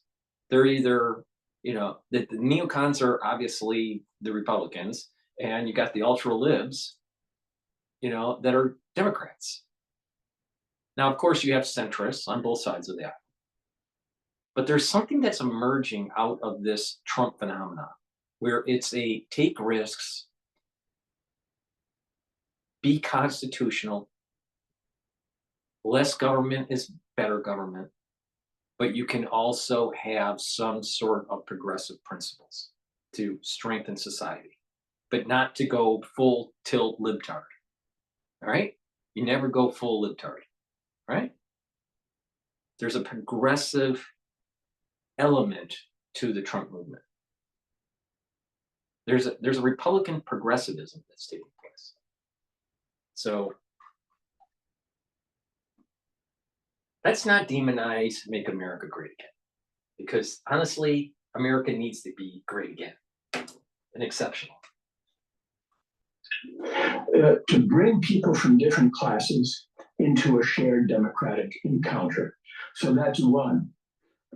S1: they're either, the neocons are obviously the Republicans, and you got the ultra libs, that are Democrats. Now, of course, you have centrists on both sides of the aisle. But there's something that's emerging out of this Trump phenomenon, where it's a take risks, be constitutional, less government is better government, but you can also have some sort of progressive principles to strengthen society, but not to go full tilt libtard. All right? You never go full libtard, right? There's a progressive element to the Trump movement. There's a Republican progressivism that's taking place. So let's not demonize Make America Great Again, because honestly, America needs to be great again and exceptional.
S9: To bring people from different classes into a shared democratic encounter. So that's one.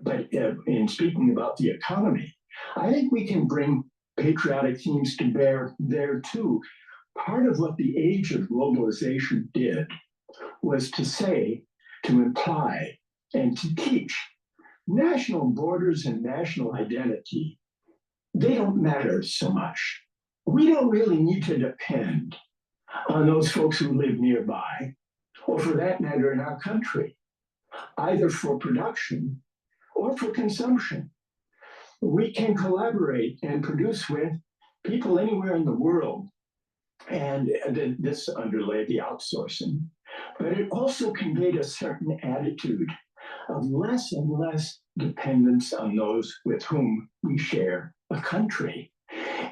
S9: But in speaking about the economy, I think we can bring patriotic themes to bear there too. Part of what the age of globalization did was to imply, and to teach national borders and national identity. They don't matter so much. We don't really need to depend on those folks who live nearby, or for that matter, in our country, either for production or for consumption. We can collaborate and produce with people anywhere in the world. And this underlay the outsourcing. But it also conveyed a certain attitude of less and less dependence on those with whom we share a country.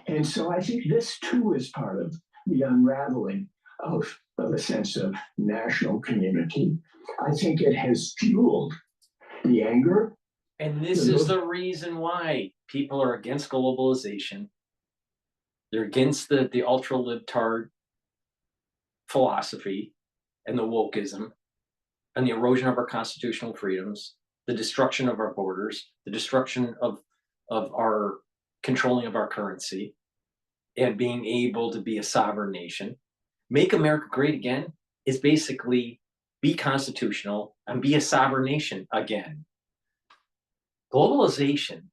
S9: And so I think this too is part of the unraveling of a sense of national community. I think it has fueled the anger.
S1: And this is the reason why people are against globalization. They're against the ultra libtard philosophy and the wokeism and the erosion of our constitutional freedoms, the destruction of our borders, the destruction of our controlling of our currency. and being able to be a sovereign nation. Make America great again is basically be constitutional and be a sovereign nation again. Globalization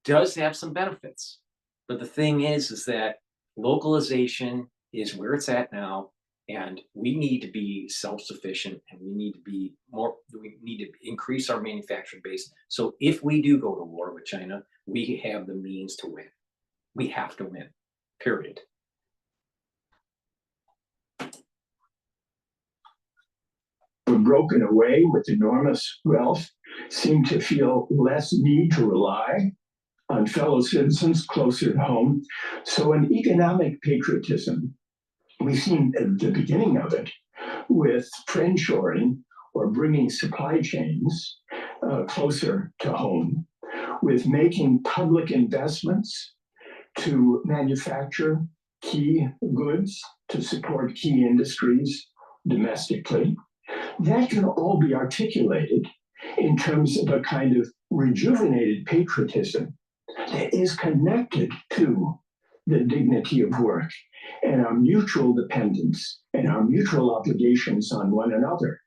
S1: does have some benefits, but the thing is that localization is where it's at now, and we need to be self-sufficient, and we need to increase our manufacturing base. So if we do go to war with China, we have the means to win. We have to win, period.
S9: Were broken away with enormous wealth seem to feel less need to rely on fellow citizens closer to home. So an economic patriotism, we've seen at the beginning of it with friendshoring or bringing supply chains closer to home, with making public investments to manufacture key goods, to support key industries domestically. That can all be articulated in terms of a kind of rejuvenated patriotism that is connected to the dignity of work and our mutual dependence and our mutual obligations on one another,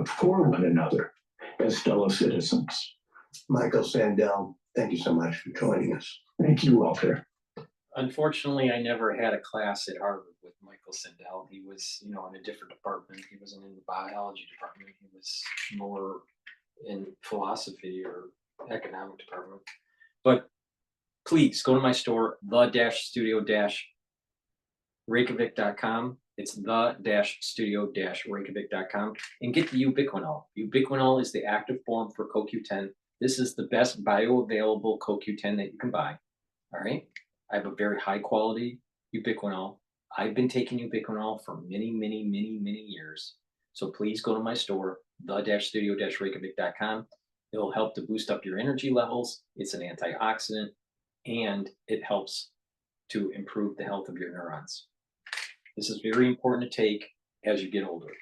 S9: for one another as fellow citizens.
S6: Michael Sandel, thank you so much for joining us.
S9: Thank you, Walter.
S1: Unfortunately, I never had a class at Harvard with Michael Sandel. He was, in a different department. He wasn't in the biology department. He was more in philosophy or economic department. But please go to my store, the-studio-reykjavik.com. It's the-studio-reykjavik.com and get the ubiquinol. Ubiquinol is the active form for CoQ10. This is the best bioavailable CoQ10 that you can buy. All right. I have a very high quality ubiquinol. I've been taking ubiquinol for many, many, many, many years. So please go to my store, the-studio-reykjavik.com. It'll help to boost up your energy levels. It's an antioxidant, and it helps to improve the health of your neurons. This is very important to take as you get older.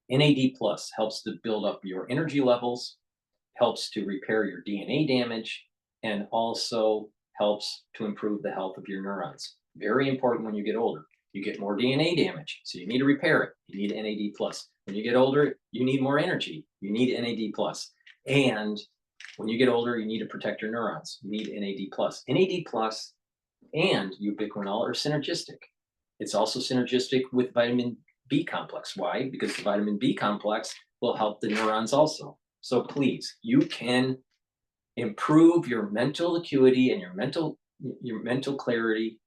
S1: NAD+ helps to build up your energy levels, helps to repair your DNA damage, and also helps to improve the health of your neurons. Very important when you get older. You get more DNA damage, so you need to repair it. You need NAD+. When you get older, you need more energy. You need NAD+. And when you get older, you need to protect your neurons. You need NAD+. NAD+ and ubiquinol are synergistic. It's also synergistic with vitamin B complex. Why? Because the vitamin B complex will help the neurons also. So please, you can improve your mental acuity and your mental clarity,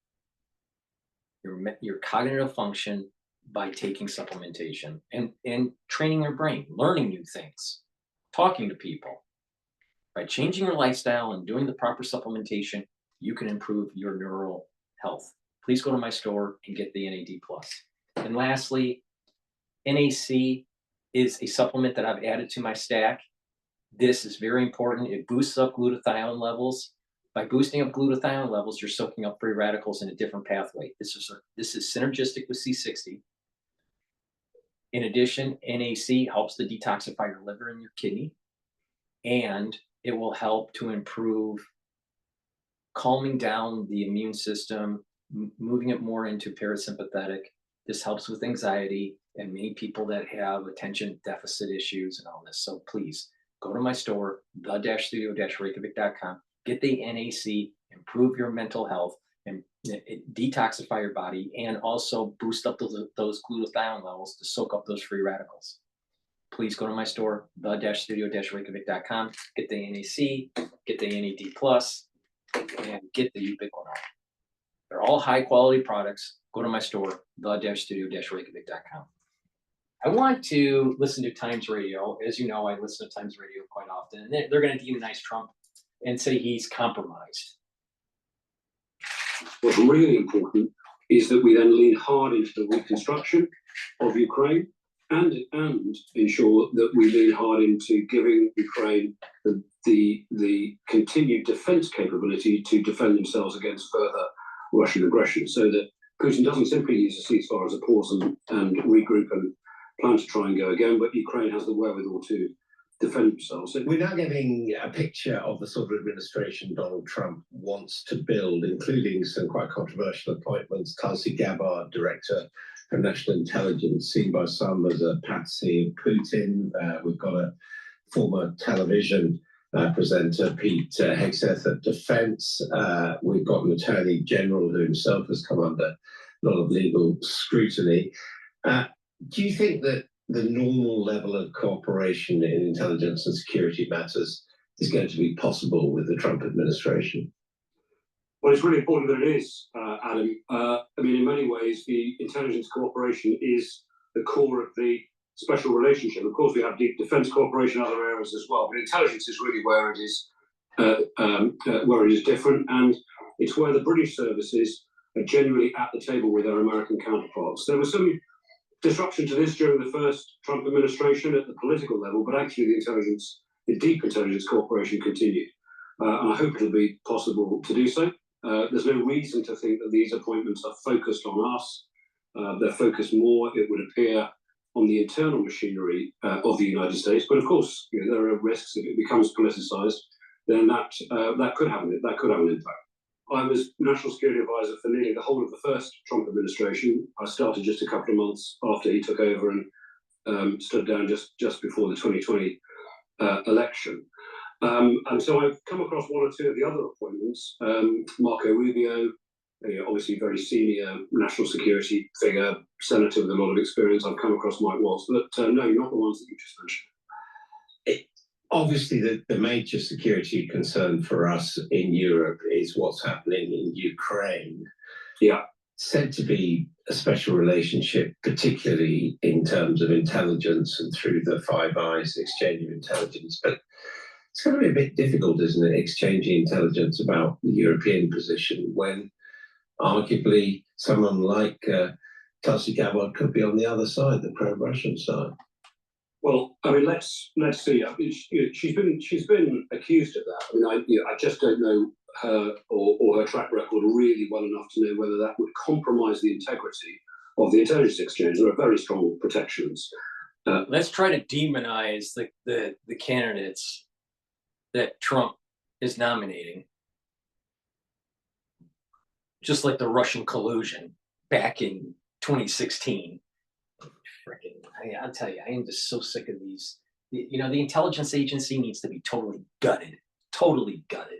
S1: your cognitive function by taking supplementation and training your brain, learning new things, talking to people. By changing your lifestyle and doing the proper supplementation, you can improve your neural health. Please go to my store and get the NAD+. And lastly, NAC is a supplement that I've added to my stack. This is very important. It boosts up glutathione levels. By boosting up glutathione levels, you're soaking up free radicals in a different pathway. This is synergistic with C60. In addition, NAC helps to detoxify your liver and your kidney, and it will help to improve calming down the immune system, moving it more into parasympathetic. This helps with anxiety and many people that have attention deficit issues and all this. So please go to my store, the-studio-reykjavik.com, get the NAC, improve your mental health, and detoxify your body, and also boost up those glutathione levels to soak up those free radicals. Please go to my store, the-studio-reykjavik.com, get the NAC, get the NAD+, and get the ubiquinol. They're all high quality products. Go to my store, the-studio-reykjavik.com. I want to listen to Times Radio. As you know, I listen to Times Radio quite often. And they're going to demonize Trump and say he's compromised.
S10: What's really important is that we then lean hard into the reconstruction of Ukraine and ensure that we lean hard into giving Ukraine the continued defense capability to defend themselves against further Russian aggression, so that Putin doesn't simply use a ceasefire as a pause and regroup and plan to try and go again, but Ukraine has the wherewithal to defend themselves.
S11: We're now getting a picture of the sort of administration Donald Trump wants to build, including some quite controversial appointments. Tulsi Gabbard, Director of National Intelligence, seen by some as a patsy of Putin. We've got a former television presenter, Pete Hegseth, at Defense. We've got an Attorney General who himself has come under a lot of legal scrutiny. Do you think that the normal level of cooperation in intelligence and security matters is going to be possible with the Trump administration?
S10: Well, it's really important that it is, Adam. I mean, in many ways, the intelligence cooperation is the core of the special relationship. Of course, we have deep defense cooperation in other areas as well, but intelligence is really where it is different, and it's where the British services are genuinely at the table with their American counterparts. There was some disruption to this during the first Trump administration at the political level, but actually the deep intelligence cooperation continued. And I hope it'll be possible to do so. There's no reason to think that these appointments are focused on us. They're focused more, it would appear, on the internal machinery of the United States. But of course, there are risks if it becomes politicized, then that could have an impact. I was National Security Advisor for nearly the whole of the first Trump administration. I started just a couple of months after he took over and stood down just before the 2020 election. And so I've come across one or two of the other appointments. Marco Rubio, obviously a very senior national security figure, senator with a lot of experience. I've come across Mike Waltz, but no, not the ones that you just mentioned.
S11: Obviously, the major security concern for us in Europe is what's happening in Ukraine.
S10: Yeah.
S11: Said to be a special relationship, particularly in terms of intelligence and through the Five Eyes exchange of intelligence. But it's going to be a bit difficult, isn't it, exchanging intelligence about the European position when arguably someone like Tulsi Gabbard could be on the other side, the pro-Russian side.
S10: Well, I mean, let's see. I mean, she's been accused of that. I mean, I just don't know her or her track record really well enough to know whether that would compromise the integrity of the intelligence exchange. There are very strong protections.
S1: Let's try to demonize the candidates that Trump is nominating, just like the Russian collusion back in 2016. I'll tell you, I am just so sick of these. The intelligence agency needs to be totally gutted. Totally gutted.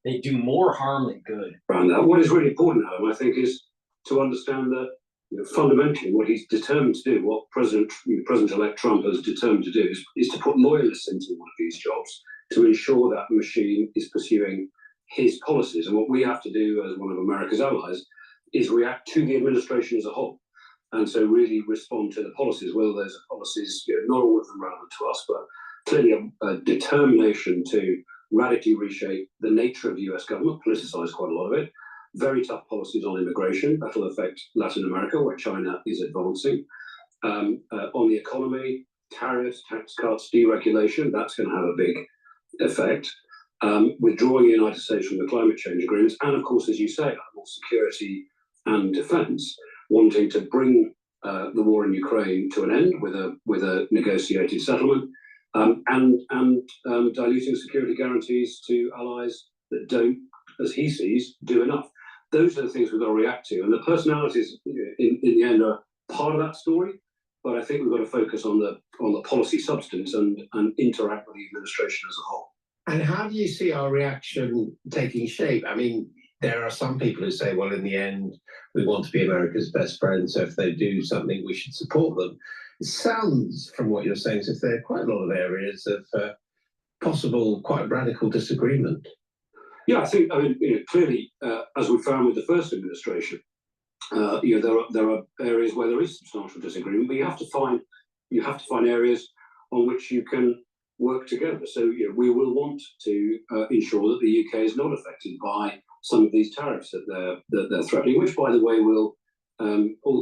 S1: They do more harm than good.
S10: And what is really important, Adam, I think, is to understand that fundamentally what he's determined to do, what President-elect Trump has determined to do, is to put loyalists into one of these jobs to ensure that the machine is pursuing his policies. And what we have to do as one of America's allies is react to the administration as a whole. And so really respond to the policies, whether those are policies, not all of them relevant to us, but clearly a determination to radically reshape the nature of the US government, politicize quite a lot of it. Very tough policies on immigration, that'll affect Latin America, where China is advancing. On the economy, tariffs, tax cuts, deregulation, that's going to have a big effect. Withdrawing the United States from the climate change agreements, and of course, as you say, more security and defense, wanting to bring the war in Ukraine to an end with a negotiated settlement, and diluting security guarantees to allies that don't, as he sees, do enough. Those are the things we've got to react to, and the personalities in the end are part of that story. But I think we've got to focus on the policy substance and interact with the administration as a whole.
S11: And how do you see our reaction taking shape? I mean, there are some people who say, well, in the end, we want to be America's best friend, so if they do something, we should support them. It sounds, from what you're saying, as if there are quite a lot of areas of possible, quite radical disagreement.
S10: Yeah, I think, clearly, as we found with the first administration, there are areas where there is substantial disagreement, but you have to find areas on which you can work together. So we will want to ensure that the UK is not affected by some of these tariffs that they're threatening, which, by the way, will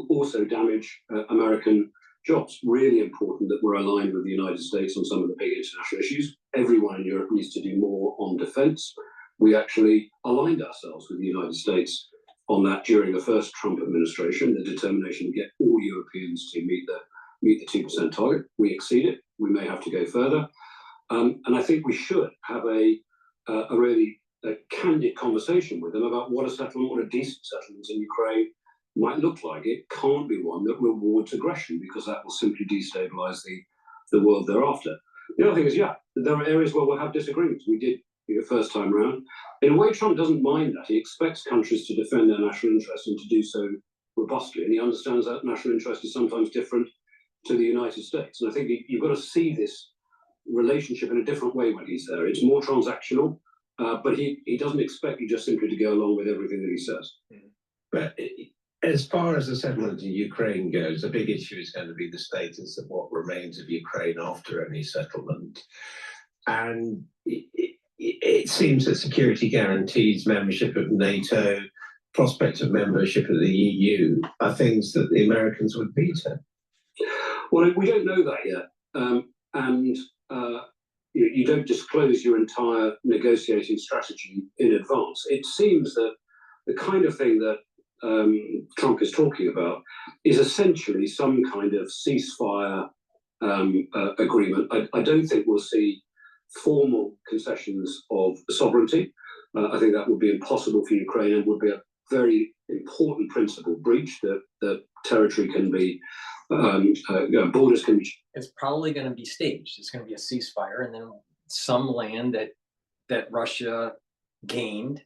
S10: also damage American jobs. Really important that we're aligned with the United States on some of the big international issues. Everyone in Europe needs to do more on defence. We actually aligned ourselves with the United States on that during the first Trump administration, the determination to get all Europeans to meet meet the 2% target. We exceed it. We may have to go further. And I think we should have a really candid conversation with them about what a settlement, what a decent settlement in Ukraine might look like. It can't be one that rewards aggression, because that will simply destabilize the world thereafter. The other thing is, yeah, there are areas where we'll have disagreements. We did first time round. In a way, Trump doesn't mind that. He expects countries to defend their national interests and to do so robustly. And he understands that national interest is sometimes different to the United States. And I think you've got to see this relationship in a different way when he's there. It's more transactional, but he doesn't expect you just simply to go along with everything that he says.
S11: But as far as the settlement in Ukraine goes, a big issue is going to be the status of what remains of Ukraine after any settlement. And it seems that security guarantees, membership of NATO, prospect of membership of the EU are things that the Americans would veto.
S10: Well, we don't know that yet. You don't disclose your entire negotiating strategy in advance. It seems that the kind of thing that Trump is talking about is essentially some kind of ceasefire agreement. I don't think we'll see formal concessions of sovereignty. I think that would be impossible for Ukraine and would be a very important principle breach, that territory can be, borders can be.
S1: It's probably going to be staged. It's going to be a ceasefire, and then some land that Russia gained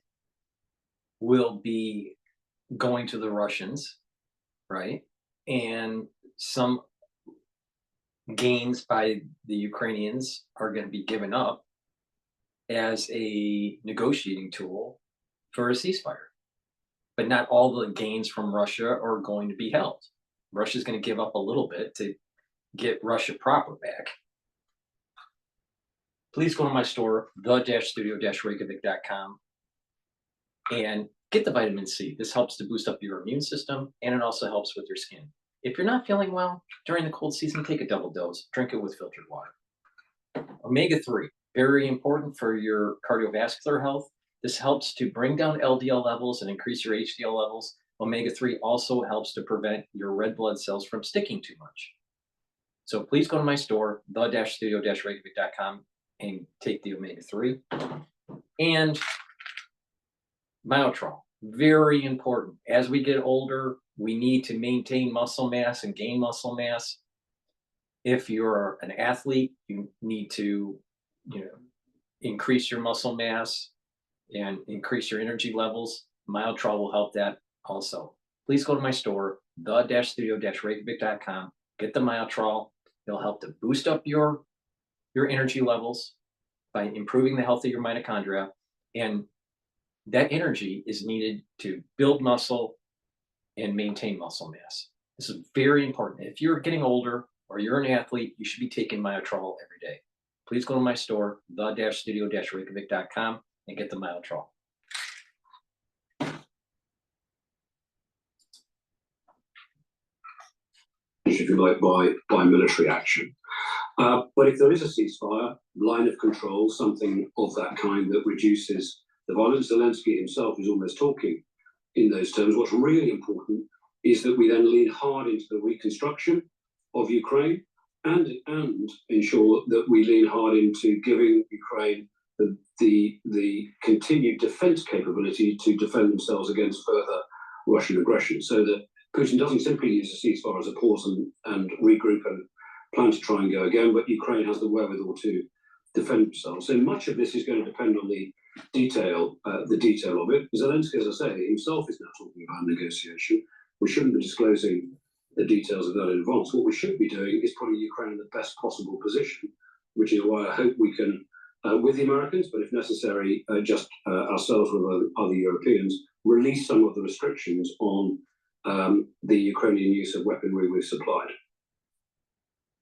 S1: will be going to the Russians, right? And some gains by the Ukrainians are going to be given up as a negotiating tool for a ceasefire. But not all the gains from Russia are going to be held. Russia's going to give up a little bit to get Russia proper back. Please go to my store, the-studio-reykjavik.com, and get the vitamin C. This helps to boost up your immune system, and it also helps with your skin. If you're not feeling well during the cold season, take a double dose. Drink it with filtered water. Omega-3, very important for your cardiovascular health. This helps to bring down LDL levels and increase your HDL levels. Omega-3 also helps to prevent your red blood cells from sticking too much. So please go to my store, the-studio-reykjavik.com, and take the Omega-3. And Myotrol, very important. As we get older, we need to maintain muscle mass and gain muscle mass. If you're an athlete, you need to, increase your muscle mass and increase your energy levels. Myotrol will help that also. Please go to my store, the-studio-reykjavik.com. Get the Myotrol. It'll help to boost up your energy levels by improving the health of your mitochondria. And that energy is needed to build muscle and maintain muscle mass. This is very important. If you're getting older or you're an athlete, you should be taking Myotrol every day. Please go to my store, the-studio-reykjavik.com, and get the Myotrol.
S10: If you like, by military action. But if there is a ceasefire, line of control, something of that kind that reduces the violence, Zelensky himself is almost talking in those terms. What's really important is that we then lean hard into the reconstruction of Ukraine and ensure that we lean hard into giving Ukraine the continued defense capability to defend themselves against further Russian aggression, so that Putin doesn't simply use a ceasefire as a pause and regroup and plan to try and go again, but Ukraine has the wherewithal to defend themselves. So much of this is going to depend on the detail of it. Zelensky, as I say, himself is now talking about negotiation. We shouldn't be disclosing the details of that in advance. What we should be doing is putting Ukraine in the best possible position, which is why I hope we can, with the Americans, but if necessary, just ourselves with other Europeans, release some of the restrictions on the Ukrainian use of weaponry we've supplied.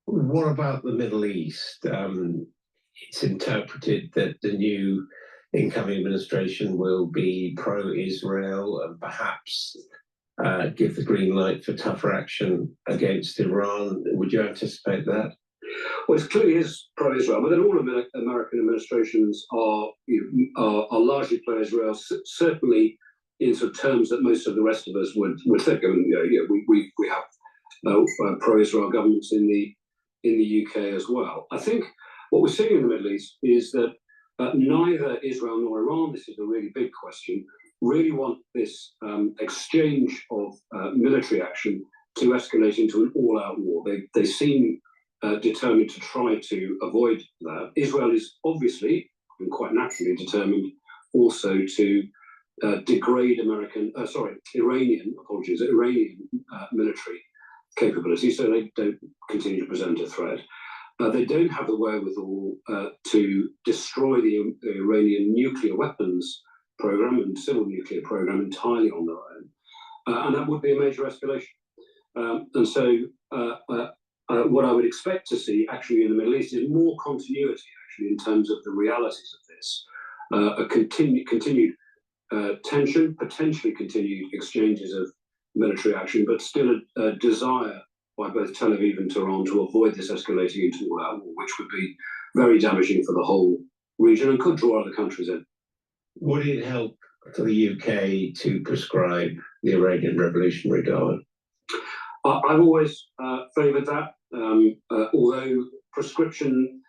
S11: What about the Middle East? It's interpreted that the new incoming administration will be pro-Israel and perhaps give the green light for tougher action against Iran. Would you anticipate that?
S10: Well, it clearly is pro-Israel, but then all American administrations are largely pro-Israel, certainly in sort of terms that most of the rest of us would think. I mean, we have pro-Israel governments in the UK as well. I think what we're seeing in the Middle East is that neither Israel nor Iran, this is a really big question, really want this exchange of military action to escalate into an all-out war. They seem determined to try to avoid that. Israel is obviously, and quite naturally, determined also to degrade Iranian military capability, so they don't continue to present a threat. They don't have the wherewithal to destroy the Iranian nuclear weapons program and civil nuclear program entirely on their own, and that would be a major escalation. And so what I would expect to see actually in the Middle East is more continuity actually in terms of the realities of this, a continued tension, potentially continued exchanges of military action, but still a desire by both Tel Aviv and Tehran to avoid this escalating into all-out war, which would be very damaging for the whole region and could draw other countries in.
S11: Would it help for the UK to prescribe the Iranian Revolutionary Guard?
S10: I've always favoured that, although prescription,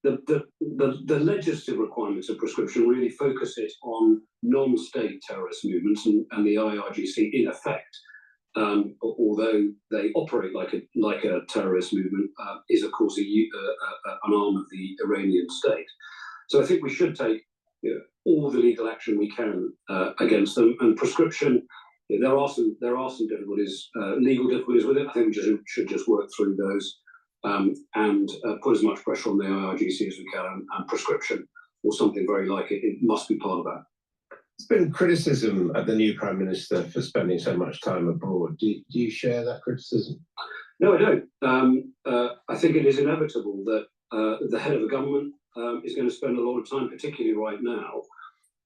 S10: the legislative requirements of prescription really focus it on non-state terrorist movements, and the IRGC in effect, although they operate like a terrorist movement, is of course an arm of the Iranian state. So I think we should take all the legal action we can against them. And prescription, there are some difficulties, legal difficulties with it. I think we should just work through those and put as much pressure on the IRGC as we can. And prescription or something very like it, it must be part of that.
S11: There's been criticism of the new Prime Minister for spending so much time abroad. Do you share that criticism?
S10: No, I don't. I think it is inevitable that the head of a government is going to spend a lot of time, particularly right now,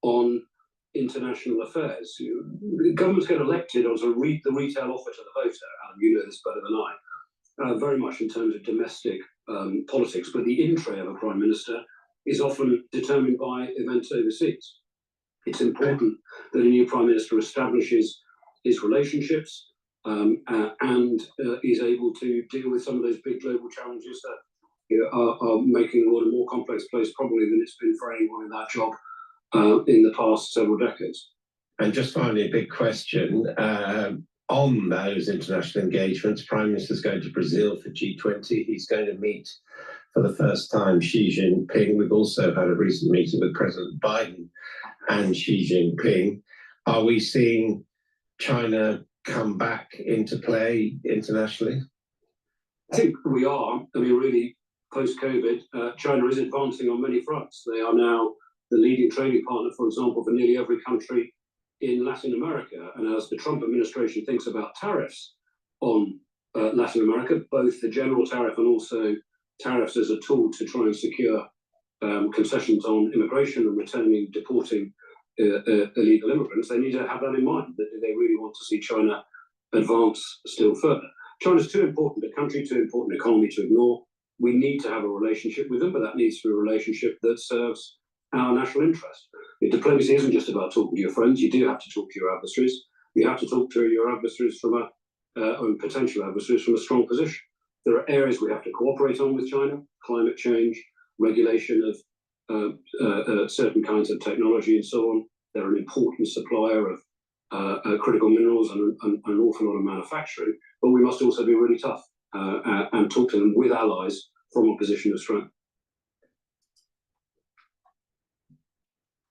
S10: on international affairs. Governments get elected on the retail offer to the voter. Alan, you know this better than I. Very much in terms of domestic politics, but the in-tray of a Prime Minister is often determined by events overseas. It's important that a new Prime Minister establishes his relationships and is able to deal with some of those big global challenges that are making the world a more complex place probably than it's been for anyone in that job in the past several decades.
S11: And just finally, a big question on those international engagements. Prime Minister's going to Brazil for G20. He's going to meet for the first time Xi Jinping. We've also had a recent meeting with President Biden and Xi Jinping. Are we seeing China come back into play internationally?
S10: I think we are. I mean, really, post-COVID, China is advancing on many fronts. They are now the leading trading partner, for example, for nearly every country in Latin America. And as the Trump administration thinks about tariffs on Latin America, both the general tariff and also tariffs as a tool to try and secure concessions on immigration and deporting illegal immigrants, they need to have that in mind, that they really want to see China advance still further. China's too important a country, too important an economy to ignore. We need to have a relationship with them, but that needs to be a relationship that serves our national interest. Diplomacy isn't just about talking to your friends. You do have to talk to your adversaries. You have to talk to your adversaries or potential adversaries from a strong position. There are areas we have to cooperate on with China: climate change, regulation of certain kinds of technology, and so on. They're an important supplier of critical minerals and an awful lot of manufacturing. But we must also be really tough and talk to them with allies from a position of strength.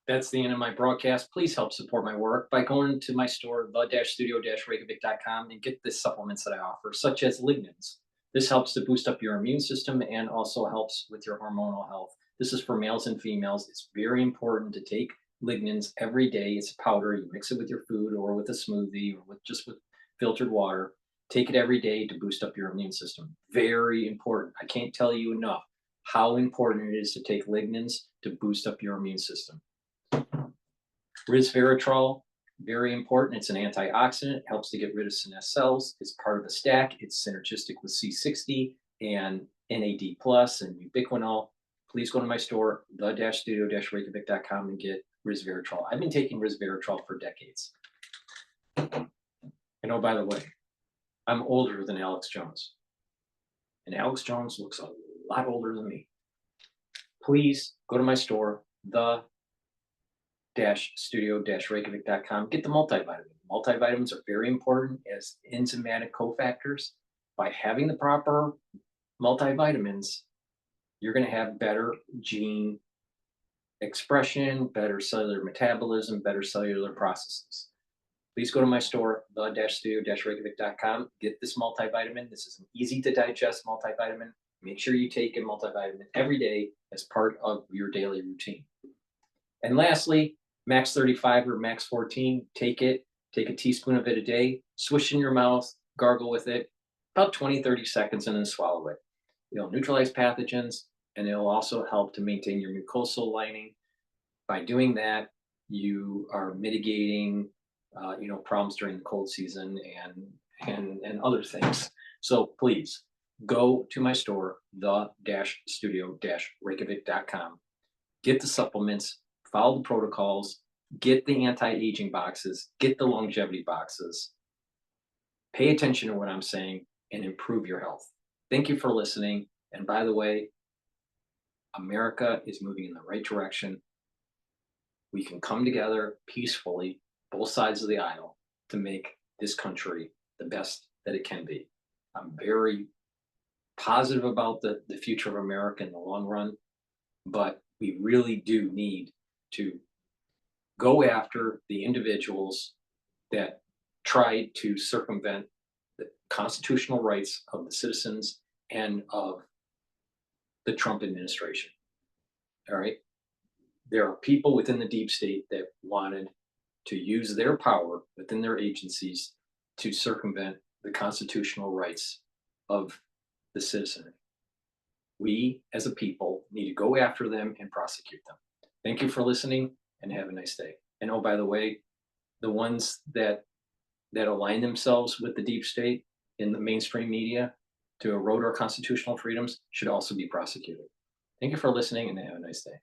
S1: That's the end of my broadcast. Please help support my work by going to my store, the-studio-reykjavik.com, and get the supplements that I offer, such as lignans. This helps to boost up your immune system and also helps with your hormonal health. This is for males and females. It's very important to take lignans every day. It's a powder. You mix it with your food or with a smoothie or with filtered water. Take it every day to boost up your immune system. Very important. I can't tell you enough how important it is to take lignans to boost up your immune system. Resveratrol, very important. It's an antioxidant. It helps to get rid of senescent cells. It's part of the stack. It's synergistic with C60 and NAD+ and ubiquinol. Please go to my store, the-studio-reykjavik.com, and get resveratrol. I've been taking resveratrol for decades. And oh, by the way, I'm older than Alex Jones. And Alex Jones looks a lot older than me. Please go to my store, the-studio-reykjavik.com. Get the multivitamin. Multivitamins are very important as enzymatic cofactors. By having the proper multivitamins, you're going to have better gene expression, better cellular metabolism, better cellular processes. Please go to my store, the-studio-reykjavik.com. Get this multivitamin. This is an easy to digest multivitamin. Make sure you take a multivitamin every day as part of your daily routine. And lastly, Max 35 or Max 14, take it, take a teaspoon of it a day, swish in your mouth, gargle with it, about 20-30 seconds, and then swallow it. It'll neutralize pathogens, and it'll also help to maintain your mucosal lining. By doing that, you are mitigating problems during the cold season and other things. So please go to my store, the-studio-reykjavik.com. Get the supplements, follow the protocols, get the anti-aging boxes, get the longevity boxes. Pay attention to what I'm saying and improve your health. Thank you for listening. And by the way, America is moving in the right direction. We can come together peacefully, both sides of the aisle, to make this country the best that it can be. I'm very positive about the future of America in the long run, but we really do need to go after the individuals that tried to circumvent the constitutional rights of the citizens and of the Trump administration. All right. There are people within the deep state that wanted to use their power within their agencies to circumvent the constitutional rights of the citizenry. We, as a people, need to go after them and prosecute them. Thank you for listening, and have a nice day. And oh, by the way, the ones that align themselves with the deep state in the mainstream media to erode our constitutional freedoms should also be prosecuted. Thank you for listening, and have a nice day.